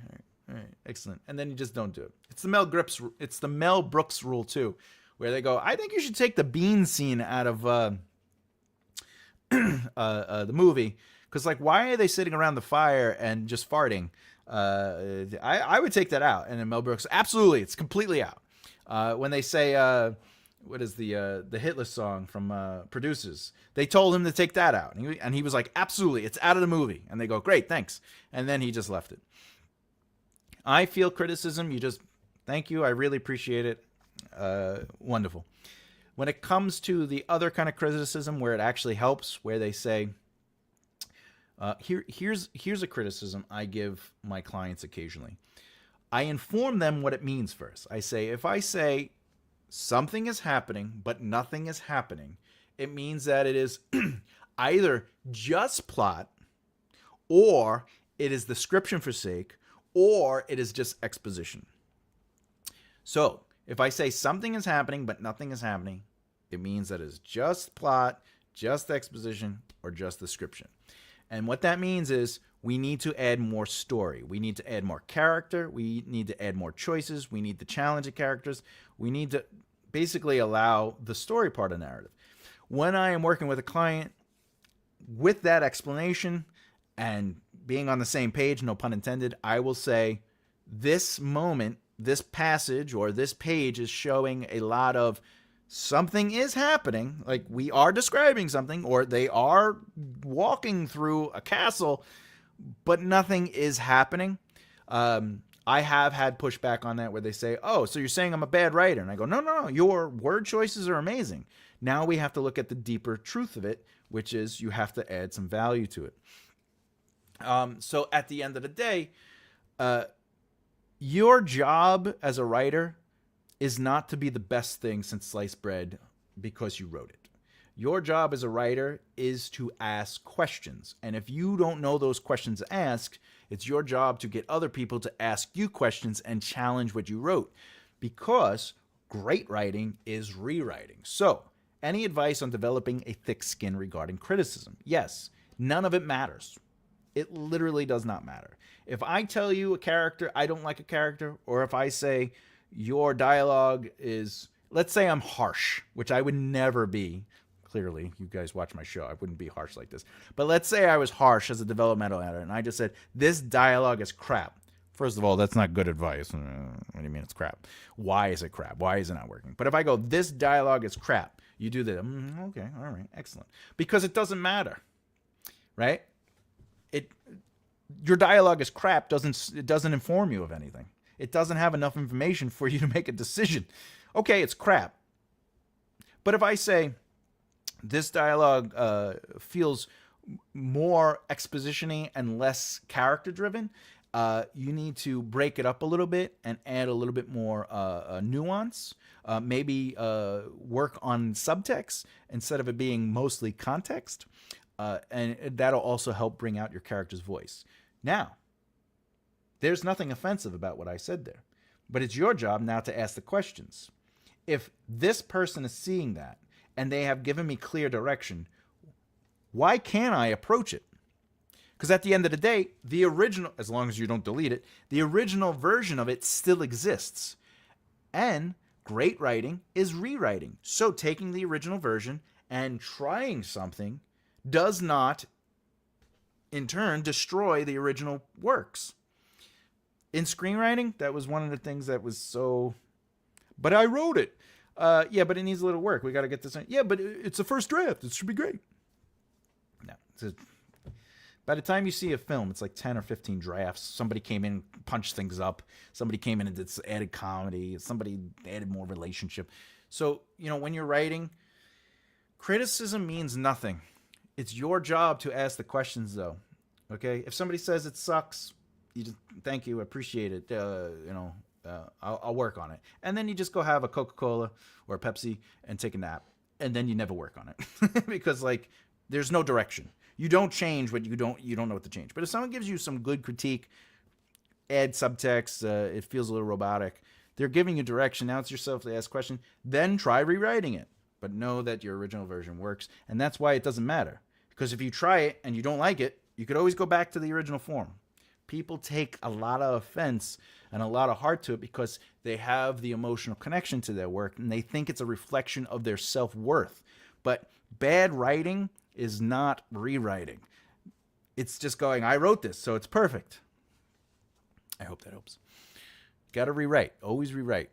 all right, excellent. And then you just don't do it. It's the Mel Brooks rule too, where they go, I think you should take the bean scene out of the movie, because like, why are they sitting around the fire and just farting? I would take that out. And then Mel Brooks, absolutely, it's completely out. When they say, what is the Hitler song from Producers? They told him to take that out, and he was like, absolutely, it's out of the movie. And they go, great, thanks. And then he just left it. I feel criticism. You just, thank you. I really appreciate it. Wonderful. When it comes to the other kind of criticism where it actually helps, where they say, here's a criticism I give my clients occasionally. I inform them what it means first. If I say something is happening, but nothing is happening, it means that it is either just plot, or it is description for sake, or it is just exposition. So if I say something is happening, but nothing is happening, It means that it's just plot, just exposition, or just description. And what that means is we need to add more story. We need to add more character. We need to add more choices. We need to challenge the characters. We need to basically allow the story part of the narrative. When I am working with a client with that explanation and being on the same page, no pun intended, I will say this moment, this passage or this page is showing a lot of something is happening, like we are describing something, or they are walking through a castle, but nothing is happening. I have had pushback on that where they say, oh, so you're saying I'm a bad writer. And I go, no, your word choices are amazing. Now we have to look at the deeper truth of it, which is you have to add some value to it. So at the end of the day, your job as a writer is not to be the best thing since sliced bread because you wrote it. Your job as a writer is to ask questions. And if you don't know those questions to ask, it's your job to get other people to ask you questions and challenge what you wrote, because great writing is rewriting. So, any advice on developing a thick skin regarding criticism? Yes, none of it matters. It literally does not matter. If I tell you a character, I don't like a character, or if I say your dialogue is, let's say I'm harsh, which I would never be. Clearly, you guys watch my show. I wouldn't be harsh like this. But let's say I was harsh as a developmental editor, and I just said, this dialogue is crap. First of all, that's not good advice. What do you mean it's crap? Why is it crap? Why is it not working? But if I go, this dialogue is crap, you do that. Okay, all right, excellent. Because it doesn't matter, right? Your dialogue is crap. It doesn't inform you of anything. It doesn't have enough information for you to make a decision. Okay, it's crap. But if I say this dialogue feels more exposition-y and less character-driven, you need to break it up a little bit and add a little bit more nuance. Maybe work on subtext instead of it being mostly context. And that'll also help bring out your character's voice. Now, there's nothing offensive about what I said there, but it's your job now to ask the questions. If this person is seeing that and they have given me clear direction, why can't I approach it? Because at the end of the day, the original, as long as you don't delete it, the original version of it still exists. And great writing is rewriting. So taking the original version and trying something does not, in turn, destroy the original works. In screenwriting, that was one of the things that was so... But I wrote it. Yeah, but it needs a little work. We got to get this in. Yeah, but it's a first draft. It should be great. No. By the time you see a film, it's like 10 or 15 drafts. Somebody came in, punched things up. Somebody came in and did added comedy. Somebody added more relationship. So, when you're writing, criticism means nothing. It's your job to ask the questions, though. Okay? If somebody says it sucks, you just thank you, appreciate it. I'll work on it. And then you just go have a Coca-Cola or a Pepsi and take a nap. And then you never work on it. Because, there's no direction. You don't change what you don't know what to change. But if someone gives you some good critique, add subtext, it feels a little robotic, they're giving you direction. Now it's yourself to ask questions. Then try rewriting it. But know that your original version works. And that's why it doesn't matter. Because if you try it and you don't like it, you could always go back to the original form. People take a lot of offense and a lot of heart to it because they have the emotional connection to their work and they think it's a reflection of their self-worth. But bad writing is not rewriting. It's just going, I wrote this, so it's perfect. I hope that helps. Got to rewrite. Always rewrite.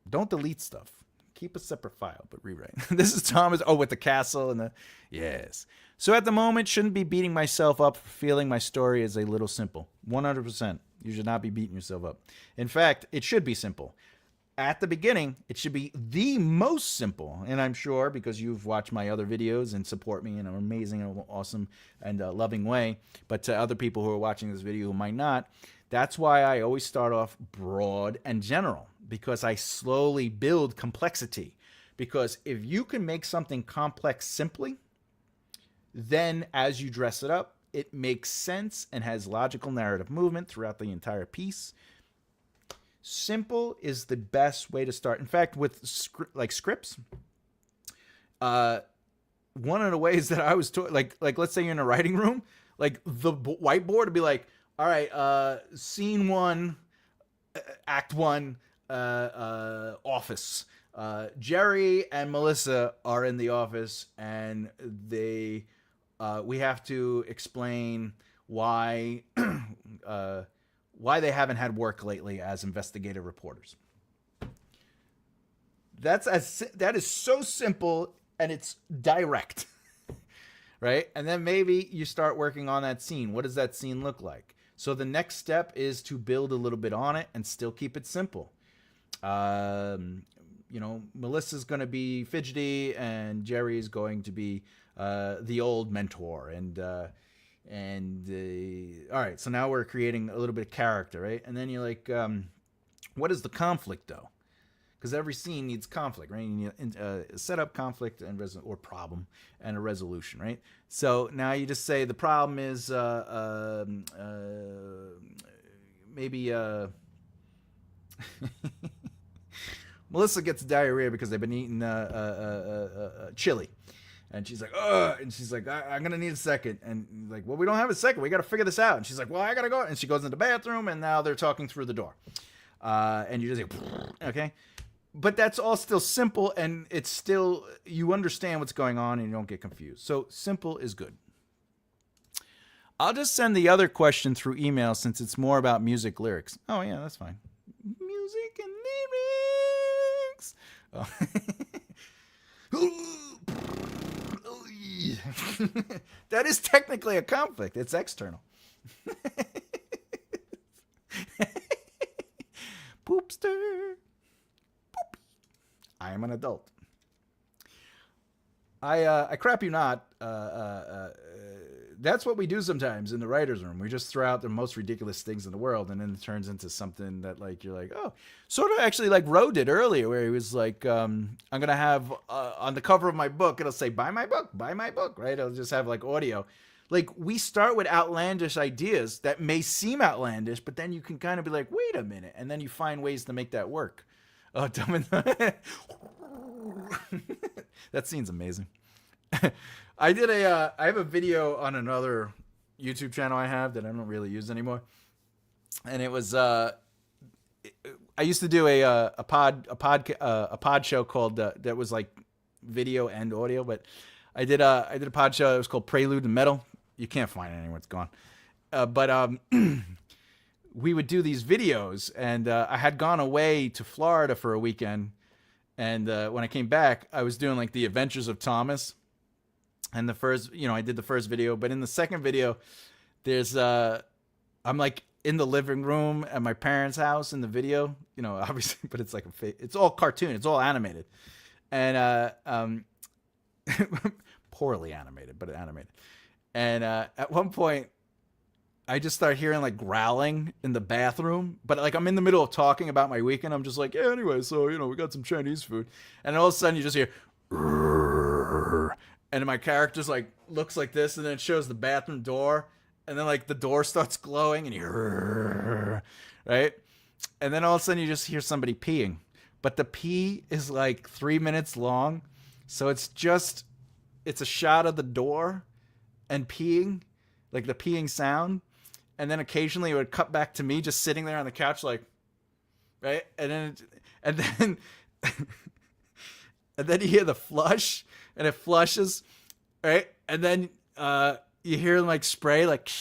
Don't delete stuff. Keep a separate file, but rewrite. This is Thomas. Oh, with the castle and the... Yes. So at the moment, shouldn't be beating myself up for feeling my story is a little simple. 100%. You should not be beating yourself up. In fact, it should be simple. At the beginning, it should be the most simple. And I'm sure, because you've watched my other videos and support me in an amazing and awesome and loving way, but to other people who are watching this video who might not, that's why I always start off broad and general, because I slowly build complexity. Because if you can make something complex simply, then as you dress it up, it makes sense and has logical narrative movement throughout the entire piece. Simple is the best way to start. In fact, with scripts, uh, one of the ways that I was taught, like let's say you're in a writing room, like the whiteboard would be like, all right, scene one, act one, office. Jerry and Melissa are in the office, and we have to explain why why they haven't had work lately as investigative reporters. That is so simple, and it's direct, right? And then maybe you start working on that scene. What does that scene look like? So the next step is to build a little bit on it and still keep it simple. Melissa's going to be fidgety, and Jerry's going to be the old mentor. And all right, so now we're creating a little bit of character, right? And then you're like, what is the conflict, though? Because every scene needs conflict, right? You need set up conflict and or problem and a resolution, right? So now you just say the problem is maybe Melissa gets diarrhea because they've been eating chili. And she's like, ugh. And she's like, I'm going to need a second. And like, well, we don't have a second. We got to figure this out. And she's like, well, I got to go. And she goes into the bathroom, and now they're talking through the door. And you just like, okay. But that's all still simple, and it's still, you understand what's going on and you don't get confused. So simple is good. I'll just send the other question through email since it's more about music lyrics. Oh, yeah, that's fine. Music and lyrics. Oh. That is technically a conflict. It's external. Poopster. I am an adult. I crap you not. That's what we do sometimes in the writer's room. We just throw out the most ridiculous things in the world, and then it turns into something that, like, you're like, oh. Sort of actually like Ro did earlier, where he was like, I'm going to have, on the cover of my book, it'll say, buy my book, right? It'll just have, like, audio. Like, we start with outlandish ideas that may seem outlandish, but then you can kind of be like, wait a minute, and then you find ways to make that work. Oh, Dumb and that scene's amazing. I have a video on another YouTube channel I have that I don't really use anymore, and it was I used to do a pod show called that was like video and audio, but I did a pod show that was called Prelude to Metal. You can't find it anywhere; it's gone. But we would do these videos, and I had gone away to Florida for a weekend, and when I came back, I was doing like the Adventures of Thomas. And the first, I did the first video, but in the second video, there's I'm like in the living room at my parents' house in the video, obviously, but it's like it's all cartoon, it's all animated, and poorly animated, but animated. And at one point, I just start hearing like growling in the bathroom, but like I'm in the middle of talking about my weekend. I'm just like, yeah, anyway, so we got some Chinese food, and all of a sudden you just hear, and my character's like looks like this, and then it shows the bathroom door, and then like the door starts glowing, and right, and then all of a sudden you just hear somebody peeing, but the pee is like 3 minutes long, so it's a shot of the door and peeing, like the peeing sound. And then occasionally it would cut back to me just sitting there on the couch, like, right? And then and then you hear the flush, and it flushes, right? And then you hear like spray, like,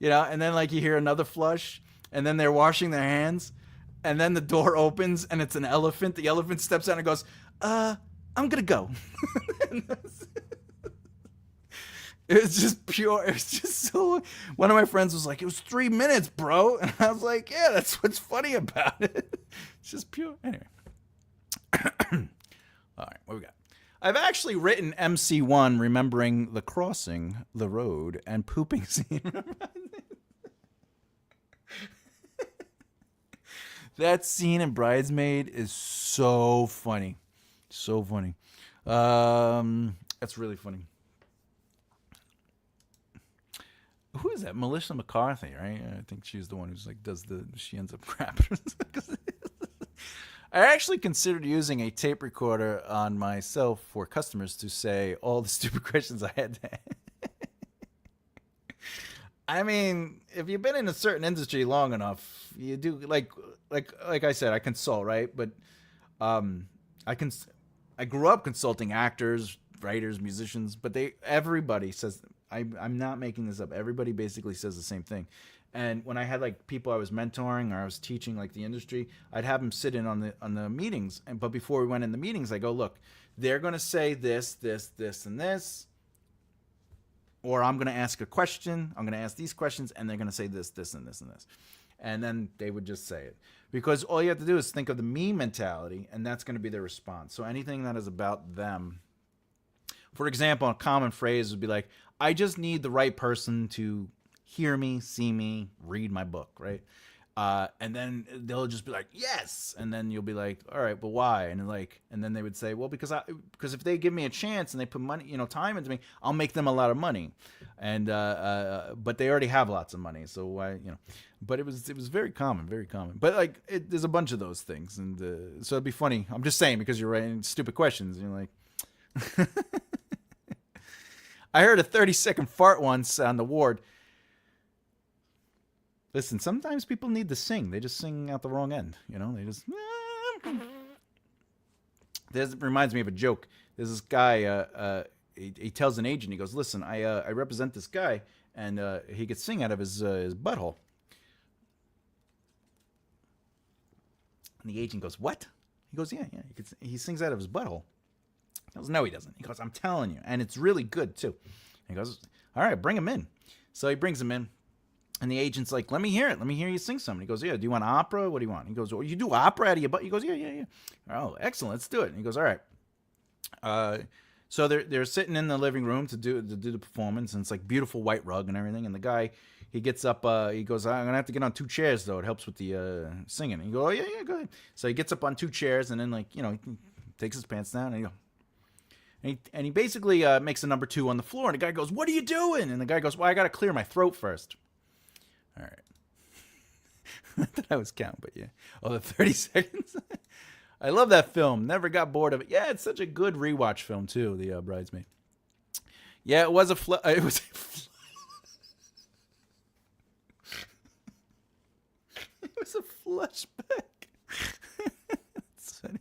and then like you hear another flush, and then they're washing their hands, and then the door opens, and it's an elephant. The elephant steps out and goes, I'm gonna go. It was just pure. It was just so. One of my friends was like, "It was 3 minutes, bro," and I was like, "Yeah, that's what's funny about it. It's just pure." Anyway, all right, what we got? I've actually written MC1, remembering the crossing the road and pooping scene. That scene in Bridesmaid is so funny, so funny. That's really funny. Who is that? Melissa McCarthy, right? I think she's the one who's like she ends up crapping. I actually considered using a tape recorder on myself for customers to say all the stupid questions I had to ask. I mean, if you've been in a certain industry long enough, you do like I said, I consult, right? But um, I can I grew up consulting actors, writers, musicians, but everybody says I'm not making this up. Everybody basically says the same thing. And when I had like people I was mentoring or I was teaching like the industry, I'd have them sit in on the meetings. And but before we went in the meetings, I go, look, they're gonna say this, this, this, and this, or I'm gonna ask a question. I'm gonna ask these questions, and they're gonna say this, this, and this, and this, and then they would just say it because all you have to do is think of the me mentality, and that's gonna be their response. So anything that is about them. For example, a common phrase would be like, I just need the right person to hear me, see me, read my book, right? And then they'll just be like, yes. And then you'll be like, all right, but why? And then they would say, well, because if they give me a chance and they put money, time into me, I'll make them a lot of money. And, but they already have lots of money. So why, but it was very common, very common. But like, there's a bunch of those things. And, so it'd be funny. I'm just saying, because you're writing stupid questions and you're like, I heard a 30-second fart once on the ward. Listen, sometimes people need to sing. They just sing out the wrong end. They just. This reminds me of a joke. There's this guy. He tells an agent. He goes, "Listen, I represent this guy, and he could sing out of his butthole." And the agent goes, "What?" He goes, "Yeah. He sings out of his butthole." He goes, "No, he doesn't." He goes, "I'm telling you, and it's really good too." He goes, "All right, bring him in." So he brings him in. And the agent's like, let me hear it. Let me hear you sing something. He goes, yeah, do you want opera? What do you want? He goes, well, you do opera out of your butt? He goes, yeah. Oh, excellent. Let's do it. And he goes, all right. So they're sitting in the living room to do the performance, and it's like beautiful white rug and everything. And the guy, he gets up, he goes, I'm going to have to get on 2 chairs, though. It helps with the singing. And he goes, oh, yeah, go ahead. So he gets up on 2 chairs, and then, he takes his pants down, and he goes, and he basically makes a number 2 on the floor. And the guy goes, what are you doing? And the guy goes, well, I got to clear my throat first. All right. Not that I was counting, but yeah. Oh, the 30 seconds. I love that film. Never got bored of it. Yeah, it's such a good rewatch film too. The Bridesmaid. Yeah, it was it was. It was a flashback. That's funny.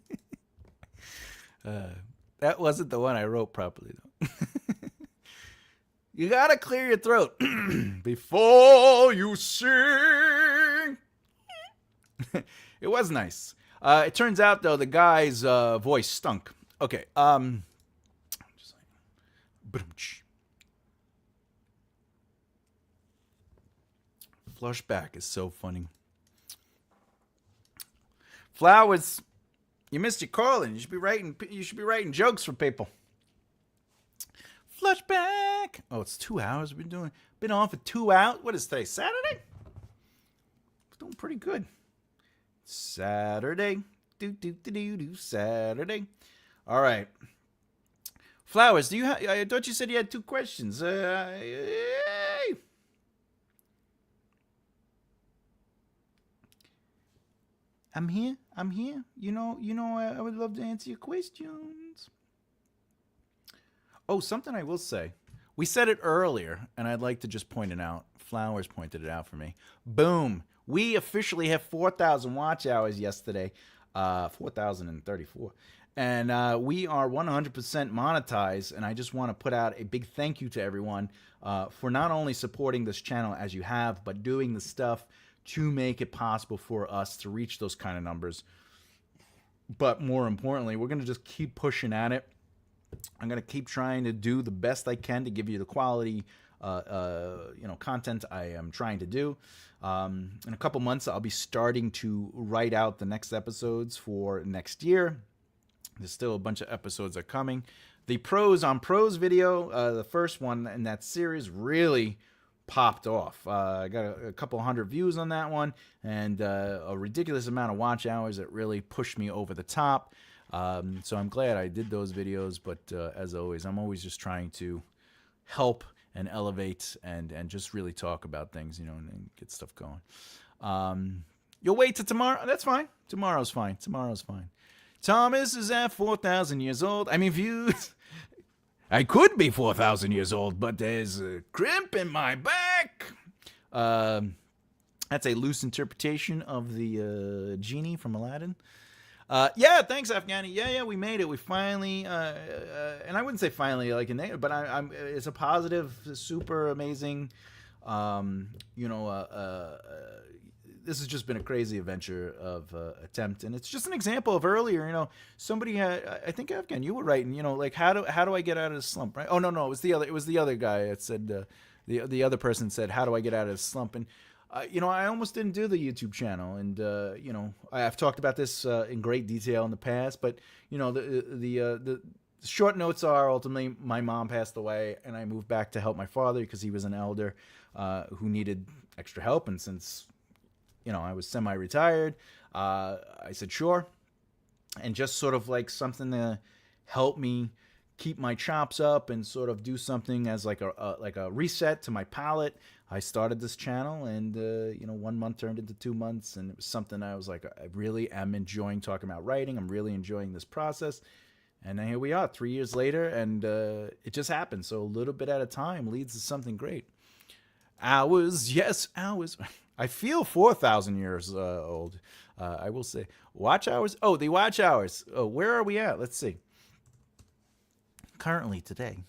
That wasn't the one I wrote properly though. You gotta clear your throat before you sing. It was nice. It turns out though the guy's voice stunk. Okay. Just like, Flushback is so funny. Flowers, you missed your calling. You should be writing jokes for people. Flashback. Oh, it's 2 hours. We've been on for 2 hours. What is today? Saturday? Doing pretty good. Saturday. Do. Saturday. All right. Flowers, I thought you said you had 2 questions. I'm here. I would love to answer your questions. Oh, something I will say. We said it earlier, and I'd like to just point it out. Flowers pointed it out for me. Boom. We officially have 4,000 watch hours yesterday. 4,034. And we are 100% monetized, and I just want to put out a big thank you to everyone for not only supporting this channel as you have, but doing the stuff to make it possible for us to reach those kind of numbers. But more importantly, we're going to just keep pushing at it. I'm going to keep trying to do the best I can to give you the quality, content I am trying to do. In a couple months, I'll be starting to write out the next episodes for next year. There's still a bunch of episodes that are coming. The Pros on Pros video, the first one in that series, really popped off. I got a couple hundred views on that one, and a ridiculous amount of watch hours that really pushed me over the top. So I'm glad I did those videos, but as always, I'm always just trying to help and elevate and just really talk about things, and get stuff going. You'll wait till tomorrow? That's fine. Tomorrow's fine. Tomorrow's fine. Thomas is at 4,000 years old. I mean, views. I could be 4,000 years old, but there's a crimp in my back. That's a loose interpretation of the genie from Aladdin. Yeah, thanks, Afghani. Yeah, we made it. We finally, and I wouldn't say finally, like in there, but I'm. It's a positive, super amazing. This has just been a crazy adventure of attempt, and it's just an example of earlier. Somebody had, I think, Afghan, you were writing. Like how do I get out of this slump? Right? Oh no, it was the other guy. It said the other person said, how do I get out of this slump? And I almost didn't do the YouTube channel, and I've talked about this in great detail in the past. But the short notes are ultimately my mom passed away, and I moved back to help my father because he was an elder who needed extra help, and since I was semi-retired, I said sure, and just sort of like something to help me keep my chops up and sort of do something as like a reset to my palate. I started this channel, and 1 month turned into 2 months, and it was something I was like, I really am enjoying talking about writing. I'm really enjoying this process, and then here we are 3 years later, and it just happened. So a little bit at a time leads to something great. Hours, yes, hours. I feel 4,000 years old. I will say, watch hours. Oh, the watch hours. Oh, where are we at? Let's see. Currently today.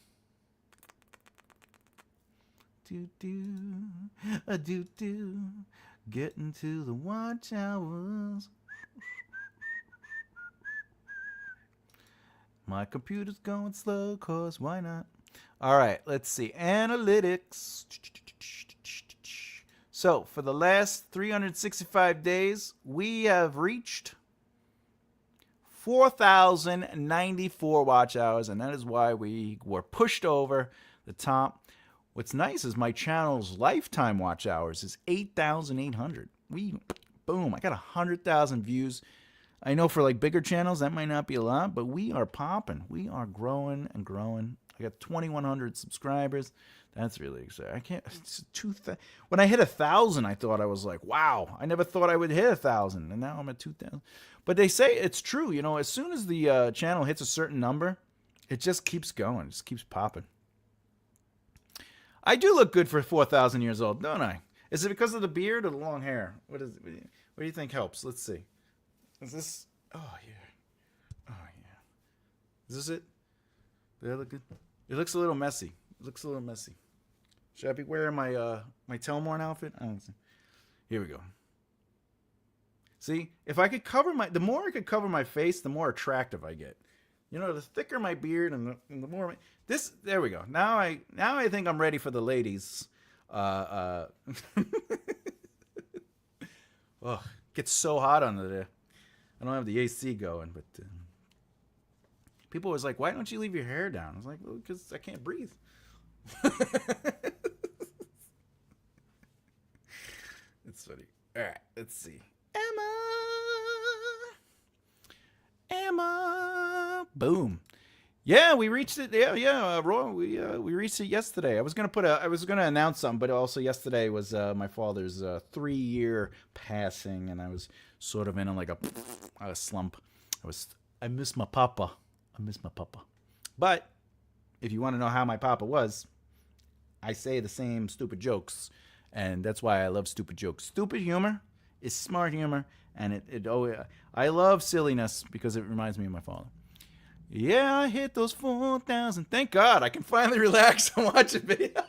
Getting to the watch hours. My computer's going slow, cause why not? All right, let's see. Analytics. So, for the last 365 days, we have reached 4,094 watch hours, and that is why we were pushed over the top. What's nice is my channel's lifetime watch hours is 8,800. Boom, I got 100,000 views. I know for like bigger channels, that might not be a lot, but we are popping. We are growing and growing. I got 2,100 subscribers. That's really exciting. I can't. When I hit 1,000, I thought I was like, wow. I never thought I would hit 1,000, and now I'm at 2,000. But they say it's true. As soon as the channel hits a certain number, it just keeps going. It just keeps popping. I do look good for 4,000 years old, don't I? Is it because of the beard or the long hair? What do you think helps? Let's see. Is this? Oh yeah. Is this it? Did I look good? It looks a little messy. Should I be wearing my my Telmorn outfit? I don't see. Here we go. See, if I could cover the more I could cover my face, the more attractive I get. The thicker my beard and the more there we go. Now I think I'm ready for the ladies. Oh, it gets so hot under there. I don't have the AC going, but people was like, "Why don't you leave your hair down?" I was like, "Well, because I can't breathe." It's funny. All right, let's see. Emma. Boom. Yeah, we reached it. Yeah, Roy. We reached it yesterday. I was gonna announce something, but also yesterday was my father's 3-year passing, and I was sort of in a slump. I miss my papa. But if you want to know how my papa was, I say the same stupid jokes, and that's why I love stupid jokes. Stupid humor is smart humor, and I love silliness because it reminds me of my father. Yeah, I hit those 4,000. Thank God, I can finally relax and watch a video.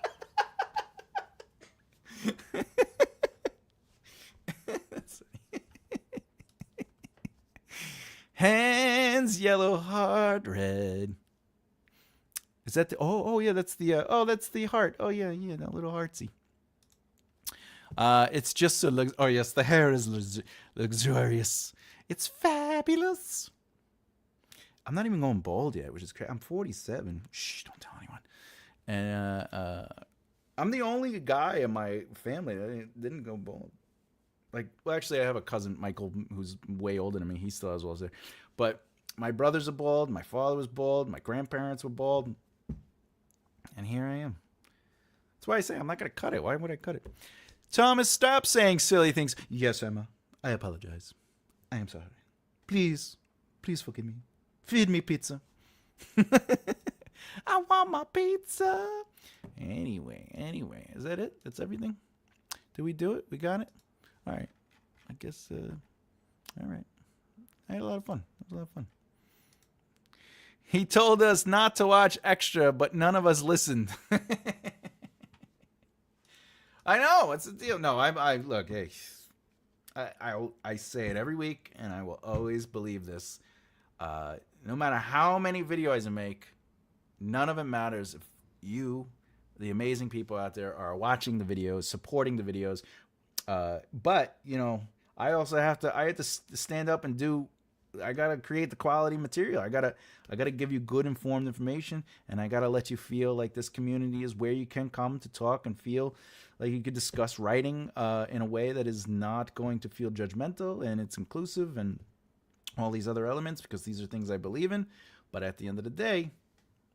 Hands yellow, heart red. Is that the? Oh yeah, that's the. That's the heart. Oh yeah, that little heartsy. It's just so. Oh yes, the hair is luxurious. It's fabulous. I'm not even going bald yet, which is crazy. I'm 47. Shh, don't tell anyone. And I'm the only guy in my family that didn't go bald. Well, actually, I have a cousin, Michael, who's way older than me. He still has walls there. But my brothers are bald. My father was bald. My grandparents were bald. And here I am. That's why I say I'm not going to cut it. Why would I cut it? Thomas, stop saying silly things. Yes, Emma. I apologize. I am sorry. Please, please forgive me. Feed me pizza. I want my pizza. Anyway, is that it? That's everything? Did we do it? We got it? All right. I guess, all right. I had a lot of fun. It was a lot of fun. He told us not to watch Extra, but none of us listened. I know. What's the deal? No, I look, hey, I say it every week, and I will always believe this. No matter how many videos I make, none of it matters if you, the amazing people out there, are watching the videos, supporting the videos. But I also have to stand up and do. I gotta create the quality material. I gotta give you good informed information, and I gotta let you feel like this community is where you can come to talk and feel like you could discuss writing in a way that is not going to feel judgmental, and it's inclusive and all these other elements, because these are things I believe in. But at the end of the day,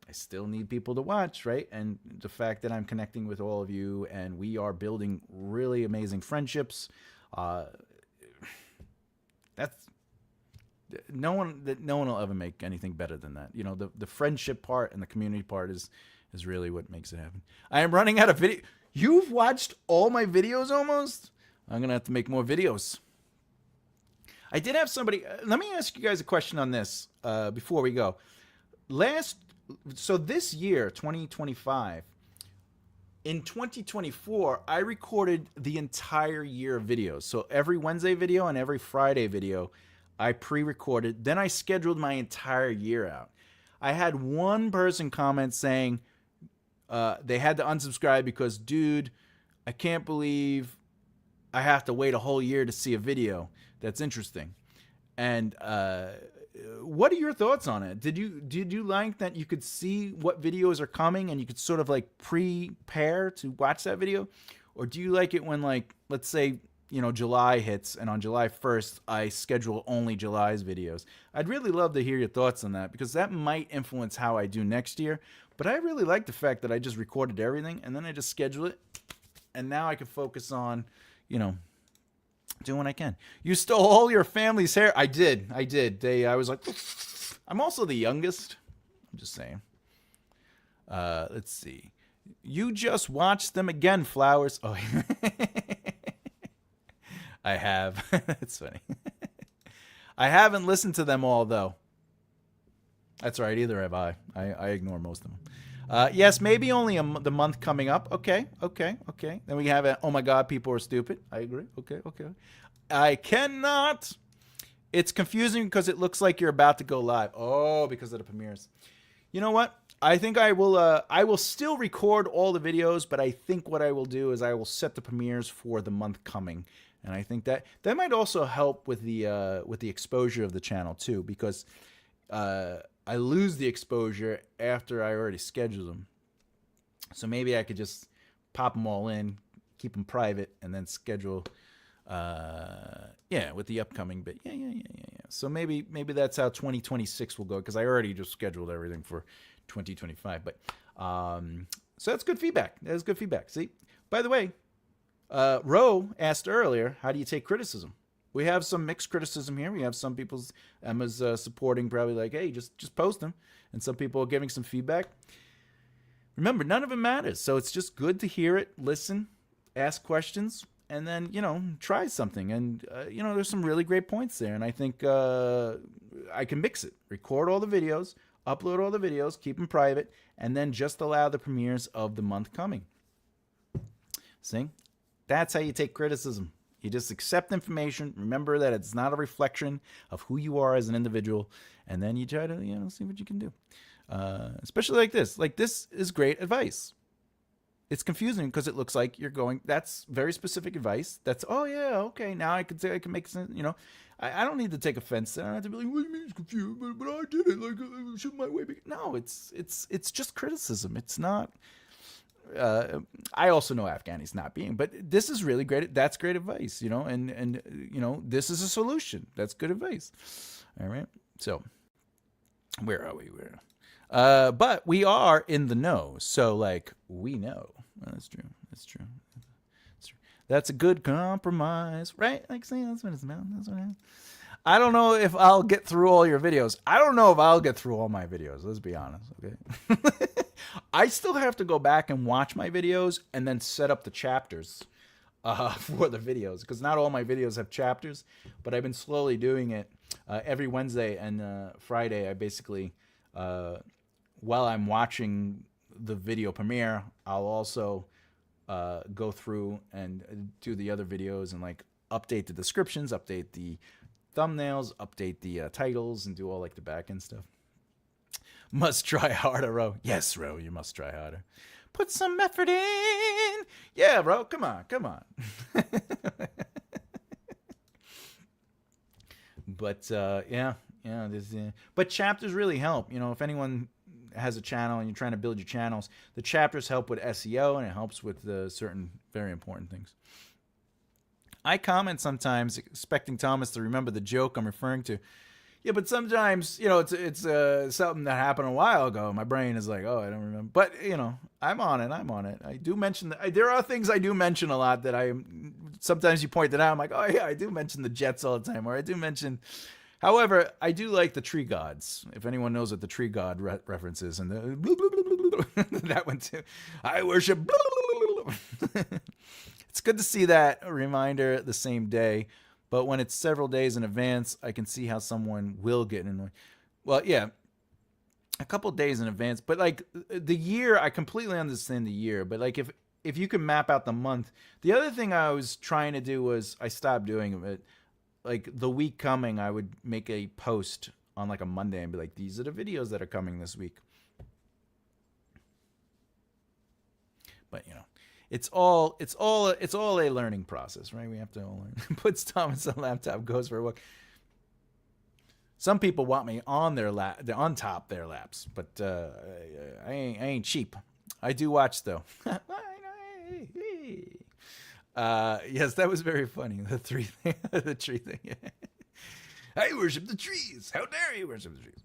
I still need people to watch, right? And the fact that I'm connecting with all of you and we are building really amazing friendships, that's no one will ever make anything better than that. The friendship part and the community part is really what makes it happen. I am running out of video. You've watched all my videos almost? I'm going to have to make more videos. I did have somebody, let me ask you guys a question on this before we go. So this year, 2025, in 2024, I recorded the entire year of videos. So every Wednesday video and every Friday video, I pre-recorded. Then I scheduled my entire year out. I had one person comment saying they had to unsubscribe because, dude, I can't believe I have to wait a whole year to see a video. That's interesting. And what are your thoughts on it? Did you like that you could see what videos are coming and you could sort of like prepare to watch that video? Or do you like it when, like, let's say, July hits and on July 1st, I schedule only July's videos? I'd really love to hear your thoughts on that, because that might influence how I do next year. But I really like the fact that I just recorded everything and then I just schedule it. And now I can focus on, doing what I can. You stole all your family's hair. I did. I was like, I'm also the youngest. I'm just saying. Let's see. You just watched them again, Flowers. Oh, I have. That's funny. I haven't listened to them all, though. That's right. Either have I. I ignore most of them. Yes, maybe only the month coming up. Okay. Then we have oh my God, people are stupid. I agree. Okay. I cannot. It's confusing because it looks like you're about to go live. Oh, because of the premieres. You know what? I think I will still record all the videos, but I think what I will do is I will set the premieres for the month coming. And I think that might also help with the exposure of the channel too, because I lose the exposure after I already scheduled them. So maybe I could just pop them all in, keep them private, and then schedule, with the upcoming bit. Yeah. So maybe that's how 2026 will go, because I already just scheduled everything for 2025. But so that's good feedback. That's good feedback. See, by the way, Ro asked earlier, how do you take criticism? We have some mixed criticism here. We have some people's, Emma's supporting, probably like, hey, just post them. And some people are giving some feedback. Remember, none of it matters. So it's just good to hear it, listen, ask questions, and then, try something. And, there's some really great points there. And I think I can mix it. Record all the videos, upload all the videos, keep them private, and then just allow the premieres of the month coming. See? That's how you take criticism. You just accept information. Remember that it's not a reflection of who you are as an individual. And then you try to, see what you can do. Especially like this. Like, this is great advice. It's confusing because it looks like you're going, that's very specific advice. That's, oh, yeah, okay. Now I can say, I can make sense, I don't need to take offense. I don't have to be like, what do you mean it's confused? But I did it. Like, should my way be? No, it's just criticism. It's not. I also know Afghani's not being, but this is really great. That's great advice, and this is a solution. That's good advice. All right. So where are we? But we are in the know. So like, we know. That's true. That's a good compromise, right? Like, see, that's what it's about. That's what I don't know if I'll get through all your videos. I don't know if I'll get through all my videos. Let's be honest, okay? I still have to go back and watch my videos and then set up the chapters for the videos, because not all my videos have chapters, but I've been slowly doing it every Wednesday and Friday. I basically, while I'm watching the video premiere, I'll also go through and do the other videos and like update the descriptions, update the thumbnails, update the titles, and do all like the back end stuff. Must try harder, Ro. Yes, Ro, you must try harder. Put some effort in. Yeah, Ro, come on, come on. But yeah, but chapters really help. You know, if anyone has a channel and you're trying to build your channels, the chapters help with SEO, and it helps with certain very important things. I comment sometimes expecting Thomas to remember the joke I'm referring to. Yeah, but sometimes, you know, it's something that happened a while ago. My brain is like, oh, I don't remember. But, you know, I'm on it. I do mention, there are things I do mention a lot that sometimes you point it out. I'm like, oh, yeah, I do mention the Jets all the time. Or I do mention, however, I do like the tree gods. If anyone knows what the tree god reference is. And that one too. I worship. It's good to see that reminder the same day. But when it's several days in advance, I can see how someone will get annoyed. Well, yeah, a couple days in advance. But like the year, I completely understand the year. But like if you can map out the month. The other thing I was trying to do was, I stopped doing it. Like the week coming, I would make a post on like a Monday and be like, these are the videos that are coming this week. But you know. It's all a learning process, right? We have to all learn. Puts Thomas on laptop, goes for a walk. Some people want me on their on top their laps, but I ain't cheap. I do watch though. Yes, that was very funny. The tree thing. I worship the trees. How dare you worship the trees?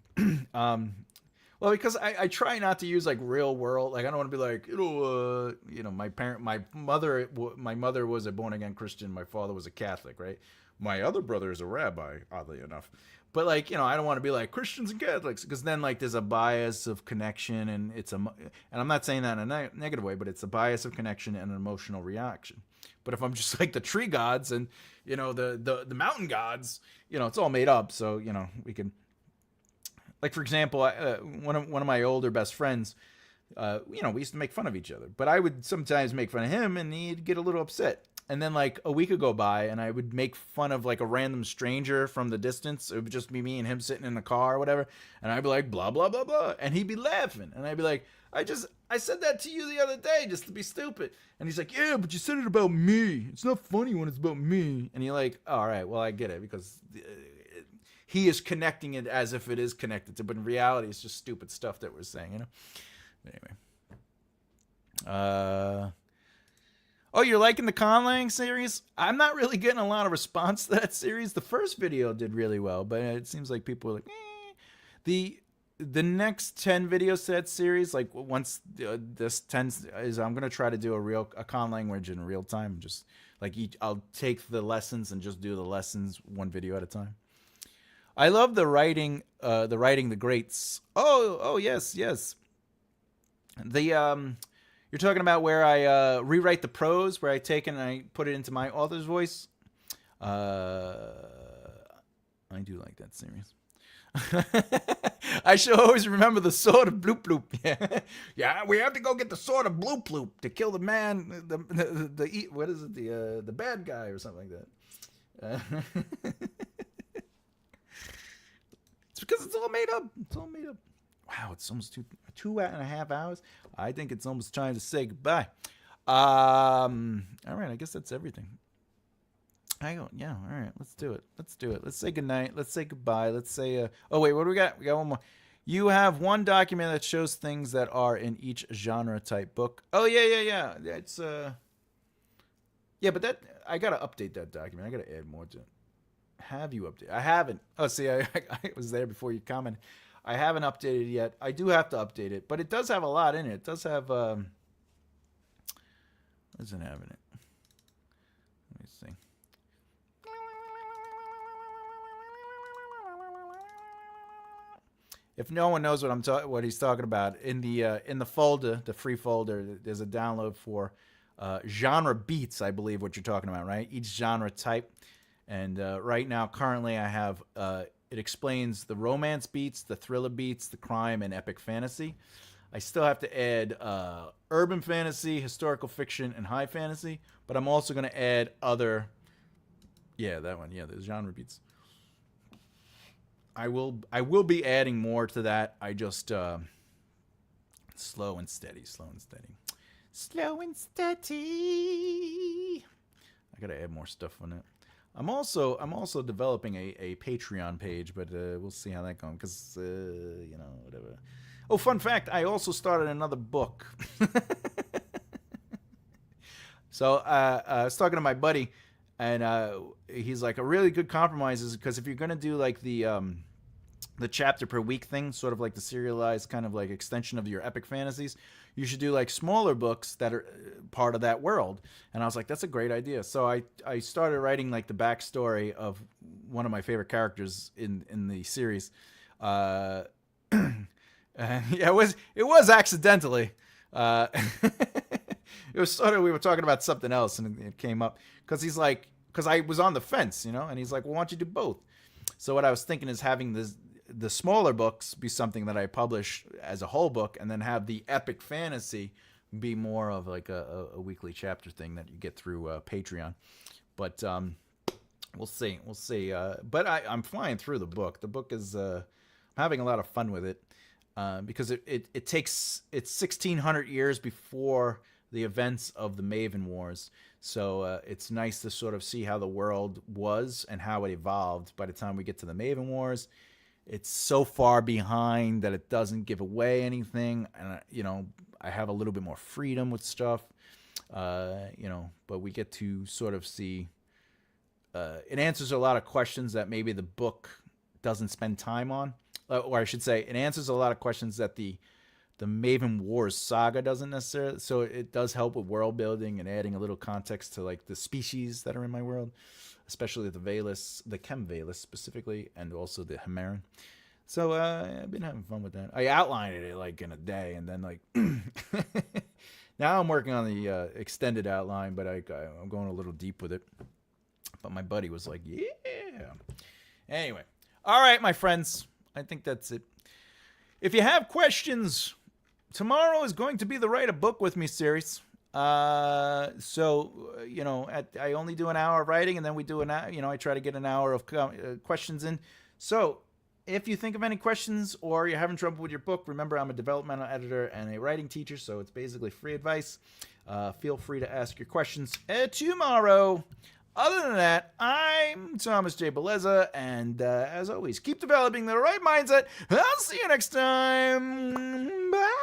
Well, because I try not to use like real world, like I don't want to be like, my mother was a born again Christian, my father was a Catholic, right? My other brother is a rabbi, oddly enough. But like, I don't want to be like Christians and Catholics, because then like there's a bias of connection, and and I'm not saying that in a negative way, but it's a bias of connection and an emotional reaction. But if I'm just like the tree gods and the mountain gods, it's all made up. So we can. Like, for example, one of my older best friends, we used to make fun of each other. But I would sometimes make fun of him, and he'd get a little upset. And then, like, a week would go by, and I would make fun of, like, a random stranger from the distance. It would just be me and him sitting in the car or whatever. And I'd be like, blah, blah, blah, blah. And he'd be laughing. And I'd be like, I said that to you the other day just to be stupid. And he's like, yeah, but you said it about me. It's not funny when it's about me. And you're like, all right, well, I get it, because he is connecting it as if it is connected to, but in reality, it's just stupid stuff that we're saying, But anyway. Oh, you're liking the Conlang series? I'm not really getting a lot of response to that series. The first video did really well, but it seems like people are like, The next 10 videos to that series, like once this 10 is, I'm going to try to do a con language in real time. Just like I'll take the lessons and just do the lessons one video at a time. I love the writing the greats. Oh yes. You're talking about where I rewrite the prose, where I take it and I put it into my author's voice. I do like that series. I should always remember the sword of bloop bloop. Yeah, we have to go get the sword of bloop bloop to kill the man. The what is it? The bad guy or something like that. It's because it's all made up. Wow, it's almost 2.5 hours. I think it's almost time to say goodbye. All right, I guess that's everything. Yeah, all right, let's do it. Let's say goodnight. Let's say goodbye. Let's say, oh, wait, what do we got? We got one more. You have one document that shows things that are in each genre type book. Oh, yeah. It's, yeah, but I got to update that document. I got to add more to it. Have you updated? I haven't. Oh, see, I was there before you commented. I haven't updated yet. I do have to update it, but it does have a lot in it. It does have, what does it have in it? if no one knows what he's talking about, in the folder, the free folder, there's a download for genre beats. I believe what you're talking about, right? Each genre type. And right now, currently, I have it explains the romance beats, the thriller beats, the crime, and epic fantasy. I still have to add urban fantasy, historical fiction, and high fantasy. But I'm also going to add other. Yeah, that one. Yeah, the genre beats. I will be adding more to that. I just slow and steady, slow and steady, slow and steady. I gotta add more stuff on it. I'm also developing a Patreon page, but we'll see how that goes because whatever. Oh, fun fact! I also started another book. So I was talking to my buddy, and he's like, a really good compromise is because if you're gonna do like the chapter per week thing, sort of like the serialized kind of like extension of your epic fantasies, you should do like smaller books that are part of that world. And I was like, that's a great idea. So I started writing like the backstory of one of my favorite characters in the series. And yeah, it was accidentally. It was sort of, we were talking about something else and it came up because I was on the fence, and he's like, well, why don't you do both? So what I was thinking is having the smaller books be something that I publish as a whole book, and then have the epic fantasy be more of like a weekly chapter thing that you get through Patreon. But we'll see. But I'm flying through the book. The book is I'm having a lot of fun with it because it takes it's 1600 years before the events of the Maven Wars. So it's nice to sort of see how the world was and how it evolved by the time we get to the Maven Wars. It's so far behind that it doesn't give away anything. And, I have a little bit more freedom with stuff, but we get to sort of see, it answers a lot of questions that maybe the book doesn't spend time on. Or I should say, it answers a lot of questions that the Maven Wars saga doesn't necessarily. So it does help with world building and adding a little context to like the species that are in my world, especially the Valus, the Chem Valus specifically, and also the Hemaran. So I've been having fun with that. I outlined it like in a day, and then like now I'm working on the extended outline, but I'm going a little deep with it. But my buddy was like, yeah. Anyway, all right, my friends, I think that's it. If you have questions, tomorrow is going to be the Write a Book with Me series. I only do an hour of writing, and then we do I try to get an hour of questions in. So if you think of any questions or you're having trouble with your book, remember I'm a developmental editor and a writing teacher, so it's basically free advice. Feel free to ask your questions tomorrow. Other than that, I'm Thomas J. Bellezza, and as always, keep developing the right mindset. I'll see you next time. Bye.